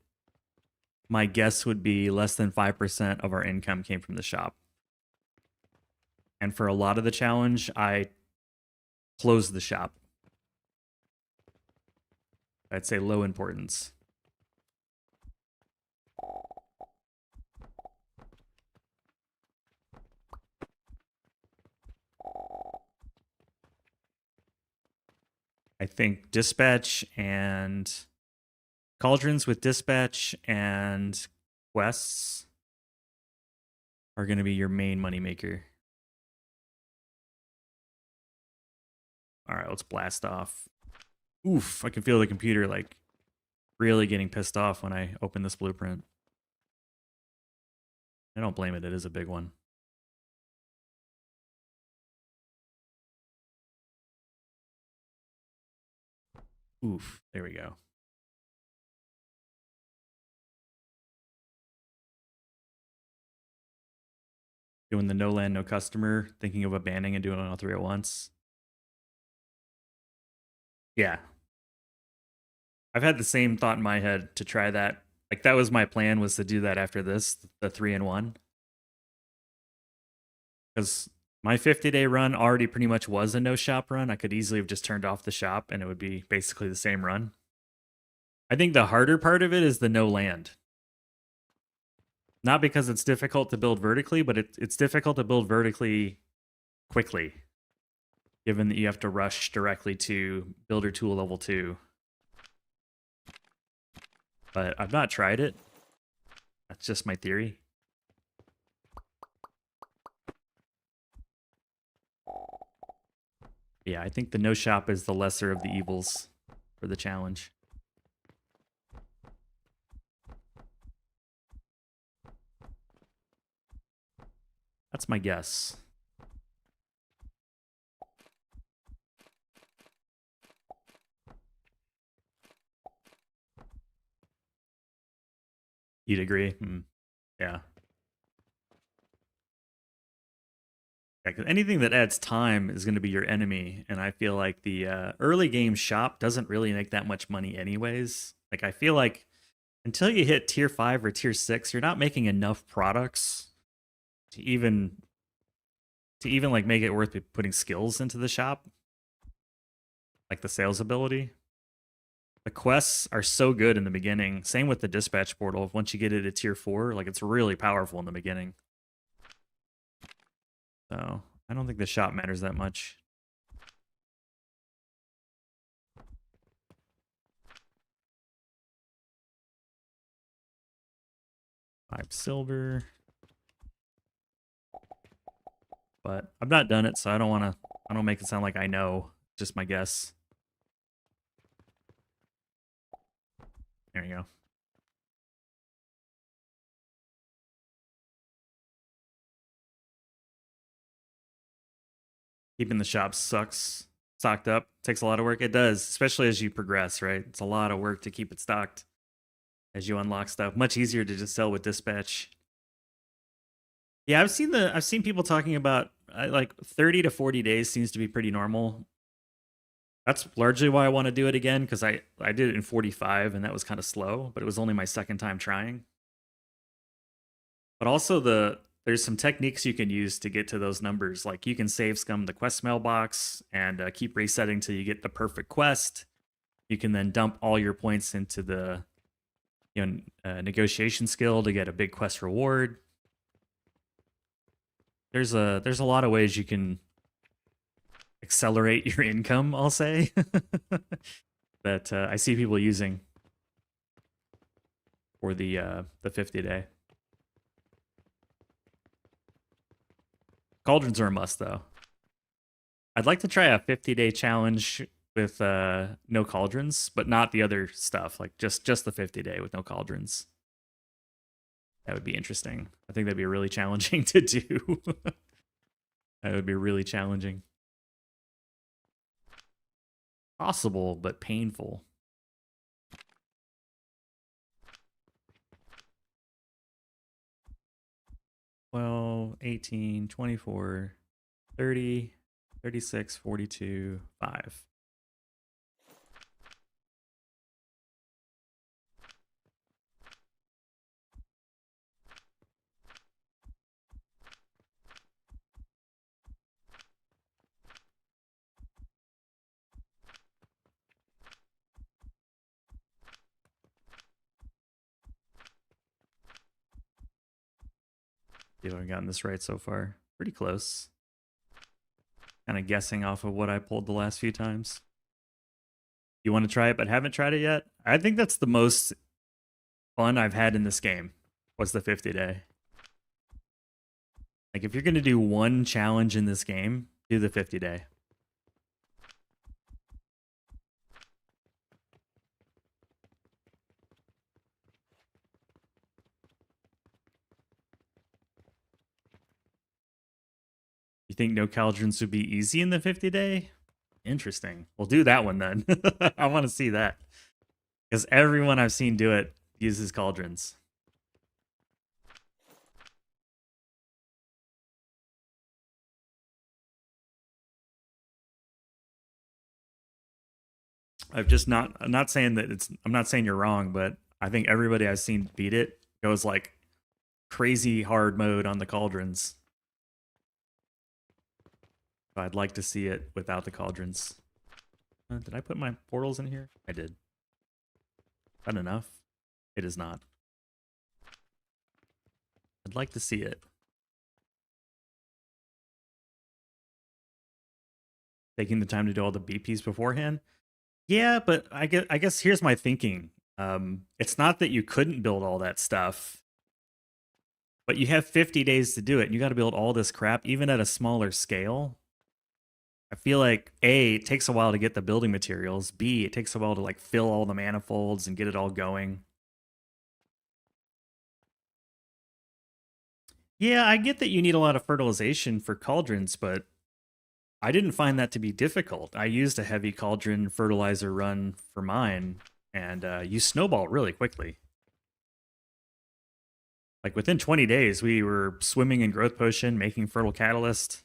my guess would be less than 5% of our income came from the shop. And for a lot of the challenge, I closed the shop. I'd say low importance. I think dispatch and cauldrons with dispatch and quests are going to be your main moneymaker. All right, let's blast off. Oof, I can feel the computer like really getting pissed off when I open this blueprint. I don't blame it, it is a big one. Oof, there we go. Doing the no land, no customer, thinking of abandoning and doing all 3 at once. Yeah. I've had the same thought in my head to try that. Like, that was my plan, was to do that after this, the 3-in-1. Because my 50-day run already pretty much was a no shop run. I could easily have just turned off the shop and it would be basically the same run. I think the harder part of it is the no land. Not because it's difficult to build vertically, but it's difficult to build vertically quickly, given that you have to rush directly to builder tool level 2. But I've not tried it. That's just my theory. Yeah, I think the no shop is the lesser of the evils for the challenge. That's my guess. You'd agree? Yeah. Yeah, 'cause anything that adds time is going to be your enemy, and I feel like the early game shop doesn't really make that much money anyways. Like, I feel like until you hit tier 5 or tier 6, you're not making enough products to even like make it worth putting skills into the shop, like the sales ability. The quests are so good in the beginning. Same with the dispatch portal. Once you get it at tier 4, like, it's really powerful in the beginning. So I don't think the shop matters that much. $5 silver. But I've not done it, so I don't make it sound like I know. Just my guess. There you go. Keeping the shop stocked up. Takes a lot of work. It does, especially as you progress, right? It's a lot of work to keep it stocked as you unlock stuff. Much easier to just sell with dispatch. Yeah, I've seen people talking about like 30 to 40 days seems to be pretty normal. That's largely why I want to do it again, because I did it in 45 and that was kind of slow, but it was only my second time trying. But also there's some techniques you can use to get to those numbers. Like, you can save scum the quest mailbox and keep resetting till you get the perfect quest. You can then dump all your points into the negotiation skill to get a big quest reward. There's a lot of ways you can accelerate your income, I'll say, that I see people using for the 50-day. Cauldrons are a must, though. I'd like to try a 50-day challenge with no cauldrons, but not the other stuff. Like, just the 50-day with no cauldrons. That would be interesting. I think that'd be really challenging to do. That would be really challenging. Possible, but painful. Well, 18, 24, 30, 36, 42, 5. See if I've gotten this right so far. Pretty close. Kind of guessing off of what I pulled the last few times. You want to try it but haven't tried it yet? I think that's the most fun I've had in this game, was the 50-day. Like, if you're going to do one challenge in this game, do the 50-day. You think no cauldrons would be easy in the 50-day? Interesting. We'll do that one then. I want to see that. Because everyone I've seen do it uses cauldrons. I'm not saying that I'm not saying you're wrong, but I think everybody I've seen beat it goes like crazy hard mode on the cauldrons. But I'd like to see it without the cauldrons. Did I put my portals in here? I did. Is that enough? It is not. I'd like to see it. Taking the time to do all the BPs beforehand? Yeah, but I guess here's my thinking. It's not that you couldn't build all that stuff, but you have 50 days to do it, and you got to build all this crap, even at a smaller scale. I feel like A, it takes a while to get the building materials. B, it takes a while to like fill all the manifolds and get it all going. Yeah, I get that you need a lot of fertilization for cauldrons, but I didn't find that to be difficult. I used a heavy cauldron fertilizer run for mine, and you snowball really quickly. Like within 20 days, we were swimming in growth potion, making fertile catalyst.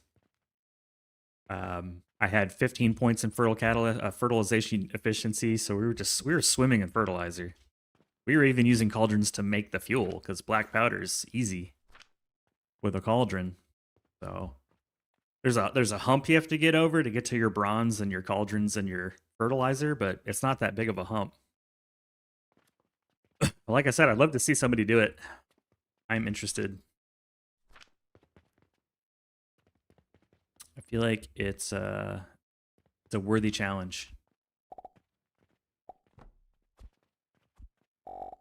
I had 15 points in fertilization efficiency, so we were swimming in fertilizer. We were even using cauldrons to make the fuel because black powder's easy with a cauldron. So there's a hump you have to get over to get to your bronze and your cauldrons and your fertilizer, but it's not that big of a hump. But like I said, I'd love to see somebody do it. I'm interested. I feel like it's a worthy challenge. Cool.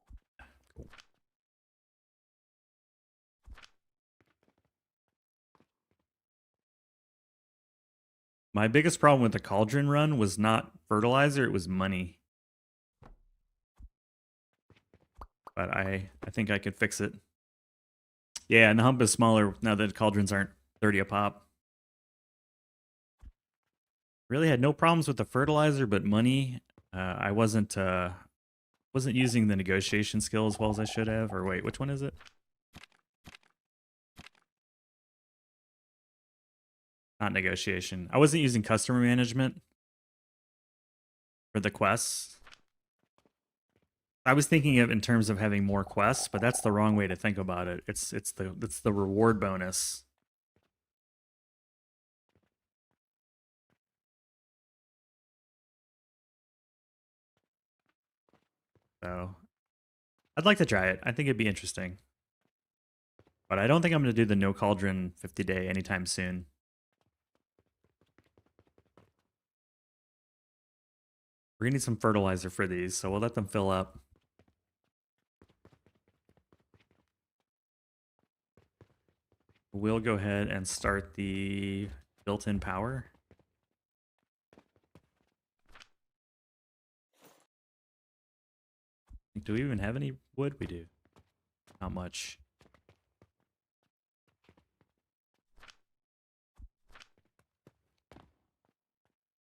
My biggest problem with the cauldron run was not fertilizer, it was money. But I think I could fix it. Yeah, and the hump is smaller now that cauldrons aren't 30 a pop. Really had no problems with the fertilizer, but money, I wasn't using the negotiation skill as well as I should have. Or wait, which one is it? Not negotiation. I wasn't using customer management for the quests. I was thinking of in terms of having more quests, but that's the wrong way to think about it. It's the reward bonus. So I'd like to try it. I think it'd be interesting. But I don't think I'm going to do the no cauldron 50 day anytime soon. We're going to need some fertilizer for these, so we'll let them fill up. We'll go ahead and start the built-in power. Do we even have any wood? We do. Not much.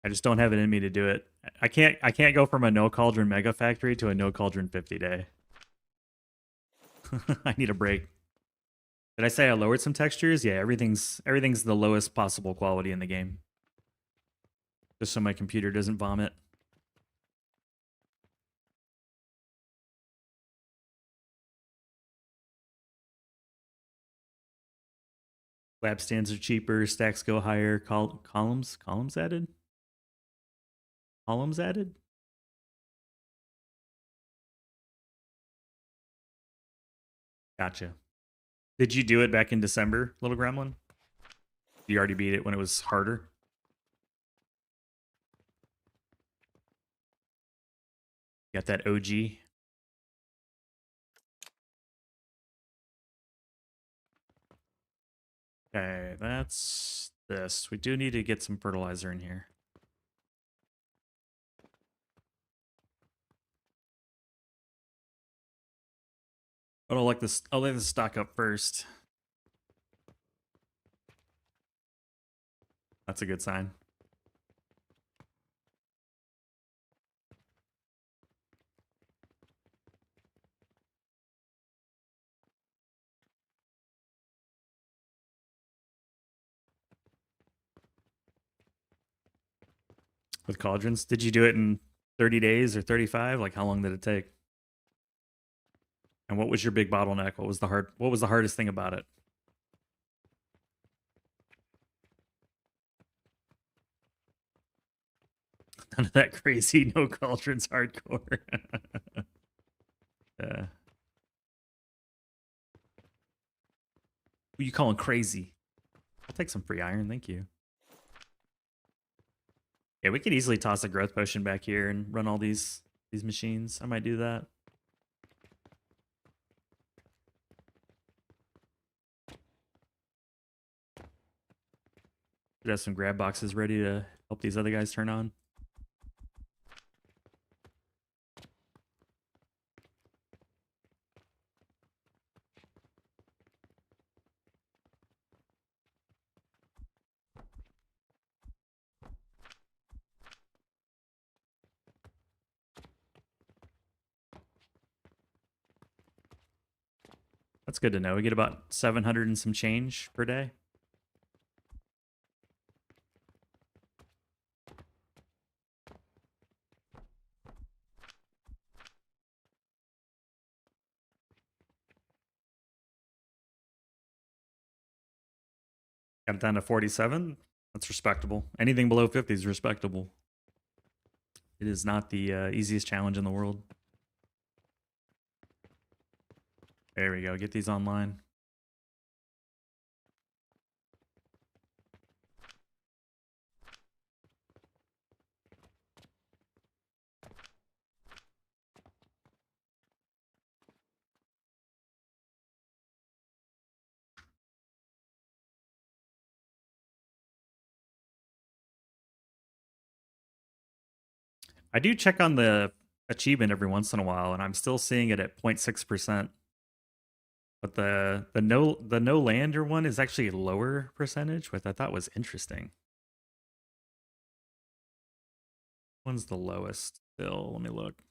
I just don't have it in me to do it. I can't go from a no cauldron mega factory to a no cauldron 50 day. I need a break. Did I say I lowered some textures? Yeah, everything's the lowest possible quality in the game. Just so my computer doesn't vomit. Lab stands are cheaper, stacks go higher, columns added? Columns added? Gotcha. Did you do it back in December, Little Gremlin? You already beat it when it was harder? Got that OG? Okay, that's this. We do need to get some fertilizer in here. But I'll let this stock up first. That's a good sign. With cauldrons, did you do it in 30 days or 35? Like how long did it take? And what was your big bottleneck? What was the hardest thing about it? None of that crazy no cauldrons hardcore. Yeah. Who you calling crazy? I'll take some free iron, thank you. Yeah, we could easily toss a growth potion back here and run all these machines. I might do that. Should have some grab boxes ready to help these other guys turn on. That's good to know. We get about 700 and some change per day. Got down to 47. That's respectable. Anything below 50 is respectable. It is not the easiest challenge in the world. There we go. Get these online. I do check on the achievement every once in a while, and I'm still seeing it at 0.6%. But the no lander one is actually a lower percentage, which I thought was interesting. One's the lowest still. Let me look.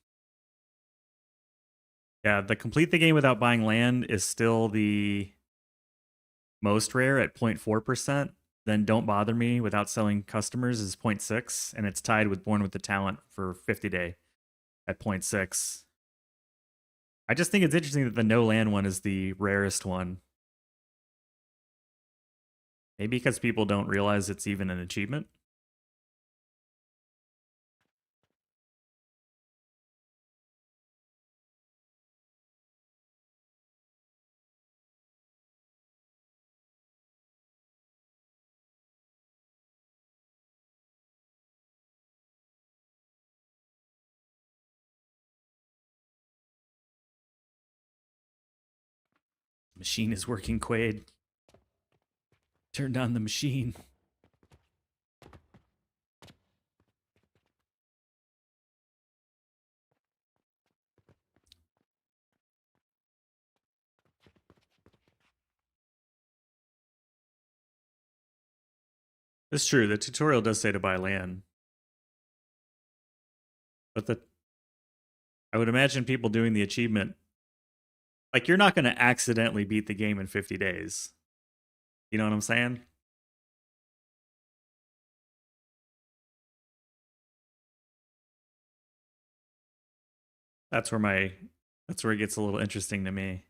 Yeah, the complete the game without buying land is still the most rare at 0.4%. Then Don't Bother Me without selling customers is 0.6, and it's tied with Born with the Talent for 50 day at 0.6. I just think it's interesting that the no land one is the rarest one. Maybe because people don't realize it's even an achievement. Machine is working, Quaid. Turn on the machine. It's true. The tutorial does say to buy land. But I would imagine people doing the achievement, like, you're not going to accidentally beat the game in 50 days. You know what I'm saying? That's where it gets a little interesting to me.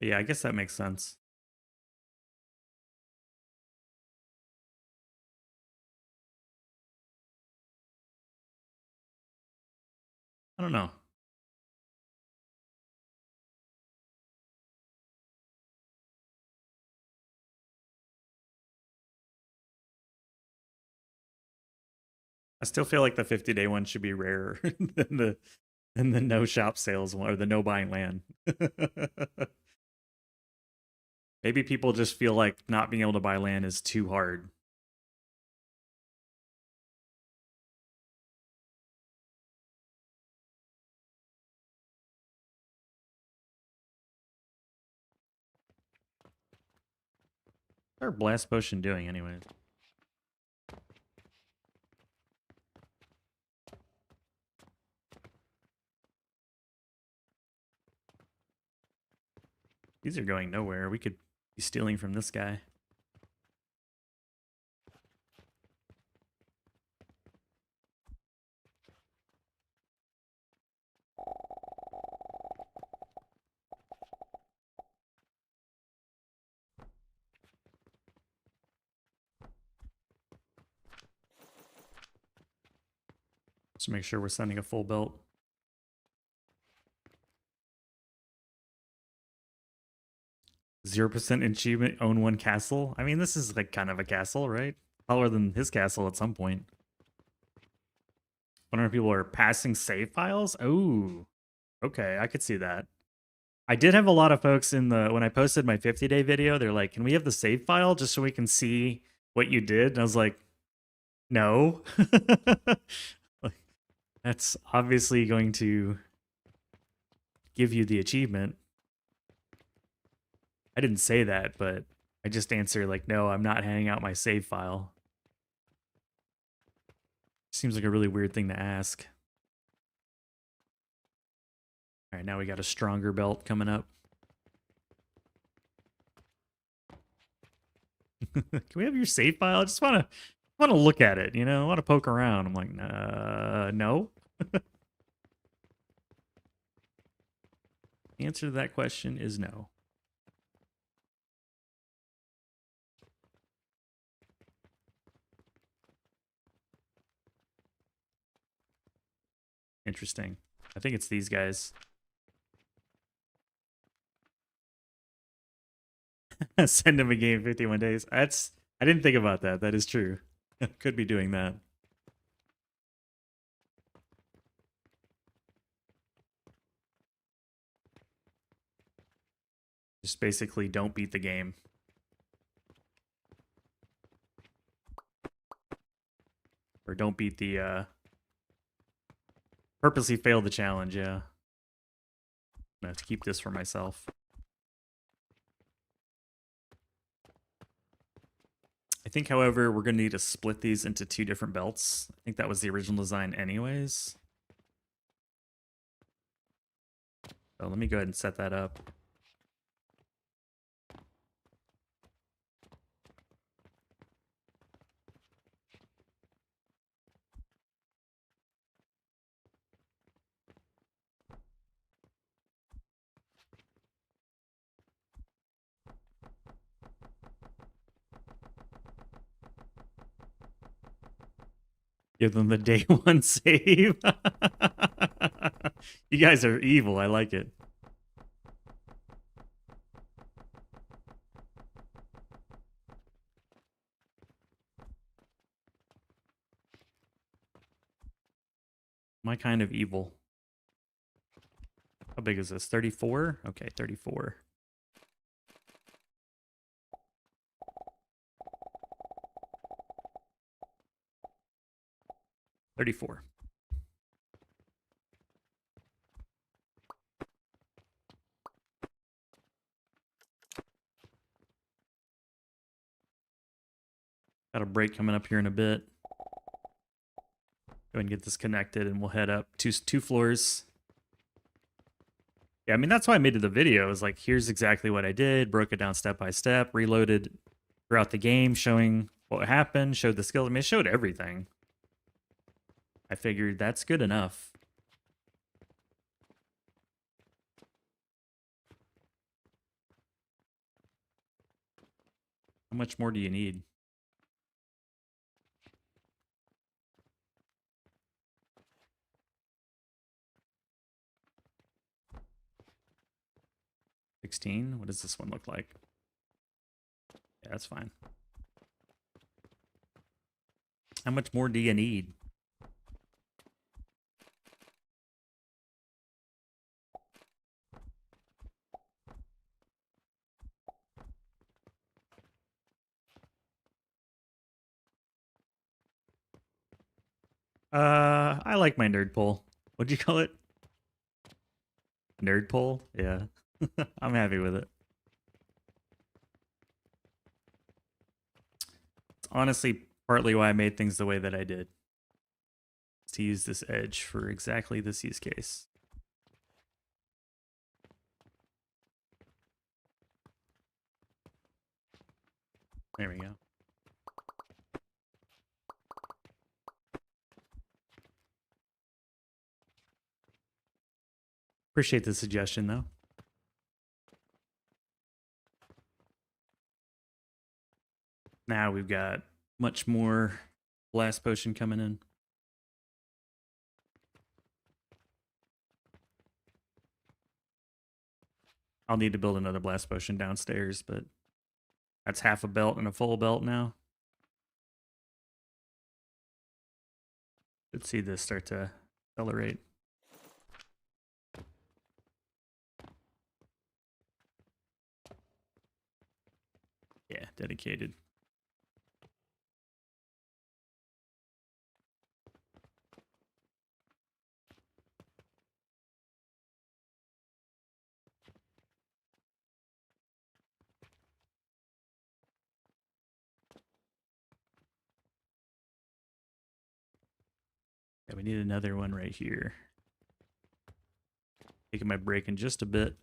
But yeah, I guess that makes sense. I don't know. I still feel like the 50-day one should be rarer than the no shop sales one or the no buying land. Maybe people just feel like not being able to buy land is too hard. What's our blast potion doing anyways? These are going nowhere. We could be stealing from this guy. Let's make sure we're sending a full belt. %0 achievement, own one castle. I mean, this is like kind of a castle, right? Taller than his castle at some point. 100 people are passing save files. Oh, okay, I could see that. I did have a lot of folks in the when I posted my 50-day video. They're like, "Can we have the save file just so we can see what you did?" And I was like, "No." Like, that's obviously going to give you the achievement. I didn't say that, but I just answer like, "No, I'm not handing out my save file." Seems like a really weird thing to ask. All right, now we got a stronger belt coming up. Can we have your save file? I just want to look at it, you know? I want to poke around. I'm like, no. The answer to that question is no. Interesting. I think it's these guys. Send them a game in 51 days. I didn't think about that. That is true. Could be doing that. Just basically don't beat the game. Or don't beat the purposely fail the challenge, yeah. I have to keep this for myself. I think, however, we're going to need to split these into 2 different belts. I think that was the original design anyways. So let me go ahead and set that up. Give them the day 1 save. You guys are evil. I like it. My kind of evil. How big is this? 34? Okay, 34. Got a break coming up here in a bit. Go ahead and get this connected and we'll head up 2 floors. Yeah, I mean, that's why I made it the video. Is like, here's exactly what I did, broke it down step by step, reloaded throughout the game, showing what happened, showed the skills. I mean, it showed everything. I figured that's good enough. How much more do you need? $16? What does this one look like? Yeah, that's fine. How much more do you need? I like my nerd pole. What'd you call it? Nerd pole? Yeah. I'm happy with it. It's honestly partly why I made things the way that I did. To use this edge for exactly this use case. There we go. Appreciate the suggestion, though. Now we've got much more blast potion coming in. I'll need to build another blast potion downstairs, but that's half a belt and a full belt now. Let's see this start to accelerate. Yeah, dedicated. Yeah, we need another one right here. Taking my break in just a bit.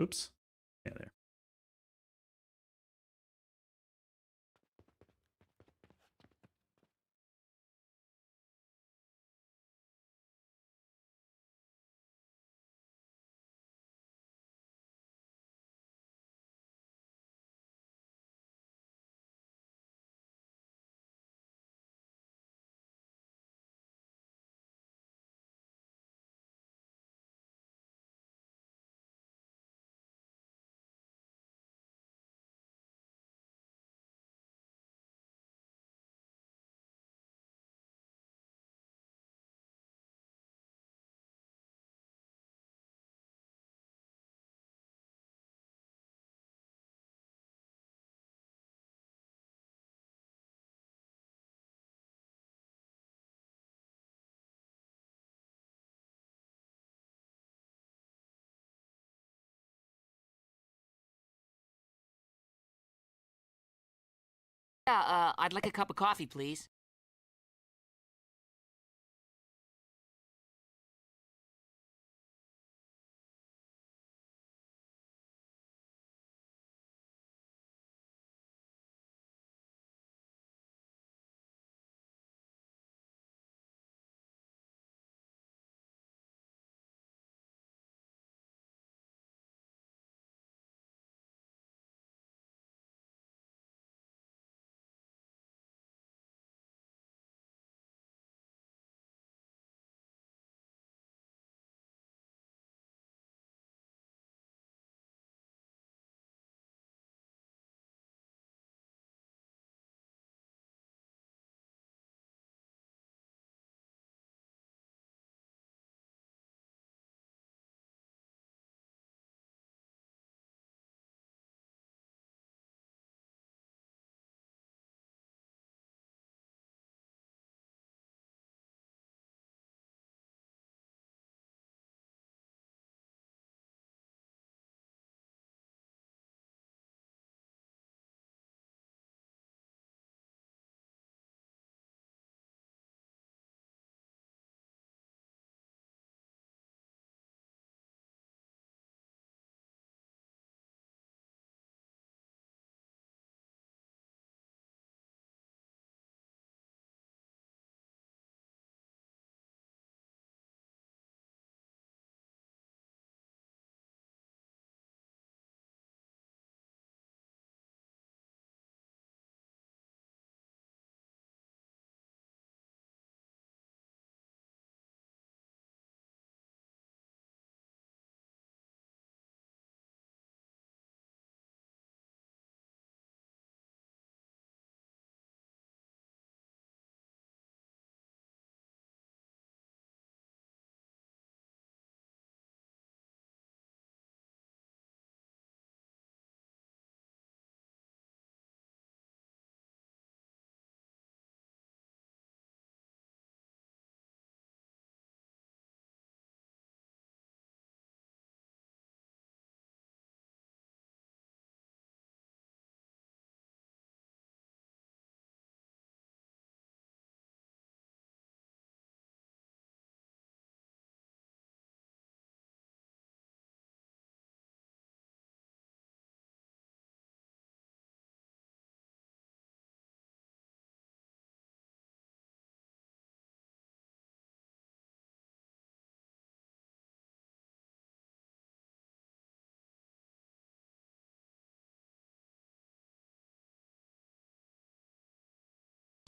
Oops. Yeah, there. Yeah, I'd like a cup of coffee, please.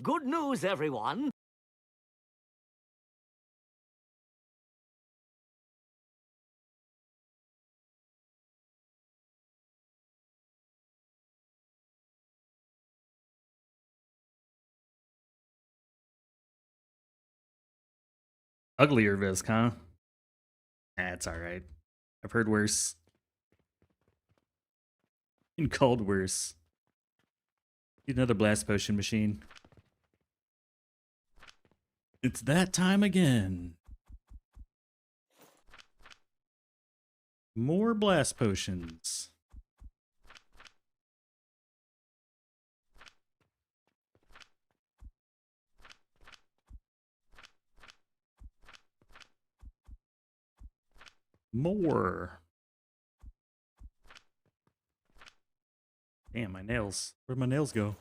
Good news, everyone. Uglier Visk, huh? That's alright. I've heard worse. And called worse. Need another blast potion machine. It's that time again. More blast potions. More. Damn, my nails. Where'd my nails go?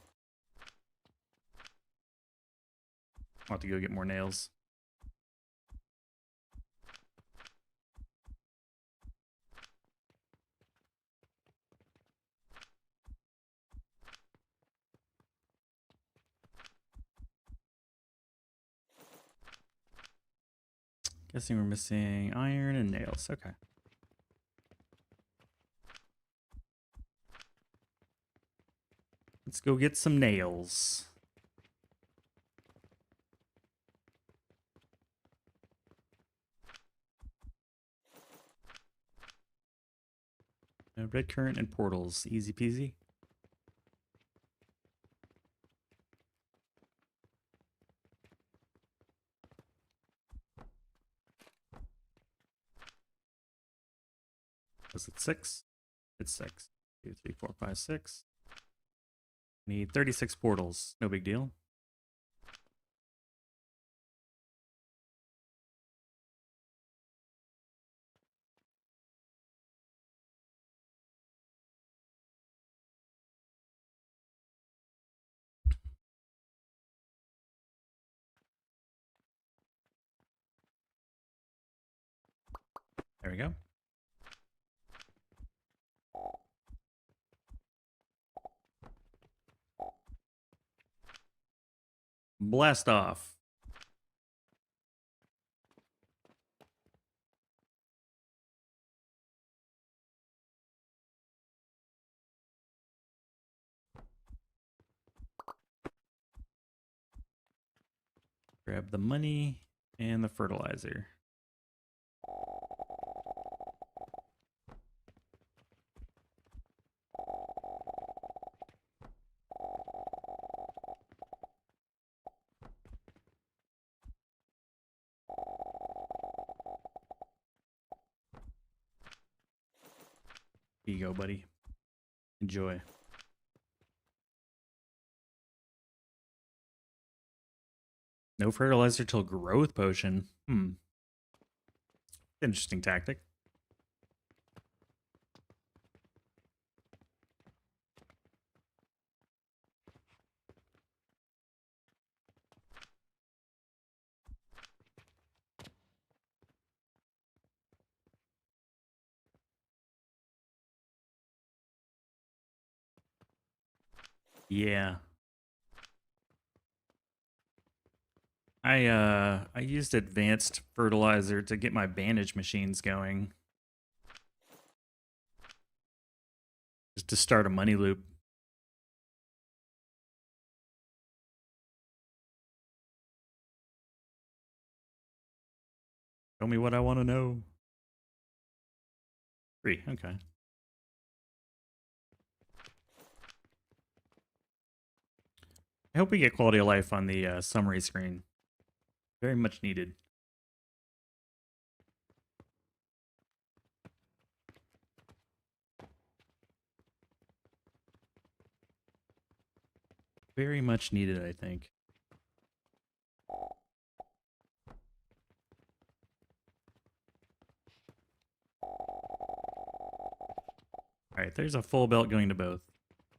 I'll have to go get more nails. Guessing we're missing iron and nails. Okay. Let's go get some nails. Red current and portals. Easy peasy. Was it 6? It's 6. 2, 3, 4, 5, 6. Need 36 portals. No big deal. There we go. Blast off. Grab the money and the fertilizer. Here you go, buddy. Enjoy. No fertilizer till growth potion. Interesting tactic. Yeah. I used advanced fertilizer to get my bandage machines going. Just to start a money loop. Tell me what I want to know. 3, okay. I hope we get quality of life on the summary screen. Very much needed. Very much needed, I think. Alright, there's a full belt going to both.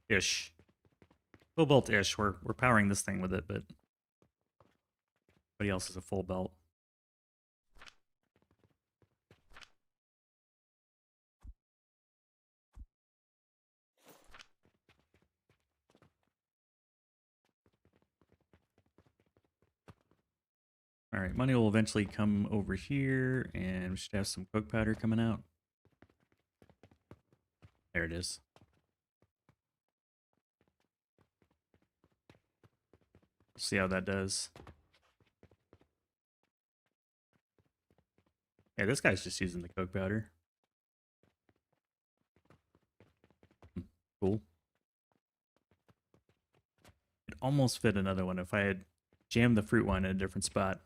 Ish. Full belt-ish. We're powering this thing with it, but everybody else is a full belt. Alright, money will eventually come over here, and we should have some coke powder coming out. There it is. See how that does. Yeah, this guy's just using the coke powder. Cool. It almost fit another one if I had jammed the fruit one in a different spot.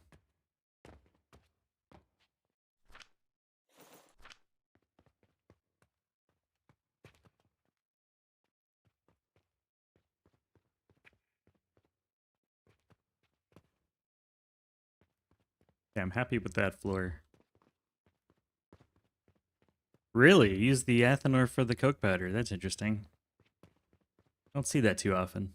Yeah, I'm happy with that floor. Really? Use the Athanor for the coke powder. That's interesting. Don't see that too often.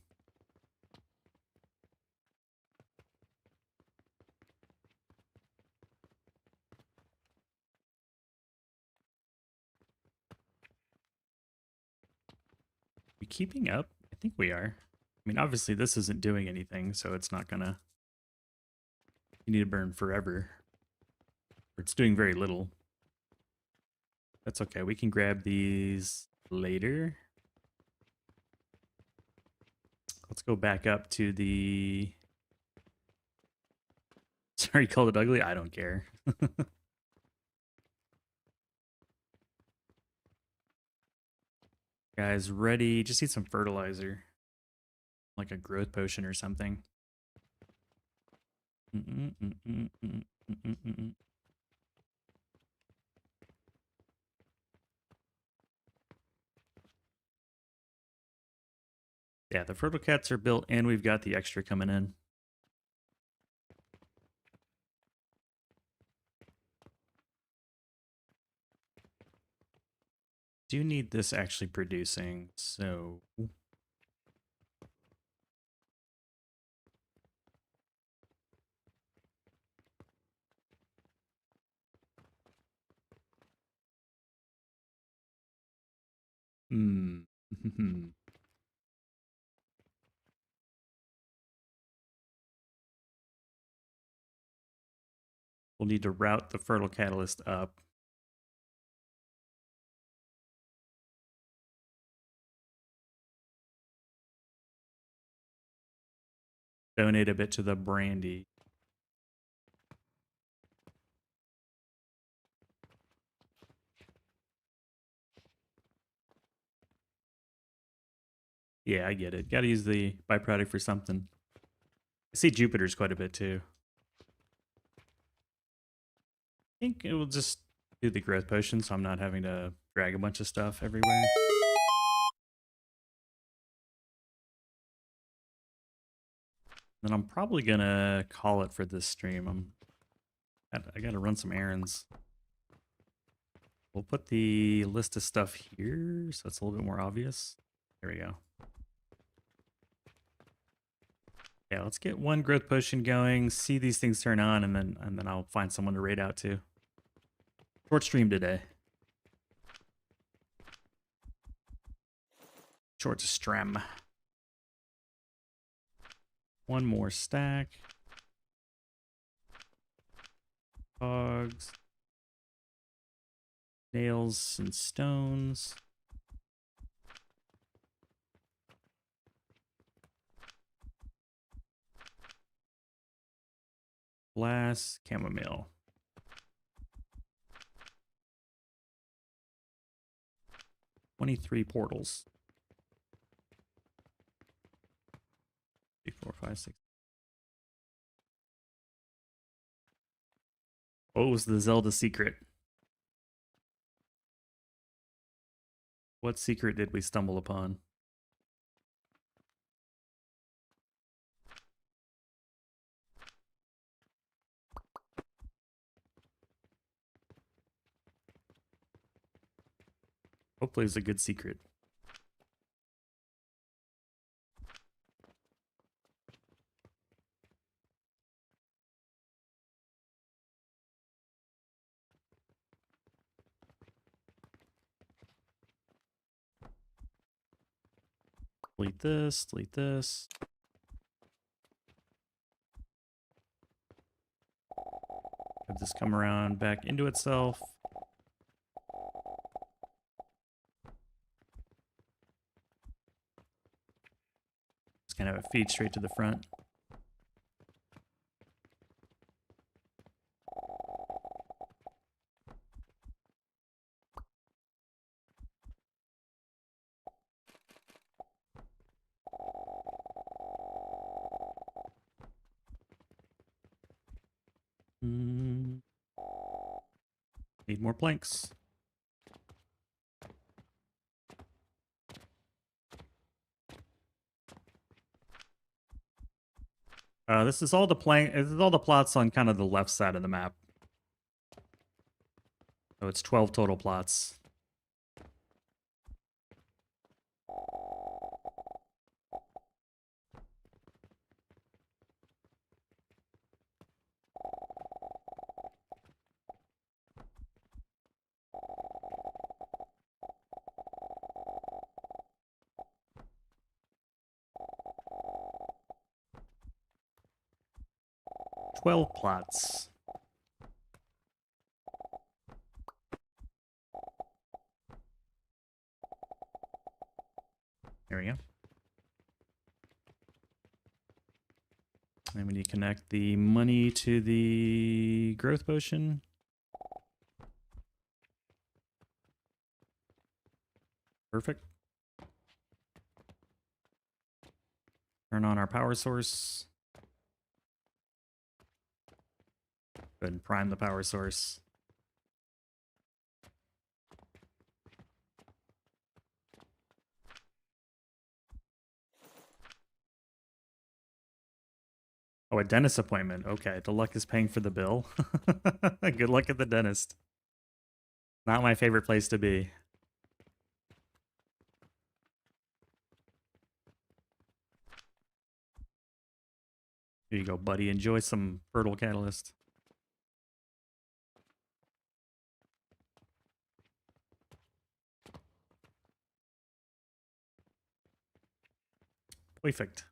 We keeping up? I think we are. I mean, obviously this isn't doing anything, so it's not gonna... You need to burn forever. Or it's doing very little. That's okay. We can grab these later. Let's go back up to the... Sorry, you called it ugly? I don't care. Guys, ready? Just need some fertilizer. Like a growth potion or something. Yeah, the fertile cats are built and we've got the extra coming in. Do need this actually producing, so... Hmm. We'll need to route the fertile catalyst up. Donate a bit to the brandy. Yeah, I get it. Got to use the byproduct for something. I see Jupiter's quite a bit too. I think it will just do the growth potion so I'm not having to drag a bunch of stuff everywhere. Then I'm probably gonna call it for this stream. I gotta run some errands. We'll put the list of stuff here so it's a little bit more obvious. There we go. Yeah, let's get one growth potion going, see these things turn on, and then I'll find someone to raid out to. Short stream today. Short stream. One more stack. Hogs. Nails and stones. Glass, chamomile. $23 portals. 3, 4, 5, 6. What was the Zelda secret? What secret did we stumble upon? Hopefully it's a good secret. Delete this, delete this. Have this come around back into itself. Just kind of have it feed straight to the front. Need more planks. This is all the This is all the plots on kind of the left side of the map. So it's 12 total plots. Twelve plots. There we go. And we need to connect the money to the growth potion. Perfect. Turn on our power source. Go ahead and prime the power source. Oh, a dentist appointment. Okay, the luck is paying for the bill. Good luck at the dentist. Not my favorite place to be. Here you go, buddy. Enjoy some fertile catalyst. Perfect.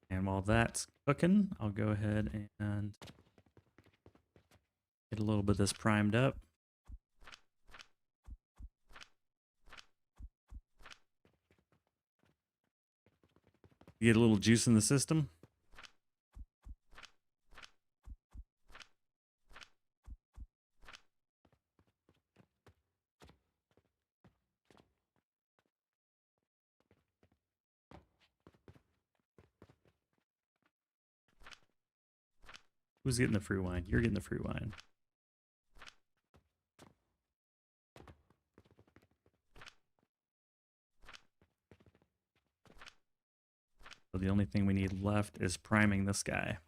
And while that's cooking, I'll go ahead and get a little bit of this primed up. Get a little juice in the system. Who's getting the fruit wine? You're getting the fruit wine. So the only thing we need left is priming this guy.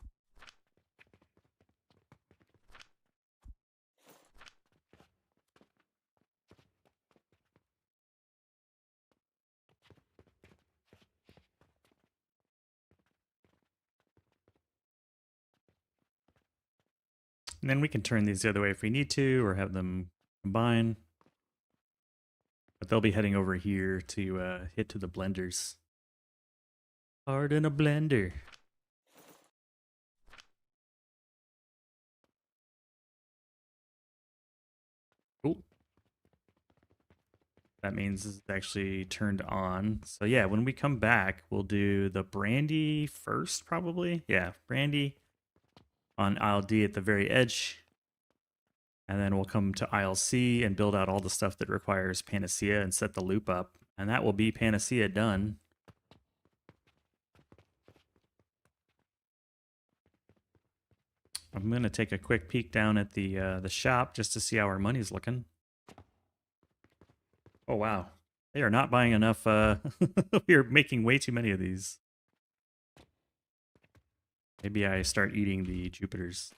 And then we can turn these the other way if we need to, or have them combine. But they'll be heading over here to hit to the blenders. Hard in a blender. Cool. That means it's actually turned on. So yeah, when we come back, we'll do the brandy first, probably. Yeah, brandy on aisle D at the very edge. And then we'll come to aisle C and build out all the stuff that requires Panacea and set the loop up. And that will be Panacea done. I'm going to take a quick peek down at the shop just to see how our money's looking. Oh, wow. They are not buying enough. We are making way too many of these. Maybe I start eating the Jupiters.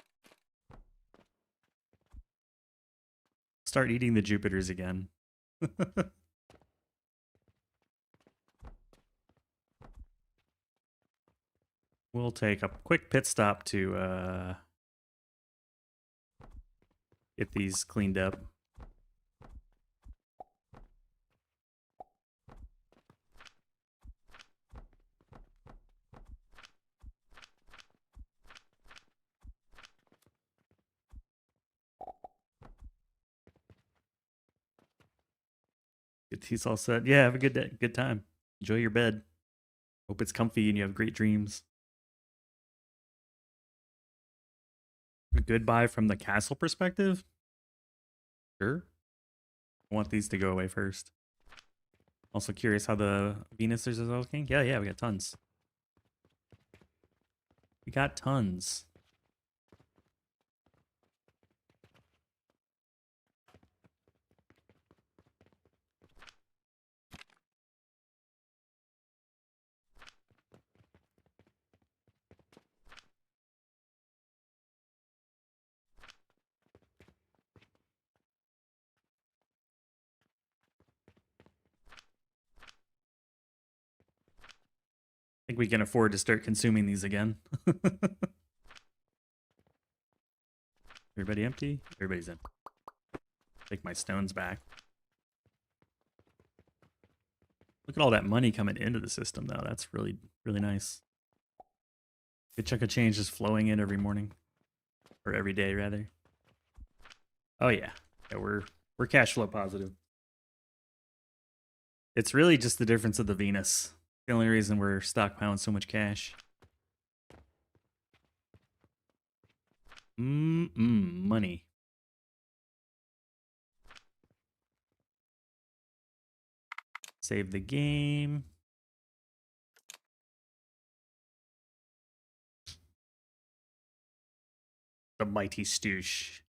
Start eating the Jupiters again. We'll take a quick pit stop to get these cleaned up. Get these all set. Yeah, have a good day, good time. Enjoy your bed. Hope it's comfy and you have great dreams. A good buy from the castle perspective? Sure. I want these to go away first. Also curious how the Venus is looking. Yeah, we got tons. We got tons. think we can afford to start consuming these again. Everybody empty? Everybody's in. Take my stones back. Look at all that money coming into the system, though. That's really, really nice. Good chunk of change just flowing in every morning. Or every day, rather. Oh, yeah. Yeah, we're cash flow positive. It's really just the difference of the Venus. The only reason we're stockpiling so much cash. Money. Save the game. The mighty stoosh.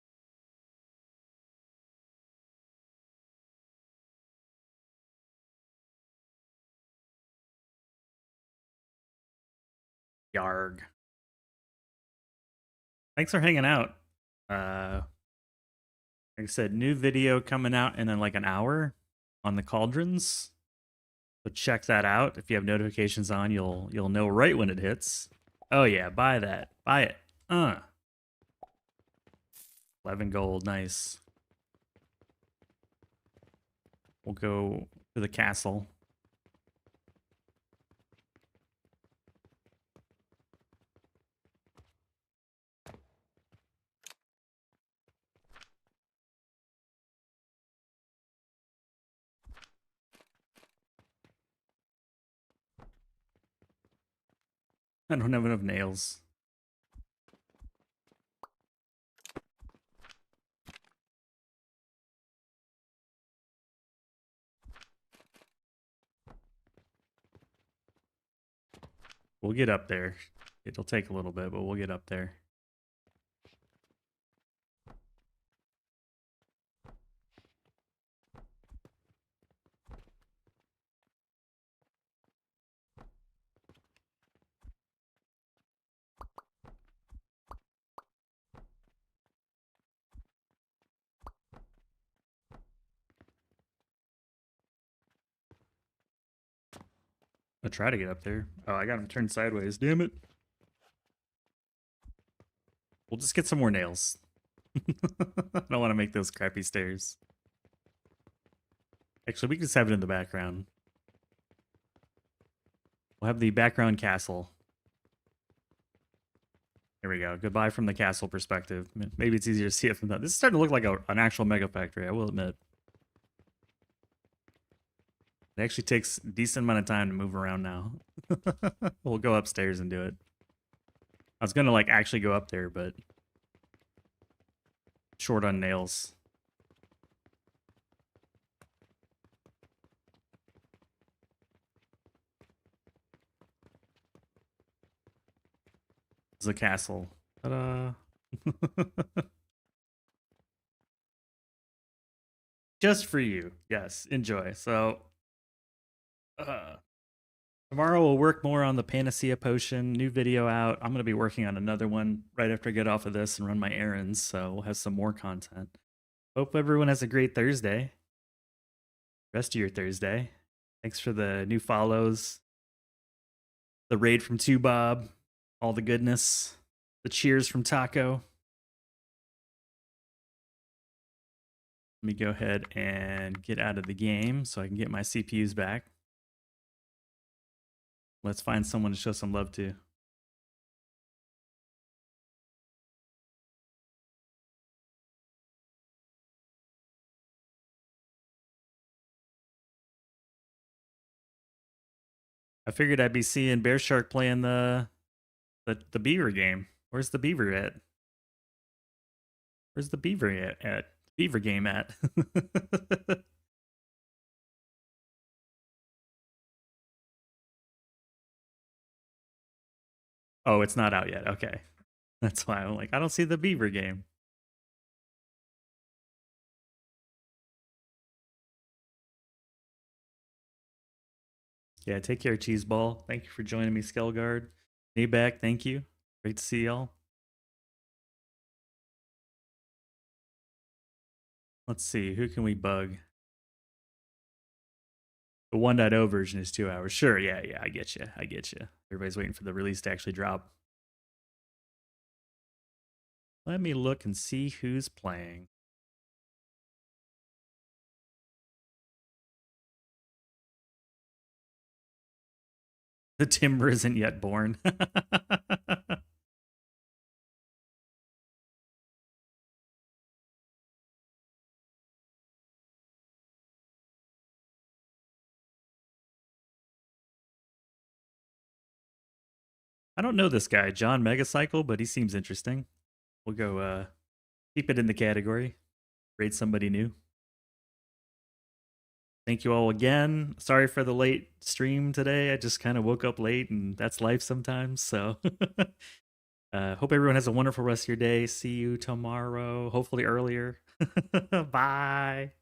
Yarg. Thanks for hanging out. Like I said, new video coming out in like an hour on the Cauldrons. So check that out. If you have notifications on, you'll know right when it hits. Oh yeah, buy that. Buy it. 11 gold, nice. We'll go to the castle. I don't have enough nails. We'll get up there. It'll take a little bit, but we'll get up there. I'll try to get up there. Oh, I got him turned sideways. Damn it. We'll just get some more nails. I don't want to make those crappy stairs. Actually, we can just have it in the background. We'll have the background castle. There we go. Goodbye from the castle perspective. Maybe it's easier to see it from that. This is starting to look like an actual mega factory, I will admit. It actually takes a decent amount of time to move around now. We'll go upstairs and do it. I was gonna like actually go up there, but short on nails. It's a castle. Ta-da! Just for you. Yes, enjoy. So tomorrow we'll work more on the Panacea Potion. New video out. I'm going to be working on another one right after I get off of this and run my errands, so we'll have some more content. Hope everyone has a great Thursday. Rest of your Thursday. Thanks for the new follows. The raid from 2Bob. All the goodness. The cheers from Taco. Let me go ahead and get out of the game so I can get my CPUs back. Let's find someone to show some love to. I figured I'd be seeing Bear Shark playing the beaver game. Where's the beaver at? Where's the beaver at? Beaver game at? Oh, it's not out yet. Okay. That's why I'm like, I don't see the beaver game. Yeah, take care, Cheeseball. Thank you for joining me, Skelgard. Back, thank you. Great to see y'all. Let's see, who can we bug? The 1.0 version is 2 hours. Sure, yeah, I get you. Everybody's waiting for the release to actually drop. Let me look and see who's playing. The timber isn't yet born. I don't know this guy, John Megacycle, but he seems interesting. We'll go keep it in the category. Rate somebody new. Thank you all again. Sorry for the late stream today. I just kind of woke up late, and that's life sometimes. So hope everyone has a wonderful rest of your day. See you tomorrow, hopefully earlier. Bye.